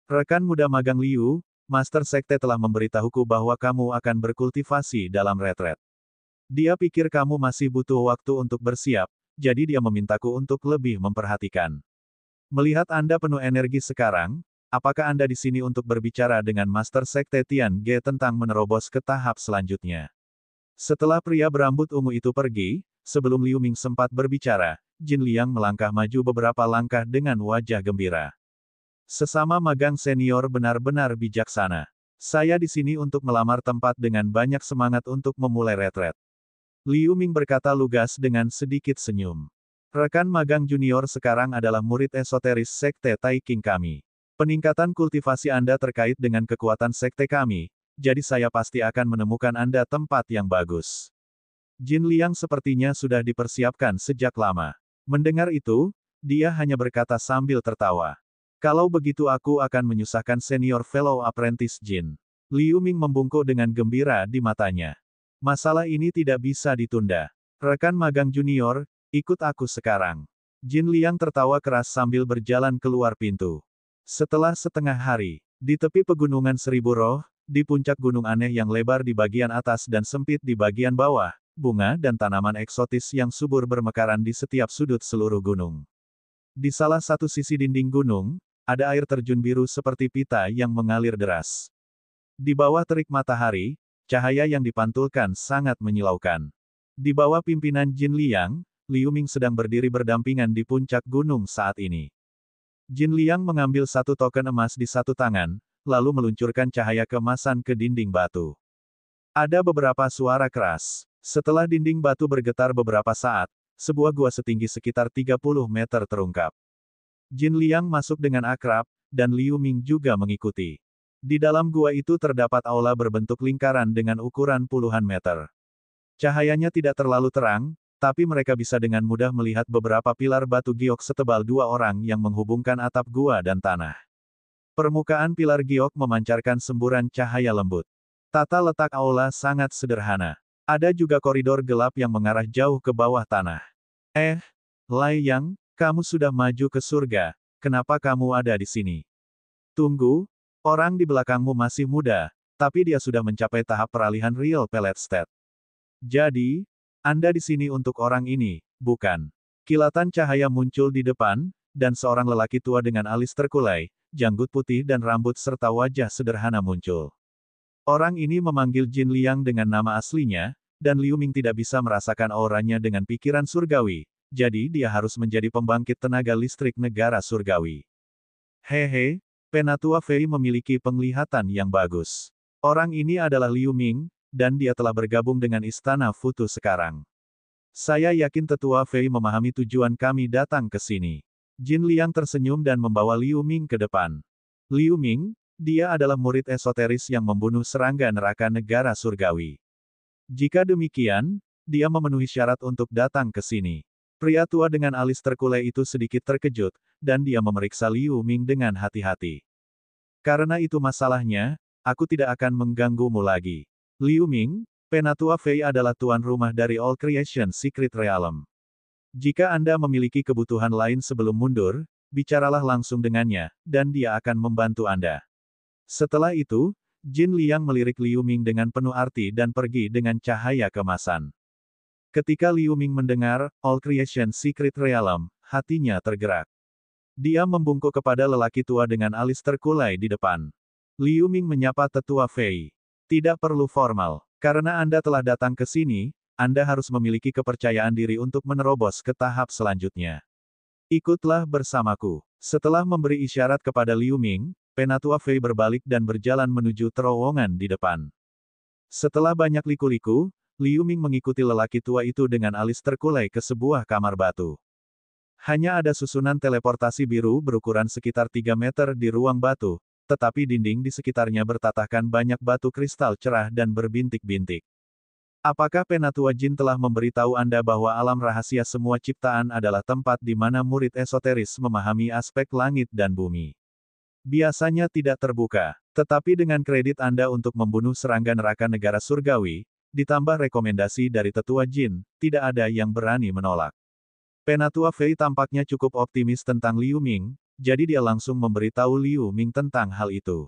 [SPEAKER 1] "Rekan muda magang Liu, Master Sekte telah memberitahuku bahwa kamu akan berkultivasi dalam retret. Dia pikir kamu masih butuh waktu untuk bersiap, jadi dia memintaku untuk lebih memperhatikan. Melihat Anda penuh energi sekarang, apakah Anda di sini untuk berbicara dengan Master Sekte Tiange tentang menerobos ke tahap selanjutnya?" Setelah pria berambut ungu itu pergi, sebelum Liu Ming sempat berbicara, Jin Liang melangkah maju beberapa langkah dengan wajah gembira. "Sesama magang senior benar-benar bijaksana. Saya di sini untuk melamar tempat dengan banyak semangat untuk memulai retret." Liu Ming berkata lugas dengan sedikit senyum. "Rekan magang junior sekarang adalah murid esoteris Sekte Tai King kami. Peningkatan kultivasi Anda terkait dengan kekuatan Sekte kami, jadi saya pasti akan menemukan Anda tempat yang bagus." Jin Liang sepertinya sudah dipersiapkan sejak lama. Mendengar itu, dia hanya berkata sambil tertawa. "Kalau begitu aku akan menyusahkan senior fellow apprentice Jin." Liu Ming membungkuk dengan gembira di matanya. "Masalah ini tidak bisa ditunda. Rekan magang junior, ikut aku sekarang." Jin Liang tertawa keras sambil berjalan keluar pintu. Setelah setengah hari, di tepi pegunungan Seribu Roh, di puncak gunung aneh yang lebar di bagian atas dan sempit di bagian bawah, bunga dan tanaman eksotis yang subur bermekaran di setiap sudut seluruh gunung. Di salah satu sisi dinding gunung, ada air terjun biru seperti pita yang mengalir deras. Di bawah terik matahari, cahaya yang dipantulkan sangat menyilaukan. Di bawah pimpinan Jin Liang, Liu Ming sedang berdiri berdampingan di puncak gunung saat ini. Jin Liang mengambil satu token emas di satu tangan, lalu meluncurkan cahaya keemasan ke dinding batu. Ada beberapa suara keras. Setelah dinding batu bergetar beberapa saat, sebuah gua setinggi sekitar 30 meter terungkap. Jin Liang masuk dengan akrab, dan Liu Ming juga mengikuti. Di dalam gua itu terdapat aula berbentuk lingkaran dengan ukuran puluhan meter. Cahayanya tidak terlalu terang, tapi mereka bisa dengan mudah melihat beberapa pilar batu giok setebal 2 orang yang menghubungkan atap gua dan tanah. Permukaan pilar giok memancarkan semburan cahaya lembut. Tata letak aula sangat sederhana. Ada juga koridor gelap yang mengarah jauh ke bawah tanah. Lai Yang, kamu sudah maju ke surga, kenapa kamu ada di sini? Tunggu, orang di belakangmu masih muda, tapi dia sudah mencapai tahap peralihan Real Pellet State. Jadi, Anda di sini untuk orang ini, bukan? Kilatan cahaya muncul di depan, dan seorang lelaki tua dengan alis terkulai, janggut putih dan rambut serta wajah sederhana muncul. Orang ini memanggil Jin Liang dengan nama aslinya, dan Liu Ming tidak bisa merasakan auranya dengan pikiran surgawi, jadi dia harus menjadi pembangkit tenaga listrik negara surgawi. Hehe, Penatua Fei memiliki penglihatan yang bagus. Orang ini adalah Liu Ming, dan dia telah bergabung dengan Istana Futu sekarang. Saya yakin Tetua Fei memahami tujuan kami datang ke sini. Jin Liang tersenyum dan membawa Liu Ming ke depan. Liu Ming, dia adalah murid esoteris yang membunuh serangga neraka negara surgawi. Jika demikian, dia memenuhi syarat untuk datang ke sini. Pria tua dengan alis terkulai itu sedikit terkejut, dan dia memeriksa Liu Ming dengan hati-hati. Karena itu masalahnya, aku tidak akan mengganggumu lagi. Liu Ming, Penatua Fei adalah tuan rumah dari All Creation Secret Realm. Jika Anda memiliki kebutuhan lain sebelum mundur, bicaralah langsung dengannya, dan dia akan membantu Anda. Setelah itu, Jin Liang melirik Liu Ming dengan penuh arti dan pergi dengan cahaya keemasan. Ketika Liu Ming mendengar All Creation Secret Realm, hatinya tergerak. Dia membungkuk kepada lelaki tua dengan alis terkulai di depan. Liu Ming menyapa Tetua Fei. Tidak perlu formal. Karena Anda telah datang ke sini, Anda harus memiliki kepercayaan diri untuk menerobos ke tahap selanjutnya. Ikutlah bersamaku. Setelah memberi isyarat kepada Liu Ming, Penatua Fei berbalik dan berjalan menuju terowongan di depan. Setelah banyak liku-liku, Liu Ming mengikuti lelaki tua itu dengan alis terkulai ke sebuah kamar batu. Hanya ada susunan teleportasi biru berukuran sekitar 3 meter di ruang batu, tetapi dinding di sekitarnya bertatahkan banyak batu kristal cerah dan berbintik-bintik. Apakah Penatua Jin telah memberitahu Anda bahwa alam rahasia semua ciptaan adalah tempat di mana murid esoteris memahami aspek langit dan bumi? Biasanya tidak terbuka, tetapi dengan kredit Anda untuk membunuh serangga neraka negara surgawi, ditambah rekomendasi dari Tetua Jin, tidak ada yang berani menolak. Penatua Fei tampaknya cukup optimis tentang Liu Ming, jadi dia langsung memberitahu Liu Ming tentang hal itu.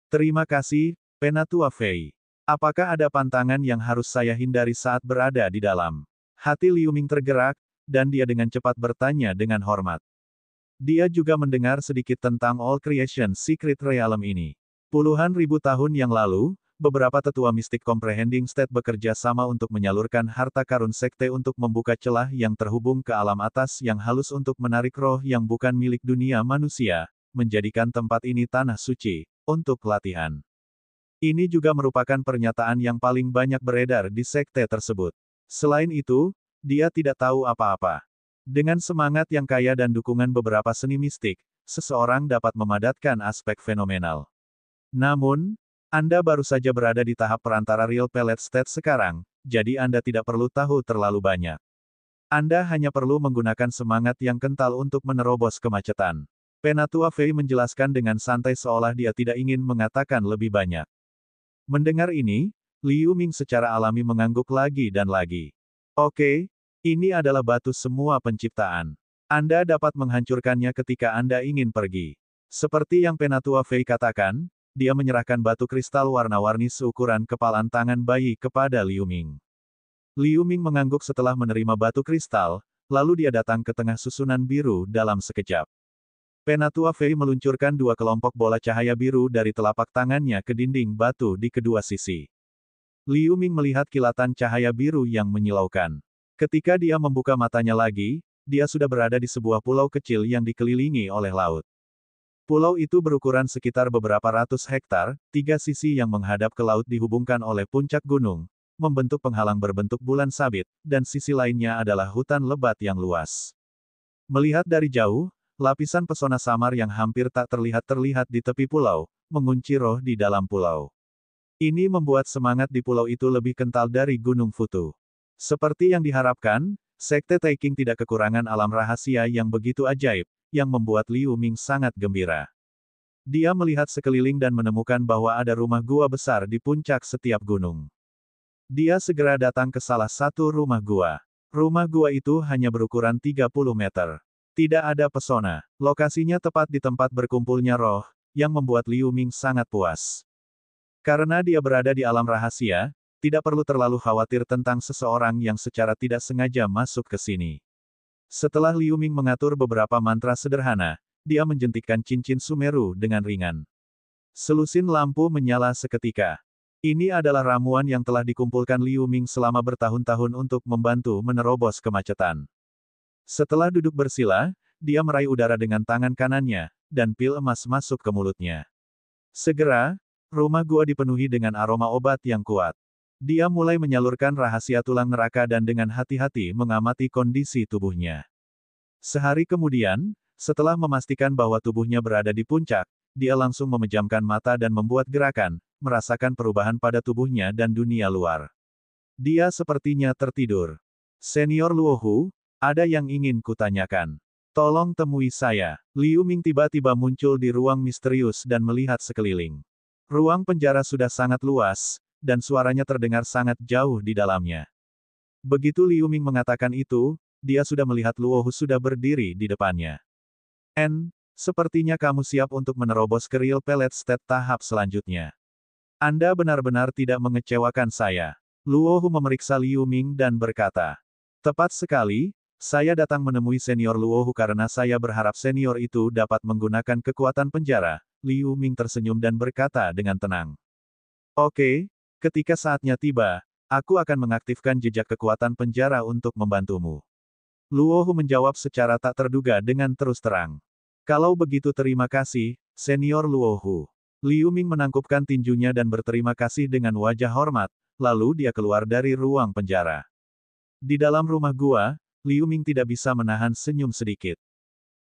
[SPEAKER 1] Terima kasih, Penatua Fei. Apakah ada pantangan yang harus saya hindari saat berada di dalam? Hati Liu Ming tergerak, dan dia dengan cepat bertanya dengan hormat. Dia juga mendengar sedikit tentang All Creation Secret Realm ini. Puluhan ribu tahun yang lalu, beberapa tetua mistik Comprehending State bekerja sama untuk menyalurkan harta karun sekte untuk membuka celah yang terhubung ke alam atas yang halus untuk menarik roh yang bukan milik dunia manusia, menjadikan tempat ini tanah suci, untuk latihan. Ini juga merupakan pernyataan yang paling banyak beredar di sekte tersebut. Selain itu, dia tidak tahu apa-apa. Dengan semangat yang kaya dan dukungan beberapa seni mistik, seseorang dapat memadatkan aspek fenomenal. Namun, Anda baru saja berada di tahap perantara Real Pellet State sekarang, jadi Anda tidak perlu tahu terlalu banyak. Anda hanya perlu menggunakan semangat yang kental untuk menerobos kemacetan. Penatua Fei menjelaskan dengan santai seolah dia tidak ingin mengatakan lebih banyak. Mendengar ini, Liu Ming secara alami mengangguk lagi dan lagi. Oke, ini adalah batu semua penciptaan. Anda dapat menghancurkannya ketika Anda ingin pergi. Seperti yang Penatua Fei katakan, dia menyerahkan batu kristal warna-warni seukuran kepalan tangan bayi kepada Liu Ming. Liu Ming mengangguk setelah menerima batu kristal, lalu dia datang ke tengah susunan biru dalam sekejap. Penatua Fei meluncurkan dua kelompok bola cahaya biru dari telapak tangannya ke dinding batu di kedua sisi. Liu Ming melihat kilatan cahaya biru yang menyilaukan. Ketika dia membuka matanya lagi, dia sudah berada di sebuah pulau kecil yang dikelilingi oleh laut. Pulau itu berukuran sekitar beberapa ratus hektar, tiga sisi yang menghadap ke laut dihubungkan oleh puncak gunung, membentuk penghalang berbentuk bulan sabit, dan sisi lainnya adalah hutan lebat yang luas. Melihat dari jauh, lapisan pesona samar yang hampir tak terlihat di tepi pulau, mengunci roh di dalam pulau. Ini membuat semangat di pulau itu lebih kental dari Gunung Futu. Seperti yang diharapkan, Sekte Taking tidak kekurangan alam rahasia yang begitu ajaib, yang membuat Liu Ming sangat gembira. Dia melihat sekeliling dan menemukan bahwa ada rumah gua besar di puncak setiap gunung. Dia segera datang ke salah satu rumah gua. Rumah gua itu hanya berukuran 30 meter. Tidak ada pesona. Lokasinya tepat di tempat berkumpulnya roh, yang membuat Liu Ming sangat puas. Karena dia berada di alam rahasia, tidak perlu terlalu khawatir tentang seseorang yang secara tidak sengaja masuk ke sini. Setelah Liu Ming mengatur beberapa mantra sederhana, dia menjentikkan cincin Sumeru dengan ringan. Selusin lampu menyala seketika. Ini adalah ramuan yang telah dikumpulkan Liu Ming selama bertahun-tahun untuk membantu menerobos kemacetan. Setelah duduk bersila, dia meraih udara dengan tangan kanannya, dan pil emas masuk ke mulutnya. Segera, rumah gua dipenuhi dengan aroma obat yang kuat. Dia mulai menyalurkan rahasia tulang neraka dan dengan hati-hati mengamati kondisi tubuhnya. Sehari kemudian, setelah memastikan bahwa tubuhnya berada di puncak, dia langsung memejamkan mata dan membuat gerakan, merasakan perubahan pada tubuhnya dan dunia luar. Dia sepertinya tertidur. Senior Luohu, ada yang ingin kutanyakan. Tolong temui saya. Liu Ming tiba-tiba muncul di ruang misterius dan melihat sekeliling. Ruang penjara sudah sangat luas, dan suaranya terdengar sangat jauh di dalamnya. Begitu Liu Ming mengatakan itu, dia sudah melihat Luohu sudah berdiri di depannya. Sepertinya kamu siap untuk menerobos ke Real Pellet State tahap selanjutnya. Anda benar-benar tidak mengecewakan saya. Luohu memeriksa Liu Ming dan berkata, tepat sekali, saya datang menemui senior Luohu karena saya berharap senior itu dapat menggunakan kekuatan penjara. Liu Ming tersenyum dan berkata dengan tenang. Oke, ketika saatnya tiba, aku akan mengaktifkan jejak kekuatan penjara untuk membantumu. Luohu menjawab secara tak terduga dengan terus terang. Kalau begitu terima kasih, senior Luohu. Liu Ming menangkupkan tinjunya dan berterima kasih dengan wajah hormat, lalu dia keluar dari ruang penjara. Di dalam rumah gua, Liu Ming tidak bisa menahan senyum sedikit.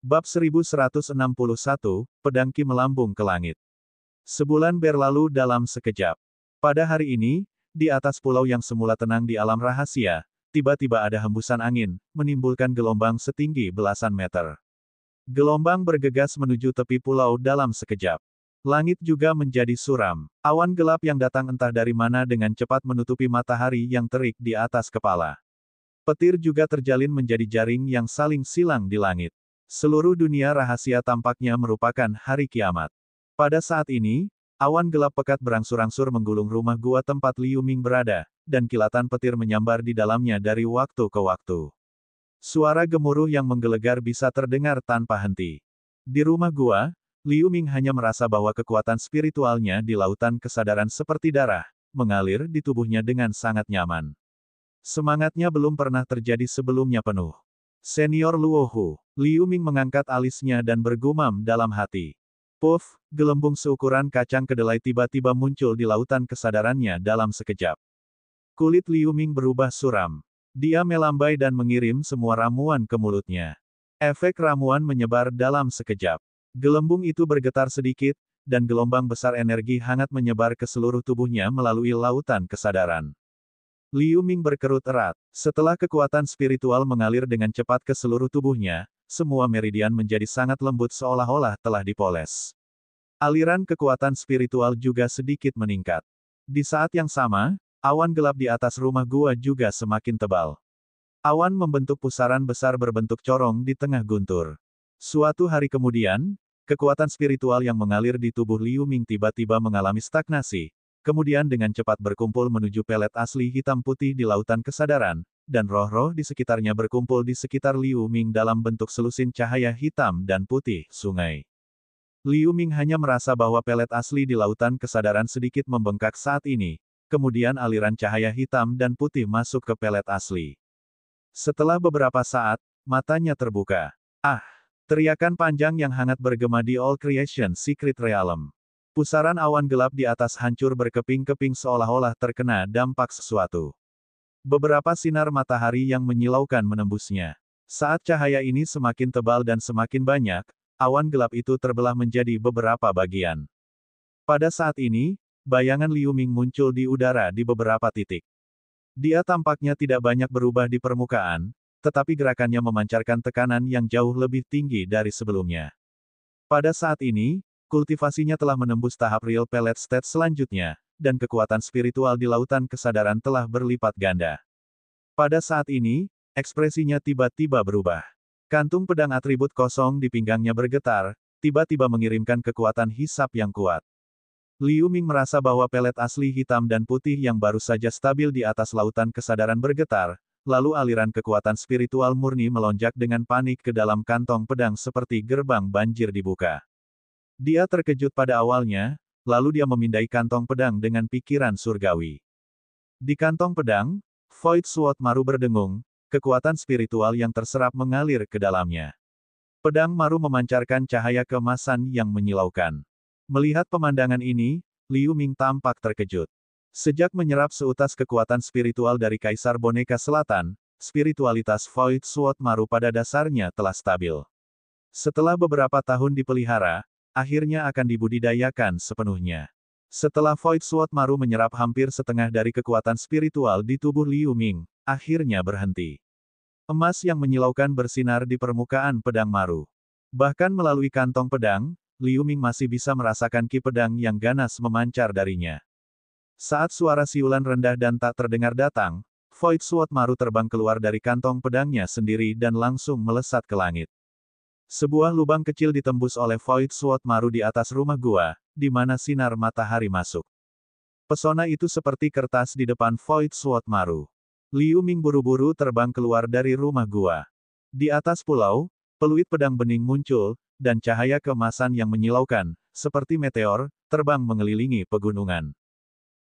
[SPEAKER 1] Bab 1161, Pedang Qi melambung ke langit. Sebulan berlalu dalam sekejap. Pada hari ini, di atas pulau yang semula tenang di alam rahasia, tiba-tiba ada hembusan angin, menimbulkan gelombang setinggi belasan meter. Gelombang bergegas menuju tepi pulau dalam sekejap. Langit juga menjadi suram. Awan gelap yang datang entah dari mana dengan cepat menutupi matahari yang terik di atas kepala. Petir juga terjalin menjadi jaring yang saling silang di langit. Seluruh dunia rahasia tampaknya merupakan hari kiamat. Pada saat ini, awan gelap pekat berangsur-angsur menggulung rumah gua tempat Liu Ming berada, dan kilatan petir menyambar di dalamnya dari waktu ke waktu. Suara gemuruh yang menggelegar bisa terdengar tanpa henti. Di rumah gua, Liu Ming hanya merasa bahwa kekuatan spiritualnya di lautan kesadaran seperti darah, mengalir di tubuhnya dengan sangat nyaman. Semangatnya belum pernah terjadi sebelumnya penuh. Senior Luohu, Liu Ming mengangkat alisnya dan bergumam dalam hati. Puff, gelembung seukuran kacang kedelai tiba-tiba muncul di lautan kesadarannya dalam sekejap. Kulit Liu Ming berubah suram. Dia melambai dan mengirim semua ramuan ke mulutnya. Efek ramuan menyebar dalam sekejap. Gelembung itu bergetar sedikit, dan gelombang besar energi hangat menyebar ke seluruh tubuhnya melalui lautan kesadaran. Liu Ming berkerut erat. Setelah kekuatan spiritual mengalir dengan cepat ke seluruh tubuhnya, semua meridian menjadi sangat lembut seolah-olah telah dipoles. Aliran kekuatan spiritual juga sedikit meningkat. Di saat yang sama, awan gelap di atas rumah gua juga semakin tebal. Awan membentuk pusaran besar berbentuk corong di tengah guntur. Suatu hari kemudian, kekuatan spiritual yang mengalir di tubuh Liu Ming tiba-tiba mengalami stagnasi, kemudian dengan cepat berkumpul menuju pelet asli hitam putih di lautan kesadaran, dan roh-roh di sekitarnya berkumpul di sekitar Liu Ming dalam bentuk selusin cahaya hitam dan putih, sungai. Liu Ming hanya merasa bahwa pelet asli di lautan kesadaran sedikit membengkak saat ini, kemudian aliran cahaya hitam dan putih masuk ke pelet asli. Setelah beberapa saat, matanya terbuka. Ah! Teriakan panjang yang hangat bergema di All Creation Secret Realm. Pusaran awan gelap di atas hancur berkeping-keping seolah-olah terkena dampak sesuatu. Beberapa sinar matahari yang menyilaukan menembusnya. Saat cahaya ini semakin tebal dan semakin banyak, awan gelap itu terbelah menjadi beberapa bagian. Pada saat ini, bayangan Liu Ming muncul di udara di beberapa titik. Dia tampaknya tidak banyak berubah di permukaan, tetapi gerakannya memancarkan tekanan yang jauh lebih tinggi dari sebelumnya. Pada saat ini, kultivasinya telah menembus tahap real pellet state selanjutnya, dan kekuatan spiritual di lautan kesadaran telah berlipat ganda. Pada saat ini, ekspresinya tiba-tiba berubah. Kantung pedang atribut kosong di pinggangnya bergetar, tiba-tiba mengirimkan kekuatan hisap yang kuat. Liu Ming merasa bahwa pelet asli hitam dan putih yang baru saja stabil di atas lautan kesadaran bergetar, lalu aliran kekuatan spiritual murni melonjak dengan panik ke dalam kantong pedang seperti gerbang banjir dibuka. Dia terkejut pada awalnya, lalu dia memindai kantong pedang dengan pikiran surgawi. Di kantong pedang, Void Sword Maru berdengung, kekuatan spiritual yang terserap mengalir ke dalamnya. Pedang Maru memancarkan cahaya keemasan yang menyilaukan. Melihat pemandangan ini, Liu Ming tampak terkejut. Sejak menyerap seutas kekuatan spiritual dari Kaisar Boneka Selatan, spiritualitas Void Sword Maru pada dasarnya telah stabil. Setelah beberapa tahun dipelihara, akhirnya akan dibudidayakan sepenuhnya. Setelah Void Sword Maru menyerap hampir setengah dari kekuatan spiritual di tubuh Liu Ming, akhirnya berhenti. Emas yang menyilaukan bersinar di permukaan pedang Maru. Bahkan melalui kantong pedang, Liu Ming masih bisa merasakan ki pedang yang ganas memancar darinya. Saat suara siulan rendah dan tak terdengar datang, Void Sword Maru terbang keluar dari kantong pedangnya sendiri dan langsung melesat ke langit. Sebuah lubang kecil ditembus oleh Void Sword Maru di atas rumah gua, di mana sinar matahari masuk. Pesona itu seperti kertas di depan Void Sword Maru. Liu Ming buru-buru terbang keluar dari rumah gua. Di atas pulau, peluit pedang bening muncul, dan cahaya keemasan yang menyilaukan, seperti meteor, terbang mengelilingi pegunungan.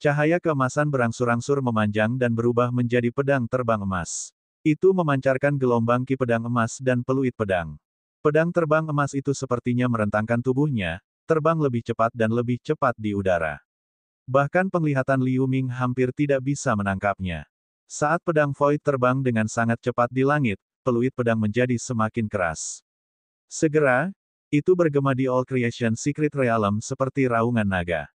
[SPEAKER 1] Cahaya keemasan berangsur-angsur memanjang dan berubah menjadi pedang terbang emas. Itu memancarkan gelombang ki pedang emas dan peluit pedang. Pedang terbang emas itu sepertinya merentangkan tubuhnya, terbang lebih cepat dan lebih cepat di udara. Bahkan penglihatan Liu Ming hampir tidak bisa menangkapnya. Saat pedang Void terbang dengan sangat cepat di langit, peluit pedang menjadi semakin keras. Segera, itu bergema di All Creation Secret Realm seperti raungan naga.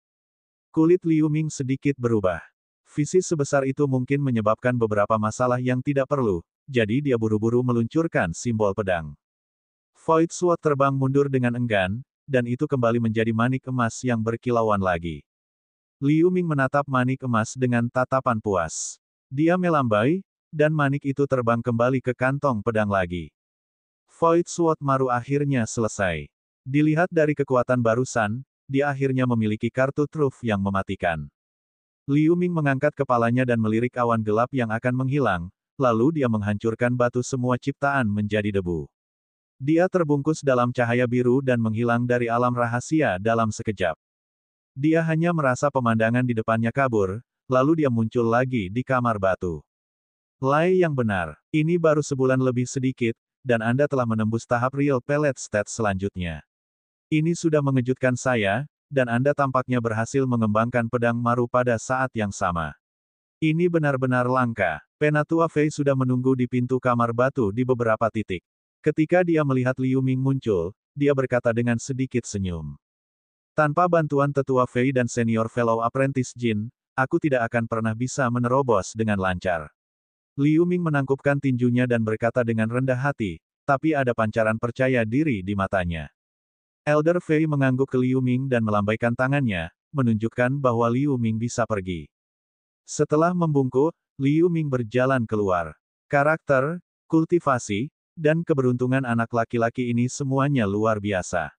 [SPEAKER 1] Kulit Liu Ming sedikit berubah. Visi sebesar itu mungkin menyebabkan beberapa masalah yang tidak perlu, jadi dia buru-buru meluncurkan simbol pedang. Void Sword terbang mundur dengan enggan, dan itu kembali menjadi manik emas yang berkilauan lagi. Liu Ming menatap manik emas dengan tatapan puas. Dia melambai, dan manik itu terbang kembali ke kantong pedang lagi. Void Sword Maru akhirnya selesai. Dilihat dari kekuatan barusan, dia akhirnya memiliki kartu truf yang mematikan. Liu Ming mengangkat kepalanya dan melirik awan gelap yang akan menghilang, lalu dia menghancurkan batu semua ciptaan menjadi debu. Dia terbungkus dalam cahaya biru dan menghilang dari alam rahasia dalam sekejap. Dia hanya merasa pemandangan di depannya kabur, lalu dia muncul lagi di kamar batu. Lai yang benar, ini baru sebulan lebih sedikit, dan Anda telah menembus tahap real pellet state selanjutnya. Ini sudah mengejutkan saya, dan Anda tampaknya berhasil mengembangkan pedang Maru pada saat yang sama. Ini benar-benar langka. Penatua Fei sudah menunggu di pintu kamar batu di beberapa titik. Ketika dia melihat Liu Ming muncul, dia berkata dengan sedikit senyum. Tanpa bantuan Tetua Fei dan Senior Fellow Apprentice Jin, aku tidak akan pernah bisa menerobos dengan lancar. Liu Ming menangkupkan tinjunya dan berkata dengan rendah hati, tapi ada pancaran percaya diri di matanya. Elder Fei mengangguk ke Liu Ming dan melambaikan tangannya, menunjukkan bahwa Liu Ming bisa pergi. Setelah membungkuk, Liu Ming berjalan keluar. Karakter, kultivasi, dan keberuntungan anak laki-laki ini semuanya luar biasa.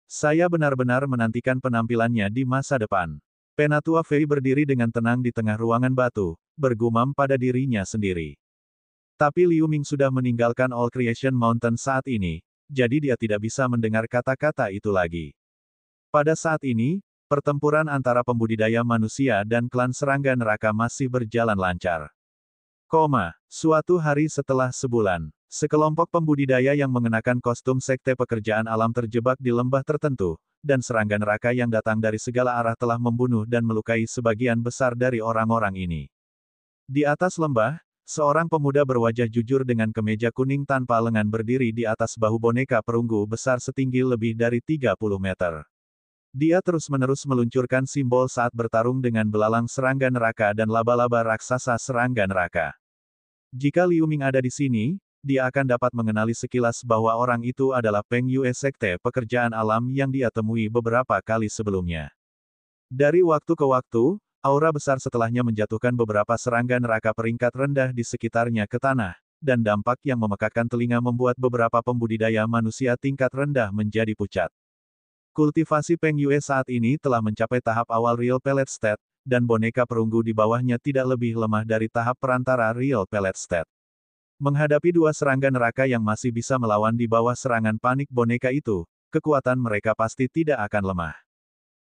[SPEAKER 1] Saya benar-benar menantikan penampilannya di masa depan. Penatua Fei berdiri dengan tenang di tengah ruangan batu, bergumam pada dirinya sendiri. Tapi Liu Ming sudah meninggalkan All Creation Mountain saat ini, jadi dia tidak bisa mendengar kata-kata itu lagi. Pada saat ini, pertempuran antara pembudidaya manusia dan klan serangga neraka masih berjalan lancar. Suatu hari setelah sebulan, sekelompok pembudidaya yang mengenakan kostum sekte pekerjaan alam terjebak di lembah tertentu, dan serangga neraka yang datang dari segala arah telah membunuh dan melukai sebagian besar dari orang-orang ini. Di atas lembah, seorang pemuda berwajah jujur dengan kemeja kuning tanpa lengan berdiri di atas bahu boneka perunggu besar setinggi lebih dari 30 meter. Dia terus-menerus meluncurkan simbol saat bertarung dengan belalang serangga neraka dan laba-laba raksasa serangga neraka. Jika Liu Ming ada di sini, dia akan dapat mengenali sekilas bahwa orang itu adalah Peng Yue sekte pekerjaan alam yang dia temui beberapa kali sebelumnya. Dari waktu ke waktu, aura besar setelahnya menjatuhkan beberapa serangga neraka peringkat rendah di sekitarnya ke tanah, dan dampak yang memekakkan telinga membuat beberapa pembudidaya manusia tingkat rendah menjadi pucat. Kultivasi Peng Yue saat ini telah mencapai tahap awal Real Pellet State, dan boneka perunggu di bawahnya tidak lebih lemah dari tahap perantara Real Pellet State. Menghadapi dua serangga neraka yang masih bisa melawan di bawah serangan panik boneka itu, kekuatan mereka pasti tidak akan lemah.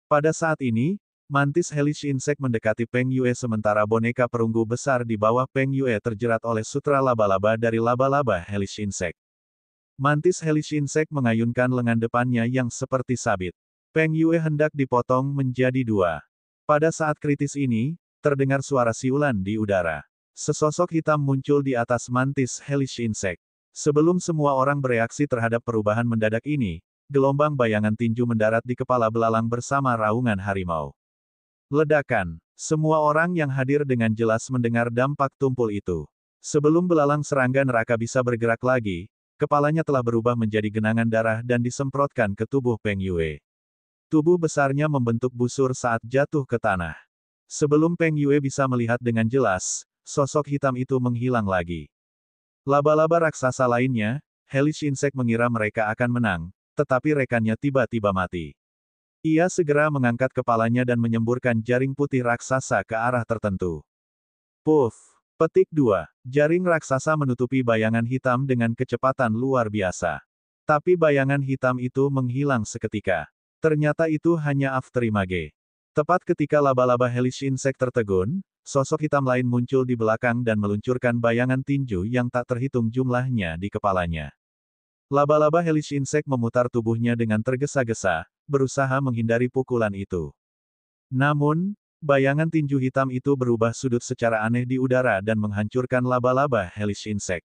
[SPEAKER 1] Pada saat ini, mantis Hellish Insect mendekati Peng Yue sementara boneka perunggu besar di bawah Peng Yue terjerat oleh sutra laba-laba dari laba-laba Hellish Insect. Mantis Hellish Insect mengayunkan lengan depannya yang seperti sabit. Peng Yue hendak dipotong menjadi dua. Pada saat kritis ini, terdengar suara siulan di udara. Sesosok hitam muncul di atas mantis Hellish Insect. Sebelum semua orang bereaksi terhadap perubahan mendadak ini, gelombang bayangan tinju mendarat di kepala belalang bersama raungan harimau. Ledakan. Semua orang yang hadir dengan jelas mendengar dampak tumpul itu. Sebelum belalang serangga neraka bisa bergerak lagi, kepalanya telah berubah menjadi genangan darah dan disemprotkan ke tubuh Peng Yue. Tubuh besarnya membentuk busur saat jatuh ke tanah. Sebelum Peng Yue bisa melihat dengan jelas, sosok hitam itu menghilang lagi. Laba-laba raksasa lainnya, Hellish Insect mengira mereka akan menang, tetapi rekannya tiba-tiba mati. Ia segera mengangkat kepalanya dan menyemburkan jaring putih raksasa ke arah tertentu. Puff! Petik 2. Jaring raksasa menutupi bayangan hitam dengan kecepatan luar biasa. Tapi bayangan hitam itu menghilang seketika. Ternyata itu hanya afterimage. Tepat ketika laba-laba Hellish Insect tertegun, sosok hitam lain muncul di belakang dan meluncurkan bayangan tinju yang tak terhitung jumlahnya di kepalanya. Laba-laba Hellish Insect memutar tubuhnya dengan tergesa-gesa, berusaha menghindari pukulan itu. Namun, bayangan tinju hitam itu berubah sudut secara aneh di udara dan menghancurkan laba-laba Hellish Insect.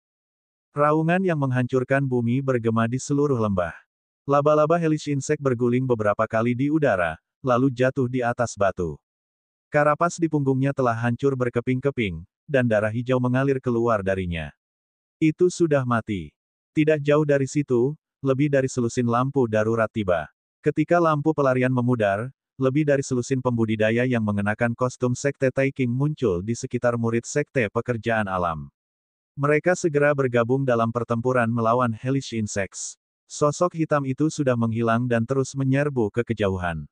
[SPEAKER 1] Raungan yang menghancurkan bumi bergema di seluruh lembah. Laba-laba Hellish Insect berguling beberapa kali di udara, lalu jatuh di atas batu. Karapas di punggungnya telah hancur berkeping-keping, dan darah hijau mengalir keluar darinya. Itu sudah mati. Tidak jauh dari situ, lebih dari selusin lampu darurat tiba. Ketika lampu pelarian memudar, lebih dari selusin pembudidaya yang mengenakan kostum sekte Taking muncul di sekitar murid sekte pekerjaan alam. Mereka segera bergabung dalam pertempuran melawan Hellish Insects. Sosok hitam itu sudah menghilang dan terus menyerbu ke kejauhan.